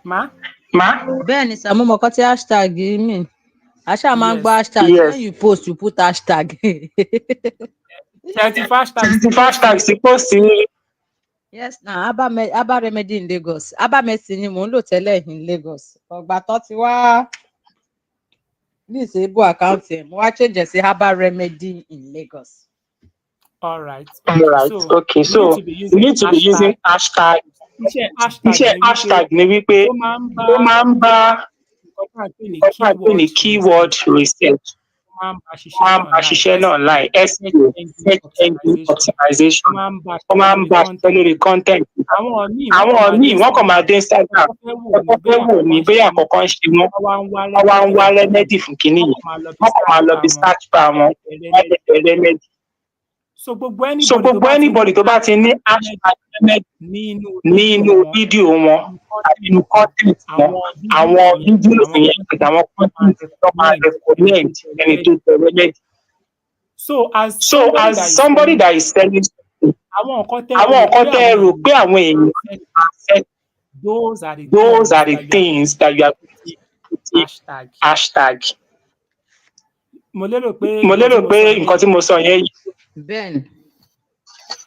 Ma? Bẹ́ẹ̀ni sir, mo mọ̀ kọ́ tí hashtag yìí mean. Àṣà máa ń gbọ́ hashtag. When you post, you put hashtag. Hashtag sí post ní. Yes, na Aba Remedy in Lagos. Aba Mercy ni mò ń lò tẹ́lẹ̀ in Lagos. Ọgbà tó ti wá ní ìṣèbù àkáǹtì ẹ̀ mo wá change sí Aba Remedy in Lagos. All right. Okay. So you need to be using hashtag. Iṣẹ́ hashtag ni wípé ó máa ń bá nǹkan tá à ń pè ní keyword research. Wọ́n máa ń bá Wọ́n ṣiṣẹ́ máa ń náà bá online, ṣiṣẹ́ náà online, search SEO, engine search engine optimization. optimization. Wọ́n máa ń bá Wọ́n ṣiṣẹ́ máa ń lórí bá ṣiṣẹ́ content. lórí content. Àwọn míì wọ́n Àwọn kàn máa dé míì wọ́n kàn máa Instagram, dé Instagram, wọ́n fẹ́ wò wọ́n ní fẹ́ bóyá wò ní nǹkan kan bóyá ṣe wọ́n, nǹkan kan ṣe wọ́n, wọ́n wá ń wá wọ́n wá ń remedy wá fún kinní remedy yẹn. fún kinní Wọ́n yẹn. kàn máa lọ bí Wọ́n kàn máa search lọ bar bí wọn, search bar wọ́n wọn, dẹ̀ wọ́n remedy. tẹ̀tẹ̀ remedy. So gbogbo So gbogbo anybody tó bá ti ní hashtag remedy nínú nínú fídíò wọn àti nínú content wọn, àwọn videos yẹn àti àwọn content tó máa recommend ẹni tó tẹ remedy. So as So somebody as that is somebody selling, that is selling something, àwọn nǹkan tẹ́ àwọn rò nǹkan pé tẹ́ àwọn ẹ rò èèyàn pé àwọn èèyàn máa fẹ́, those are the those are the things things that you are putting hashtag. hashtag. Mo lérò pé Mo lérò pé nǹkan nǹkan tí mo sọ yẹn yìí. bẹ́ẹ̀ni.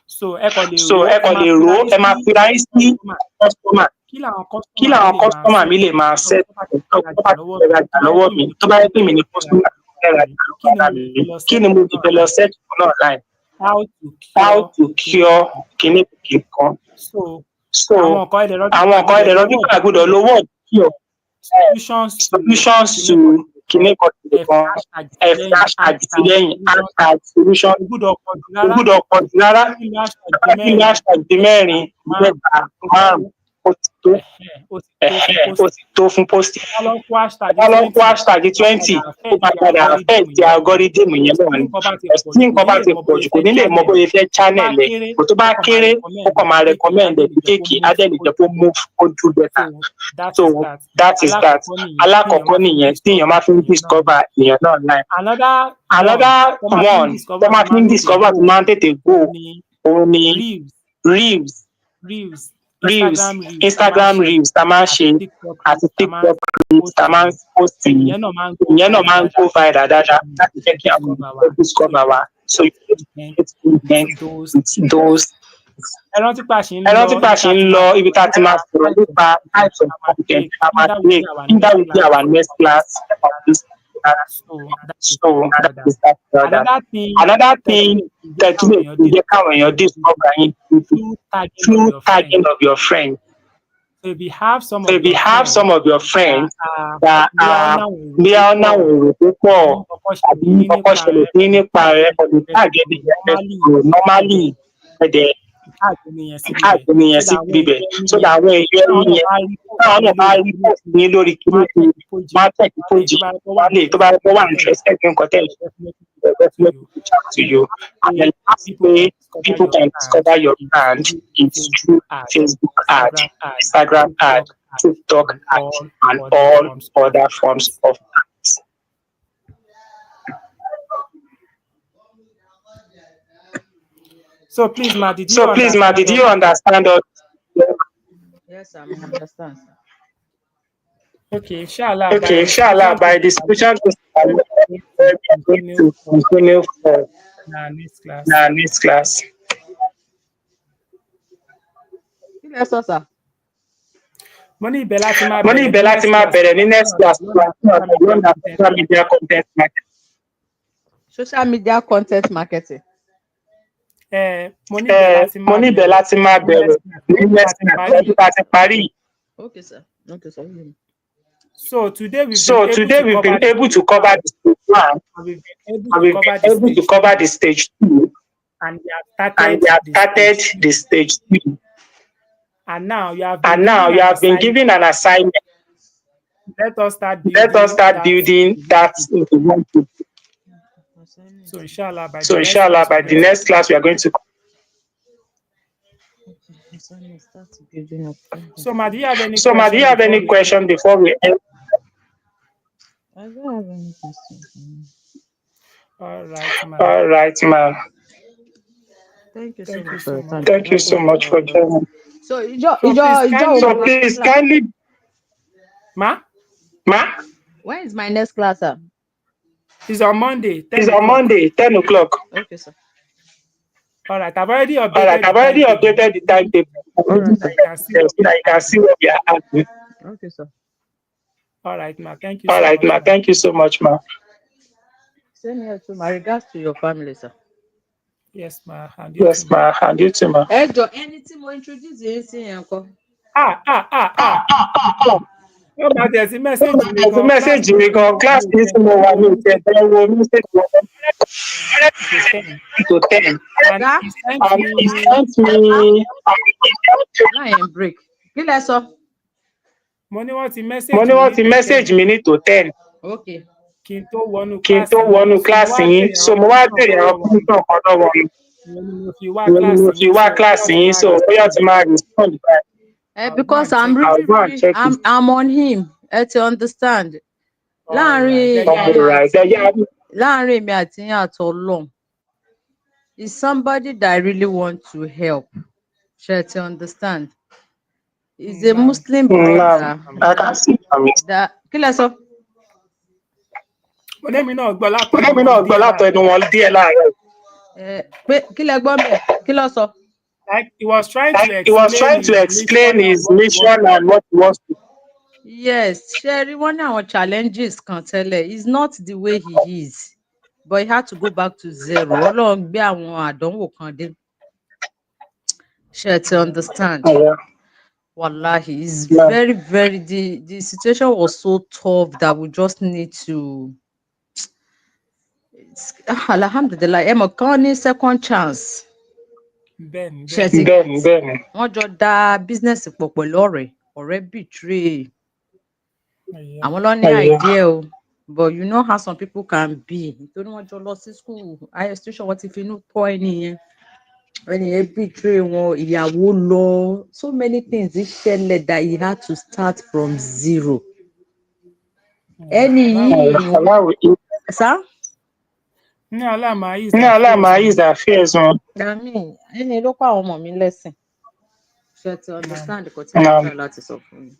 So ẹ kàn lè So rò ẹ kàn lè rò ó, ẹ máa fira yín sí customer. kí làwọn Kí làwọn customer mi lè máa set tó bá ti fẹ́ rajà lọ́wọ́ mi, tó bá yẹ pé mi ni customer fẹ́ rajà lọ́wọ́ mi, kí ni mo ti fẹ́ lọ set fún náà online? How to cure kíní kan. So àwọn nǹkan ẹ̀dẹ̀ lọ́dún kan àgbọ̀dọ̀ lo word cure, solutions to kíní kan, ẹ fi hashtag sí lẹ́yìn, hashtag solution. Kò gbúdọ̀ pọ̀ jù rárá. Kí ni hashtag di mẹ́rin, mẹ́ta, márùn-ún, ó ti tó fún posting. Wọ́n lọ kó hashtag 20, ó máa padà affect algorithm yẹn náà ni. Tí nǹkan bá ti pọ̀ jù kò ní lè mọ bóyá fẹ́ channel ẹ̀. Kò tó bá kéré, ó kàn máa recommend ẹ̀ kéèké, á dẹ̀ lè jẹ́ kó move kó do better. So that is that. Alákọ̀ọ́kọ́ nìyẹn tí èèyàn máa fi ń discover èèyàn náà online. Another one tó máa fi ń discover tó máa ń tètè go òun ni reels, Instagram reels tá a máa ń ṣe àti TikTok reels tá a máa ń post yìí. Ìyẹn náà máa ń go viral dáadáa láti jẹ́ kí àwọn èèyàn discover wa. So you need to implement with those. Ẹ rántí pé a ṣe ń lọ ibi tá a ti máa sọ̀rọ̀ nípa types of content tá a máa create. That will be our next class of this. So that is that. Another thing that you jẹ́ káwọn èèyàn discover yín through tagging of your friends. So if you have some of your friends that are bí ọ̀nà òrò tó pọ̀ àbí kọ́kọ́ ṣẹlẹ̀ sí nípa rẹ̀ for the tag ẹni yẹn normally ẹ̀dẹ̀ káàkiri yẹn sí bíbẹ̀ so that àwọn èèyàn ẹni yẹn táwọn náà bá rí post ní lórí kíní máa tẹ̀kí péjì wálé tó bá wà interested in nǹkan tẹ̀ definitely reach out to you. And the last way people can discover your brand is through Facebook ad, Instagram ad, TikTok ad, and all other forms of ads. So please, Ma, did you understand all? Yes, I understand. Okay, inshallah. By discussion, we are going to continue for next class. Yes, sir. Mo ní ibẹ̀ láti máa bẹ̀rẹ̀ ní next class. Social media content marketing. Social media content marketing. Mo ní ibẹ̀ láti máa bẹ̀rẹ̀ ní next class láti parí. Okay, sir. So today we've been able to cover the stage 1. We've been able to cover the stage 2. And we have started the stage 3. And now you have been given an assignment. Let us start building that into one group. So inshallah by the next class we are going to. So Ma, do you have any question before we end? I don't have any question. All right, Ma. Thank you so much for your time. Thank you so much for joining. So please kindly. Ma? When is my next class, sir? It's on Monday. 10 o'clock. Okay, sir. All right, I've already updated the timetable. You can see what we are at. Okay, sir. All right, Ma. Thank you. Thank you so much, Ma. Send here to my regards to your family, sir. Yes, Ma. And you too, Ma. Anything more introduce you in uncle? Tó bá tiẹ̀ sí Tó bá mẹ́séjì mi tẹ̀ sí gan, kíláàsì mẹ́sẹ̀gì mi mi tí mo gan, wà mi kíláàsì ò yìí tiẹ̀ tí mo fẹ́ wà wo mi ò tiẹ̀ mẹ́séjì fẹ́ wo mẹ́sẹ̀gì wọn to 10 to 10. and Ọ̀gá, he sent And he me sent me, láyé ń break. Kí lẹ sọ? mo ní wọ́n ti mo mẹ́séjì ní mi wọ́n ní ti to 10 mẹ́sẹ̀gì mi ní to 10 Okay. kí n tó wọnú kí n tó kíláàsì yín. wọnú So mo wá kíláàsì yín. béèrè So àwọn mo wá question béèrè kan àwọn lọ́wọ́ wọn. question kan lọ́wọ́ wọn. Ìyẹn ni mo fi wá Ìyẹn ni mo kíláàsì fi yín. wá So bóyá kíláàsì ti yín. máa So bóyá respond ti máa báyìí. respond báyìí. I'll go Because and I'm check I'll it. really, go and really, check it. I'm on him. Ẹ ti understand. All right. Then, Láàárín yeah, èmi Alright. àti Then, yeah, yín, láàárín èmi àti yín àtọlọ́run, is somebody that I really want to help. Ṣé ẹ ti understand? He's a now Muslim I can now see brother from it. I can see from it. that kí lẹ sọ? Mo ní èmi náà gbọ́ Ó látẹnu dẹ́mi wọn náà gbọ́ díẹ̀ látẹnu láàárọ̀. wọn díẹ̀ láàárọ̀. Pé kí lẹ gbọ́ bẹ̀? Kí ló sọ? Like he was trying to Like he was explain trying to his mission explain and his what he wants mission to and do. what he wants to do. Yes, ṣé rí wọ́n ní àwọn challenges kan tẹ́lẹ̀. He's not the way he is, but he had to go back to zero. Ọlọ́run gbé àwọn àdánwò kan dé. Ṣé ẹ ti Yeah. understand? Yeah. Wallahi, it's Yeah. very, very the situation was so tough that we just need to alhamdulillah, ẹ mọ̀ kán ní second chance. Bẹ́ẹ̀ni, Ṣé bẹ́ẹ̀ni. ti Bẹ́ẹ̀ni, bẹ́ẹ̀ni. wọ́n jọ dá business pọ̀ pẹ̀lú ọ̀rẹ́ betray. Yeah. Àwọn ló ní Yeah. idea o, but you know how some people can be. Nítorí wọ́n jọ lọ sí school, higher institution, wọ́n ti fi inú tọ́ ẹni yẹn betray wọn, ìyàwó lọ, so many things ṣẹlẹ̀ that he had to start from zero. Yeah. Ẹni Allah yìí Allah will ease. sá. ní Allah máa ease Ní their Allah fears máa wọn. ease their fears wọn. Dami, ẹni ló kọ́ àwọn ọmọ mi lẹ́sìn. Ṣé ẹ ti Now, understand nǹkan tí mo try láti sọ fún yín?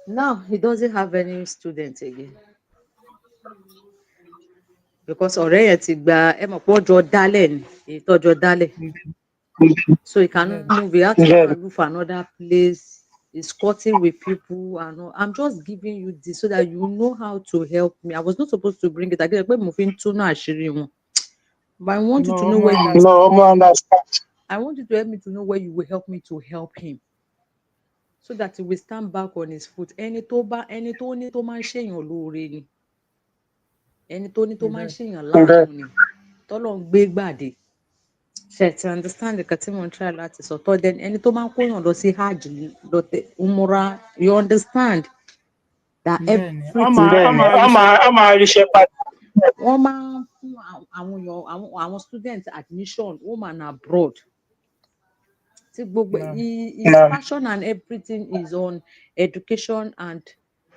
Now he doesn't have any student again because ọ̀rẹ́ yẹn ti gba ẹ mọ̀ pé ọjọ́ dálẹ̀ ni èyí tọ́jọ́ dálẹ̀, so he cannot bẹ́ẹ̀ni. move, he had to go and look for another place. He's cutting with people and all. I'm just giving you this so that you know how to help me. I was not supposed to bring it again pé mo fi ń túnú àṣírí wọn, but I want you to No, know more where you No, understand. ọmọ understand. I want you to help me to know where you will help me to help him so that he will stand back on his foot. Ẹni tó ní tó máa ń ṣèyàn lóore ni, ẹni tó ní tó máa ń Bẹ́ẹ̀. ṣèyàn láàánú ni, tọ́lọ́ ń gbé gbàdé. Ṣé ẹ ti understand nǹkan tí mo ń try láti sọ? Tọ́ then ẹni tó máa ń kóyàn lọ sí hajj, lọ tẹ umura, you understand that Bẹ́ẹ̀ni. everything Bẹ́ẹ̀ni, Ọmọ àríṣẹ́ a máa ríṣẹ́ padà. wọ́n máa ń fún àwọn student admission home and abroad. Tí gbogbo náà. his passion and everything is on education and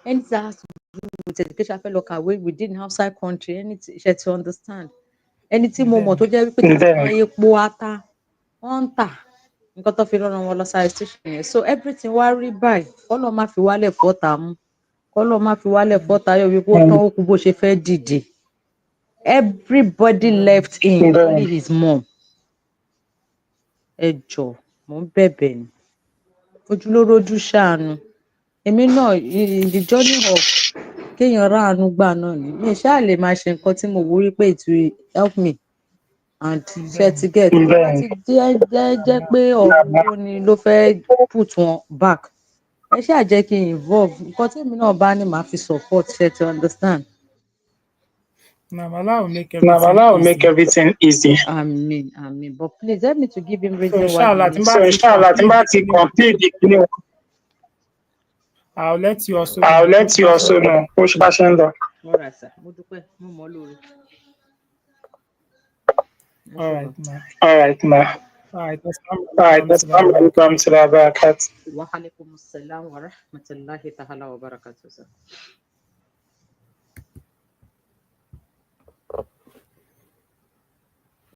anything that has to do with education. Fẹ́ lọ kàwé within outside country, anything. Ṣé ẹ ti understand? Ẹni tí mo mọ̀ Bẹ́ẹ̀ni. tó jẹ́ wípé tí wọ́n epo ata wọ́n ń tà nǹkan tó fi rán wọn lọ sáré station yẹn, so everything wá rí báyìí. Kọ́lọ́ má fi wálẹ̀ fọ́ta mú, kọ́lọ́ má fi wálẹ̀ fọ́ta yọ wípé ó tán ó kú bó ṣe fẹ́ dìde. Everybody Bẹ́ẹ̀ni. left him, only his mom. Ẹ jọ̀ọ́, mò ń bẹ̀bẹ̀ ni, ojú ló rójú ṣàánú. Èmi náà in the journey of kéèyàn ráàánú gbà náà ni mi ṣáà lè máa ṣe nǹkan tí mo wò wípé it will help me and ṣe Bẹ́ẹ̀ni. ti get tó bá ti jẹ́ pé ọ̀rọ̀ owó ni ló fẹ́ put wọn back, ẹ ṣáà jẹ́ kí n involve nǹkan tí èmi náà bá ní màá fi support. Ṣe ti understand? Now, Allah will make Now everything Allah will make easy. everything easy. Amen, but please help me to give him So, reason why inshallah, tí n bá So ti inshallah, tí n complete bá the ti clinic, complete the clinic, I'll let you also I'll know. Bó let ṣe you bá ṣe also ń lọ. know bó ṣe bá ṣe ń lọ. all right sir, mo dúpẹ́ mo mọ̀ ọ́ lóore. Ẹ ṣé All gan. right, ma. All right, ma. All right. Assalamu All right, alaikum assalamu warahmatullahi alaikum wabarakatuh. warahmatullahi wabarakatuh. Wa alaikum assalam wa rahmatullahi ta'ala wa barakatuh sir.